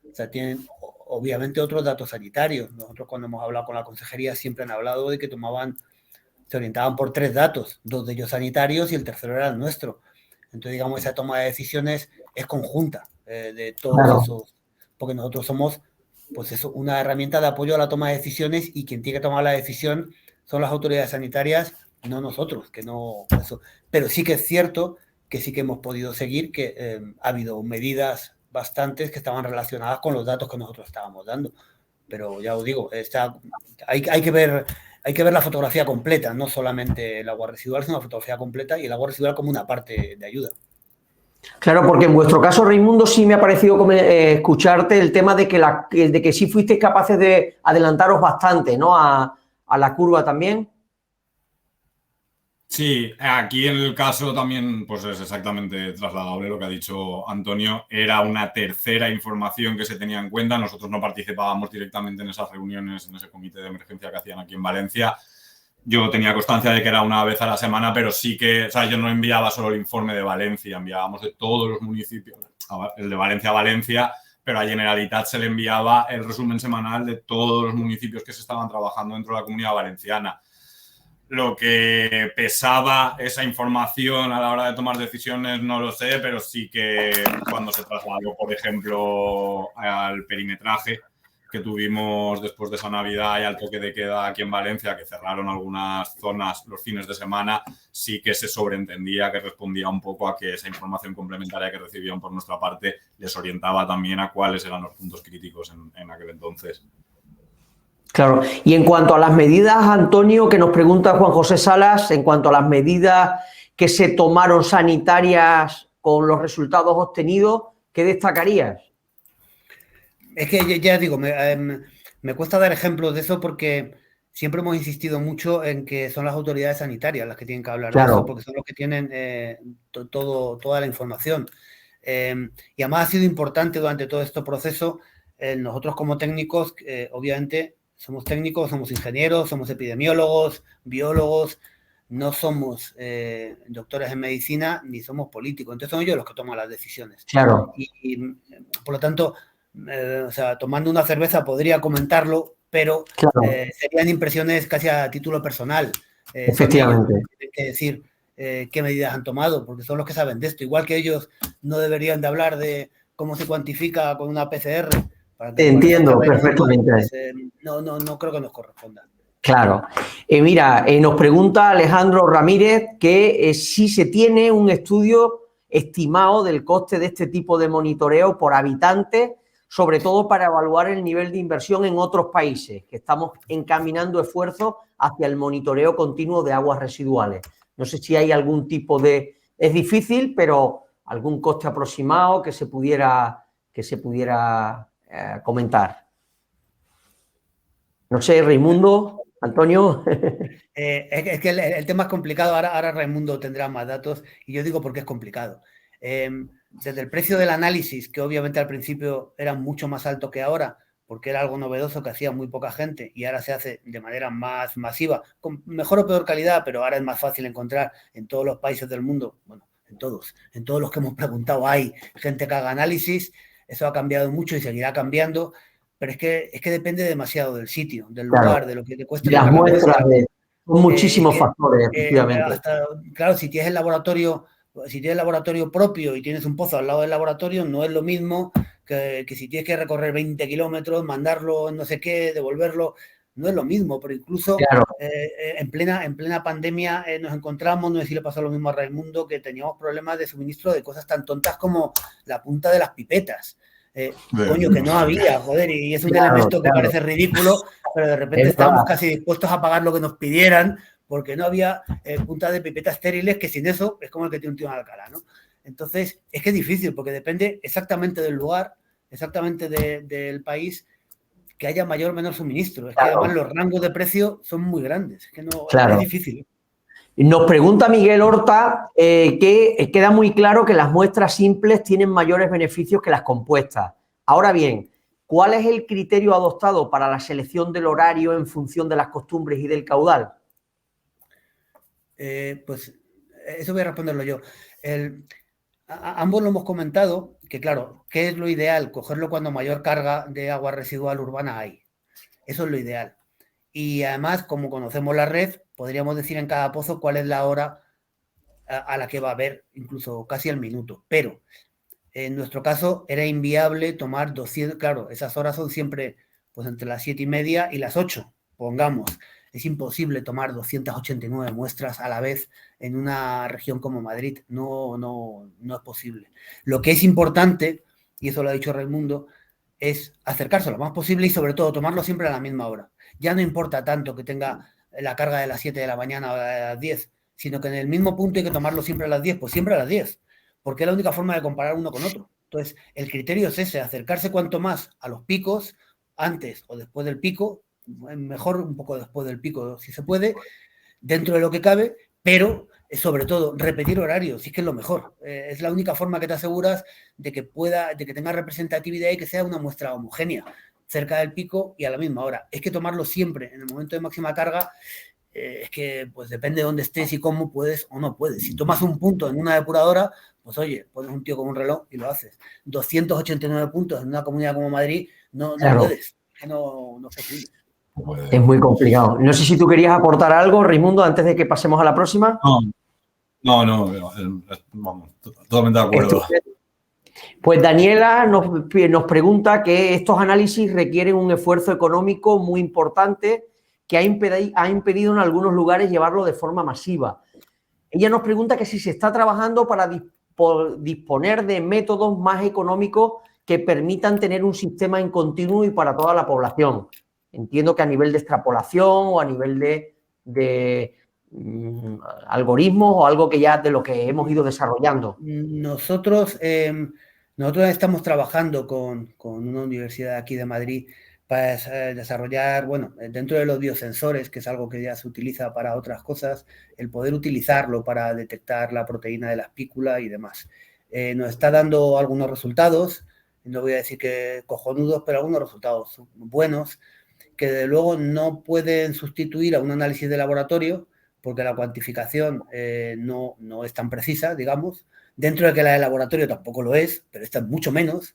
O sea, tienen obviamente otros datos sanitarios. Nosotros cuando hemos hablado con la consejería siempre han hablado de que se orientaban por 3 datos, 2 de ellos sanitarios y el tercero era el nuestro. Entonces, digamos, esa toma de decisiones es conjunta de todos esos, porque nosotros somos, pues eso, una herramienta de apoyo a la toma de decisiones, y quien tiene que tomar la decisión son las autoridades sanitarias, no nosotros, que no eso. Pero sí que es cierto que sí que hemos podido seguir, que ha habido medidas bastantes que estaban relacionadas con los datos que nosotros estábamos dando. pero ya os digo, hay que ver la fotografía completa, no solamente el agua residual, sino la fotografía completa y el agua residual como una parte de ayuda. Claro, porque en vuestro caso, Raimundo, sí me ha parecido escucharte el tema de que sí fuisteis capaces de adelantaros bastante, ¿no? A la curva también. Sí, aquí en el caso también pues es exactamente trasladable lo que ha dicho Antonio. Era una tercera información que se tenía en cuenta. Nosotros no participábamos directamente en esas reuniones, en ese comité de emergencia que hacían aquí en Valencia. Yo tenía constancia de que era una vez a la semana, pero sí que, o sea, yo no enviaba solo el informe de Valencia, enviábamos de todos los municipios, el de Valencia a Valencia, pero a Generalitat se le enviaba el resumen semanal de todos los municipios que se estaban trabajando dentro de la Comunidad Valenciana. Lo que pesaba esa información a la hora de tomar decisiones no lo sé, pero sí que cuando se trasladó, por ejemplo, al perimetraje que tuvimos después de esa Navidad y al toque de queda aquí en Valencia, que cerraron algunas zonas los fines de semana, sí que se sobreentendía que respondía un poco a que esa información complementaria que recibían por nuestra parte les orientaba también a cuáles eran los puntos críticos en aquel entonces. Claro, y en cuanto a las medidas, Antonio, que nos pregunta Juan José Salas, en cuanto a las medidas que se tomaron sanitarias con los resultados obtenidos, ¿qué destacarías? Es que ya digo, me cuesta dar ejemplos de eso porque siempre hemos insistido mucho en que son las autoridades sanitarias las que tienen que hablar de eso, porque son los que tienen toda la información. Y además ha sido importante durante todo este proceso, nosotros como técnicos, obviamente, somos técnicos, somos ingenieros, somos epidemiólogos, biólogos, no somos doctores en medicina ni somos políticos. Entonces son ellos los que toman las decisiones. Claro. Y por lo tanto, o sea, tomando una cerveza podría comentarlo, pero claro. Serían impresiones casi a título personal. Efectivamente. Tienen que decir qué medidas han tomado, porque son los que saben de esto. Igual que ellos no deberían de hablar de cómo se cuantifica con una PCR. Te entiendo perfectamente. No creo que nos corresponda. Claro. Mira, nos pregunta Alejandro Ramírez que si se tiene un estudio estimado del coste de este tipo de monitoreo por habitante, sobre todo para evaluar el nivel de inversión en otros países, que estamos encaminando esfuerzos hacia el monitoreo continuo de aguas residuales. No sé si hay algún tipo de... Es difícil, pero algún coste aproximado que se pudiera comentar. No sé, Raimundo, Antonio. Es que el tema es complicado. Ahora Raimundo tendrá más datos y yo digo porque es complicado. Desde el precio del análisis, que obviamente al principio era mucho más alto que ahora, porque era algo novedoso que hacía muy poca gente y ahora se hace de manera más masiva, con mejor o peor calidad, pero ahora es más fácil encontrar en todos los países del mundo, bueno, en todos los que hemos preguntado hay gente que haga análisis. Eso ha cambiado mucho y seguirá cambiando, pero es que depende demasiado del sitio, del lugar, de lo que te cueste. Las muestras, son muchísimos factores, efectivamente. Claro, si tienes el laboratorio... Si tienes laboratorio propio y tienes un pozo al lado del laboratorio, no es lo mismo que si tienes que recorrer 20 kilómetros, mandarlo no sé qué, devolverlo, no es lo mismo. Pero incluso en plena pandemia nos encontramos, no sé si le pasó lo mismo a Raimundo, que teníamos problemas de suministro de cosas tan tontas como la punta de las pipetas. Coño, que no había, joder, y es un elemento que parece ridículo, pero de repente estábamos casi dispuestos a pagar lo que nos pidieran, porque no había puntas de pipetas estériles, que sin eso es como el que tiene un tío en Alcalá, ¿no? Entonces, es que es difícil, porque depende exactamente del lugar, exactamente del país, que haya mayor o menor suministro. Es que además los rangos de precio son muy grandes, es que no, es difícil. Nos pregunta Miguel Horta que queda muy claro que las muestras simples tienen mayores beneficios que las compuestas. Ahora bien, ¿cuál es el criterio adoptado para la selección del horario en función de las costumbres y del caudal? Pues eso voy a responderlo yo. Ambos lo hemos comentado, que claro, ¿qué es lo ideal? Cogerlo cuando mayor carga de agua residual urbana hay. Eso es lo ideal. Y además, como conocemos la red, podríamos decir en cada pozo cuál es la hora a la que va a haber, incluso casi al minuto. Pero en nuestro caso era inviable tomar 200, claro, esas horas son siempre pues entre las 7:30 y las 8, pongamos. Es imposible tomar 289 muestras a la vez en una región como Madrid. No es posible. Lo que es importante, y eso lo ha dicho Raimundo, es acercarse lo más posible y sobre todo tomarlo siempre a la misma hora. Ya no importa tanto que tenga la carga de las 7 de la mañana o de las 10, sino que en el mismo punto hay que tomarlo siempre a las 10, pues siempre a las 10, porque es la única forma de comparar uno con otro. Entonces, el criterio es ese, acercarse cuanto más a los picos, antes o después del pico, mejor un poco después del pico si se puede, dentro de lo que cabe, pero sobre todo repetir horarios, sí que es lo mejor. Es la única forma que te aseguras de que tenga representatividad y que sea una muestra homogénea, cerca del pico y a la misma hora. Es que tomarlo siempre en el momento de máxima carga, es que pues depende de dónde estés y cómo puedes o no puedes. Si tomas un punto en una depuradora, pues oye, pones un tío con un reloj y lo haces. 289 puntos en una comunidad como Madrid, no puedes, no es posible. Es muy complicado. No sé si tú querías aportar algo, Raimundo, antes de que pasemos a la próxima. No, vamos, totalmente de acuerdo. Pues Daniela nos pregunta que estos análisis requieren un esfuerzo económico muy importante que ha impedido en algunos lugares llevarlo de forma masiva. Ella nos pregunta que si se está trabajando para disponer de métodos más económicos que permitan tener un sistema en continuo y para toda la población. Entiendo que a nivel de extrapolación o a nivel de algoritmos o algo que ya de lo que hemos ido desarrollando. Nosotros estamos trabajando con una universidad aquí de Madrid para desarrollar, bueno, dentro de los biosensores, que es algo que ya se utiliza para otras cosas, el poder utilizarlo para detectar la proteína de la espícula y demás. Nos está dando algunos resultados, no voy a decir que cojonudos, pero algunos resultados buenos, que de luego no pueden sustituir a un análisis de laboratorio, porque la cuantificación no es tan precisa, digamos, dentro de que la de laboratorio tampoco lo es, pero esta es mucho menos,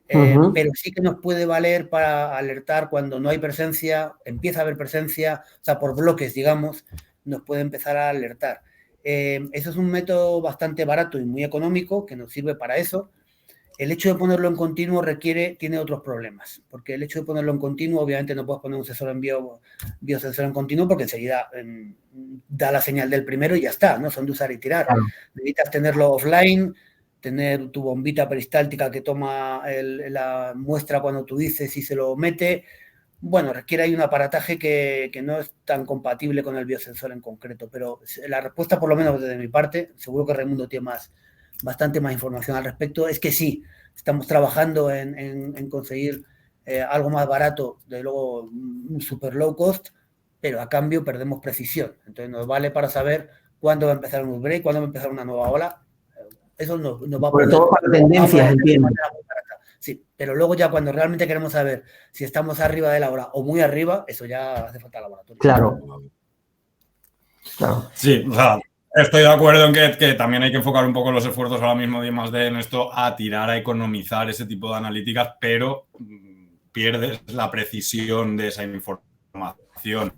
pero sí que nos puede valer para alertar cuando no hay presencia, empieza a haber presencia, o sea, por bloques, digamos, nos puede empezar a alertar. Eso es un método bastante barato y muy económico que nos sirve para eso. El hecho de ponerlo en continuo tiene otros problemas, porque el hecho de ponerlo en continuo, obviamente no puedes poner un sensor biosensor en continuo porque enseguida da la señal del primero y ya está, no son de usar y tirar. Claro. Necesitas tenerlo offline, tener tu bombita peristáltica que toma la muestra cuando tú dices y se lo mete. Bueno, requiere ahí un aparataje que no es tan compatible con el biosensor en concreto, pero la respuesta, por lo menos desde mi parte, seguro que Raimundo tiene bastante más información al respecto, es que sí, estamos trabajando en conseguir algo más barato, de luego un super low cost, pero a cambio perdemos precisión. Entonces nos vale para saber cuándo va a empezar un break, cuándo va a empezar una nueva ola. Eso nos va a poder... Sobre todo para tendencias, entiendo. Sí, pero luego ya cuando realmente queremos saber si estamos arriba de la hora o muy arriba, eso ya hace falta laboratorio. Claro. Sí, o sea, estoy de acuerdo en que también hay que enfocar un poco los esfuerzos ahora mismo de I+D en esto a tirar a economizar ese tipo de analíticas, pero pierdes la precisión de esa información.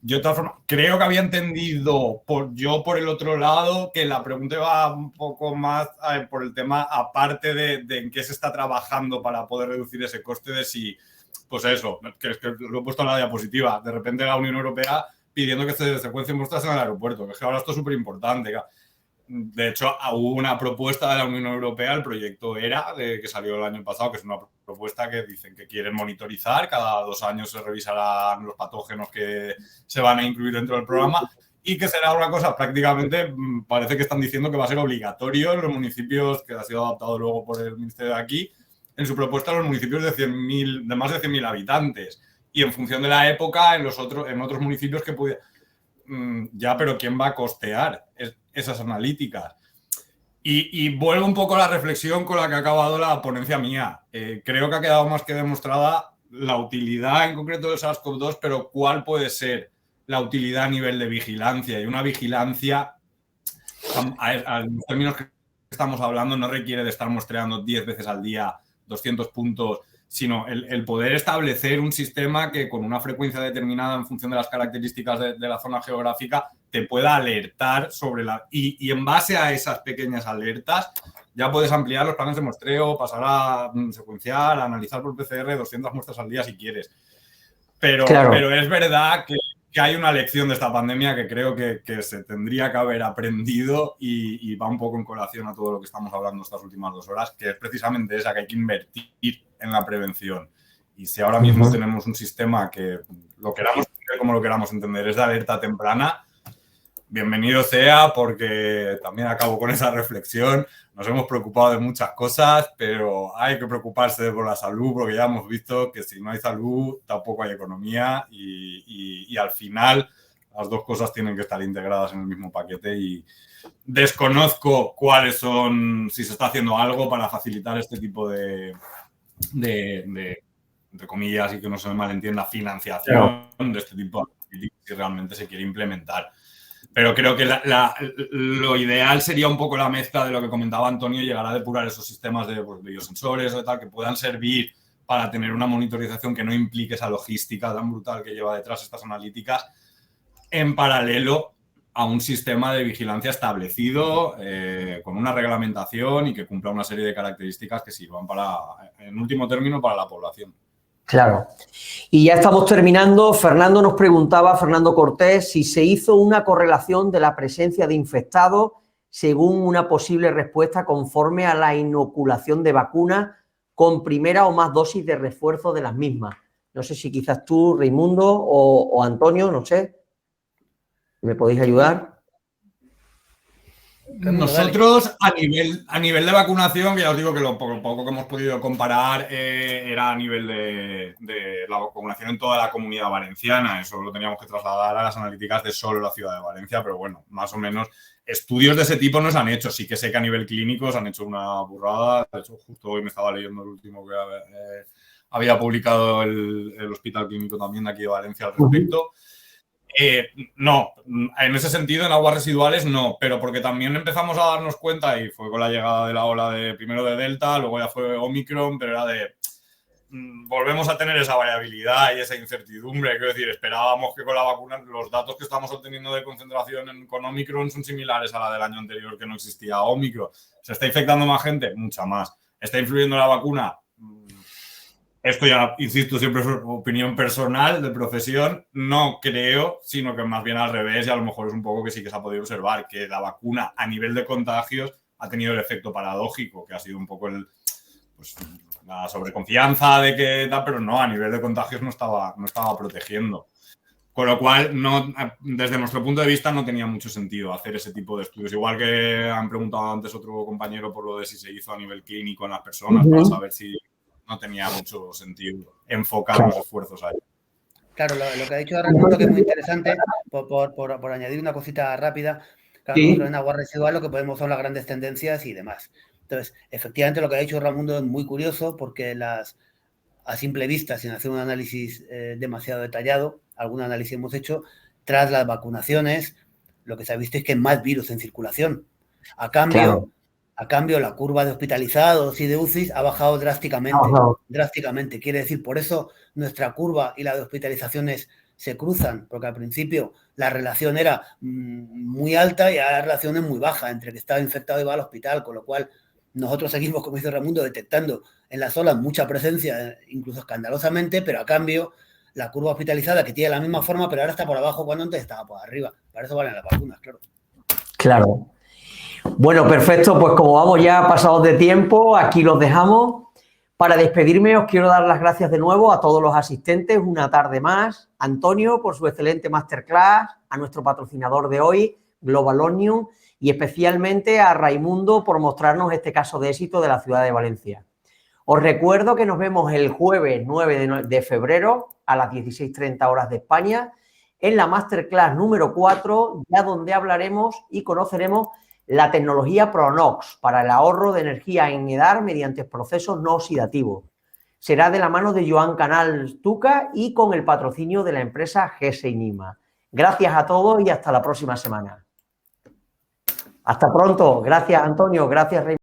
Yo, de todas formas, creo que había entendido por el otro lado que la pregunta va un poco más por el tema, aparte de en qué se está trabajando para poder reducir ese coste de si, pues eso, que lo he puesto en la diapositiva, de repente la Unión Europea pidiendo que se secuencien muestras en el aeropuerto, que es que ahora esto es súper importante. De hecho, hubo una propuesta de la Unión Europea, el proyecto ERA, que salió el año pasado, que es una propuesta que dicen que quieren monitorizar, cada 2 años se revisarán los patógenos que se van a incluir dentro del programa y que será una cosa prácticamente, parece que están diciendo que va a ser obligatorio en los municipios, que ha sido adaptado luego por el Ministerio de aquí, en su propuesta los municipios de más de 100.000 habitantes y en función de la época en otros municipios que pudiera... Ya, pero ¿quién va a costear esas analíticas? Y vuelvo un poco a la reflexión con la que ha acabado la ponencia mía. Creo que ha quedado más que demostrada la utilidad en concreto del SARS-CoV-2, pero ¿cuál puede ser la utilidad a nivel de vigilancia? Y una vigilancia, a los términos que estamos hablando, no requiere de estar muestreando 10 veces al día 200 puntos, sino el poder establecer un sistema que con una frecuencia determinada en función de las características de la zona geográfica te pueda alertar sobre y en base a esas pequeñas alertas ya puedes ampliar los planes de muestreo, pasar a secuenciar, a analizar por PCR 200 muestras al día si quieres. Pero es verdad que que hay una lección de esta pandemia que creo que se tendría que haber aprendido y va un poco en colación a todo lo que estamos hablando estas últimas 2 horas, que es precisamente esa, que hay que invertir en la prevención. Y si ahora mismo tenemos un sistema que lo queramos entender como lo queramos entender, es de alerta temprana, bienvenido sea, porque también acabo con esa reflexión. Nos hemos preocupado de muchas cosas, pero hay que preocuparse por la salud, porque ya hemos visto que si no hay salud, tampoco hay economía y al final las dos cosas tienen que estar integradas en el mismo paquete y desconozco cuáles son, si se está haciendo algo para facilitar este tipo de entre comillas, y que no se me malentienda, financiación de este tipo de políticas si realmente se quiere implementar. Pero creo que lo ideal sería un poco la mezcla de lo que comentaba Antonio, llegar a depurar esos sistemas de biosensores o tal, que puedan servir para tener una monitorización que no implique esa logística tan brutal que lleva detrás estas analíticas, en paralelo a un sistema de vigilancia establecido con una reglamentación y que cumpla una serie de características que sirvan en último término, para la población. Claro. Y ya estamos terminando. Fernando nos preguntaba, Fernando Cortés, si se hizo una correlación de la presencia de infectados según una posible respuesta conforme a la inoculación de vacunas con primera o más dosis de refuerzo de las mismas. No sé si quizás tú, Raimundo, o Antonio, no sé, ¿me podéis ayudar? Nosotros, a nivel de vacunación, que ya os digo que lo poco que hemos podido comparar era a nivel de la vacunación en toda la Comunidad Valenciana. Eso lo teníamos que trasladar a las analíticas de solo la ciudad de Valencia, pero bueno, más o menos estudios de ese tipo no se han hecho. Sí que sé que a nivel clínico se han hecho una burrada. De hecho, justo hoy me estaba leyendo el último que había publicado el Hospital Clínico también de aquí de Valencia al respecto. No, en ese sentido, en aguas residuales no, pero porque también empezamos a darnos cuenta, y fue con la llegada de la ola primero de Delta, luego ya fue Omicron, pero era volvemos a tener esa variabilidad y esa incertidumbre. Quiero decir, esperábamos que con la vacuna los datos que estamos obteniendo de concentración con Omicron son similares a la del año anterior, que no existía Omicron. ¿Se está infectando más gente? Mucha más. ¿Está influyendo la vacuna? Esto ya, insisto, siempre es opinión personal, de profesión. No creo, sino que más bien al revés, y a lo mejor es un poco que sí que se ha podido observar que la vacuna a nivel de contagios ha tenido el efecto paradójico, que ha sido un poco la sobreconfianza de que tal, pero no, a nivel de contagios no estaba protegiendo. Con lo cual, desde nuestro punto de vista, no tenía mucho sentido hacer ese tipo de estudios. Igual que han preguntado antes otro compañero por lo de si se hizo a nivel clínico en las personas, para saber si no tenía mucho sentido enfocar los esfuerzos ahí. Claro, lo que ha dicho Raimundo, que es muy interesante, por añadir una cosita rápida, claro, nosotros en agua residual lo que podemos son las grandes tendencias y demás. Entonces, efectivamente, lo que ha dicho Raimundo es muy curioso, porque a simple vista, sin hacer un análisis demasiado detallado, algún análisis hemos hecho, tras las vacunaciones, lo que se ha visto es que hay más virus en circulación. A cambio, la curva de hospitalizados y de UCIs ha bajado drásticamente. Quiere decir, por eso nuestra curva y la de hospitalizaciones se cruzan, porque al principio la relación era muy alta y ahora la relación es muy baja entre que estaba infectado y va al hospital, con lo cual nosotros seguimos, como dice Raimundo, detectando en las olas mucha presencia, incluso escandalosamente, pero a cambio la curva hospitalizada, que tiene la misma forma, pero ahora está por abajo cuando antes estaba por arriba. Para eso valen las vacunas, claro. Claro. Bueno, perfecto, pues como vamos ya pasados de tiempo, aquí los dejamos. Para despedirme os quiero dar las gracias de nuevo a todos los asistentes, una tarde más, a Antonio por su excelente masterclass, a nuestro patrocinador de hoy, Global Omnium, y especialmente a Raimundo por mostrarnos este caso de éxito de la ciudad de Valencia. Os recuerdo que nos vemos el jueves 9 de febrero a las 16:30 horas de España en la masterclass número 4, ya donde hablaremos y conoceremos la tecnología Pronox para el ahorro de energía en EDAR mediante procesos no oxidativos. Será de la mano de Joan Canal Tuca y con el patrocinio de la empresa GESE Nima. Gracias a todos y hasta la próxima semana. Hasta pronto. Gracias, Antonio. Gracias, Rey.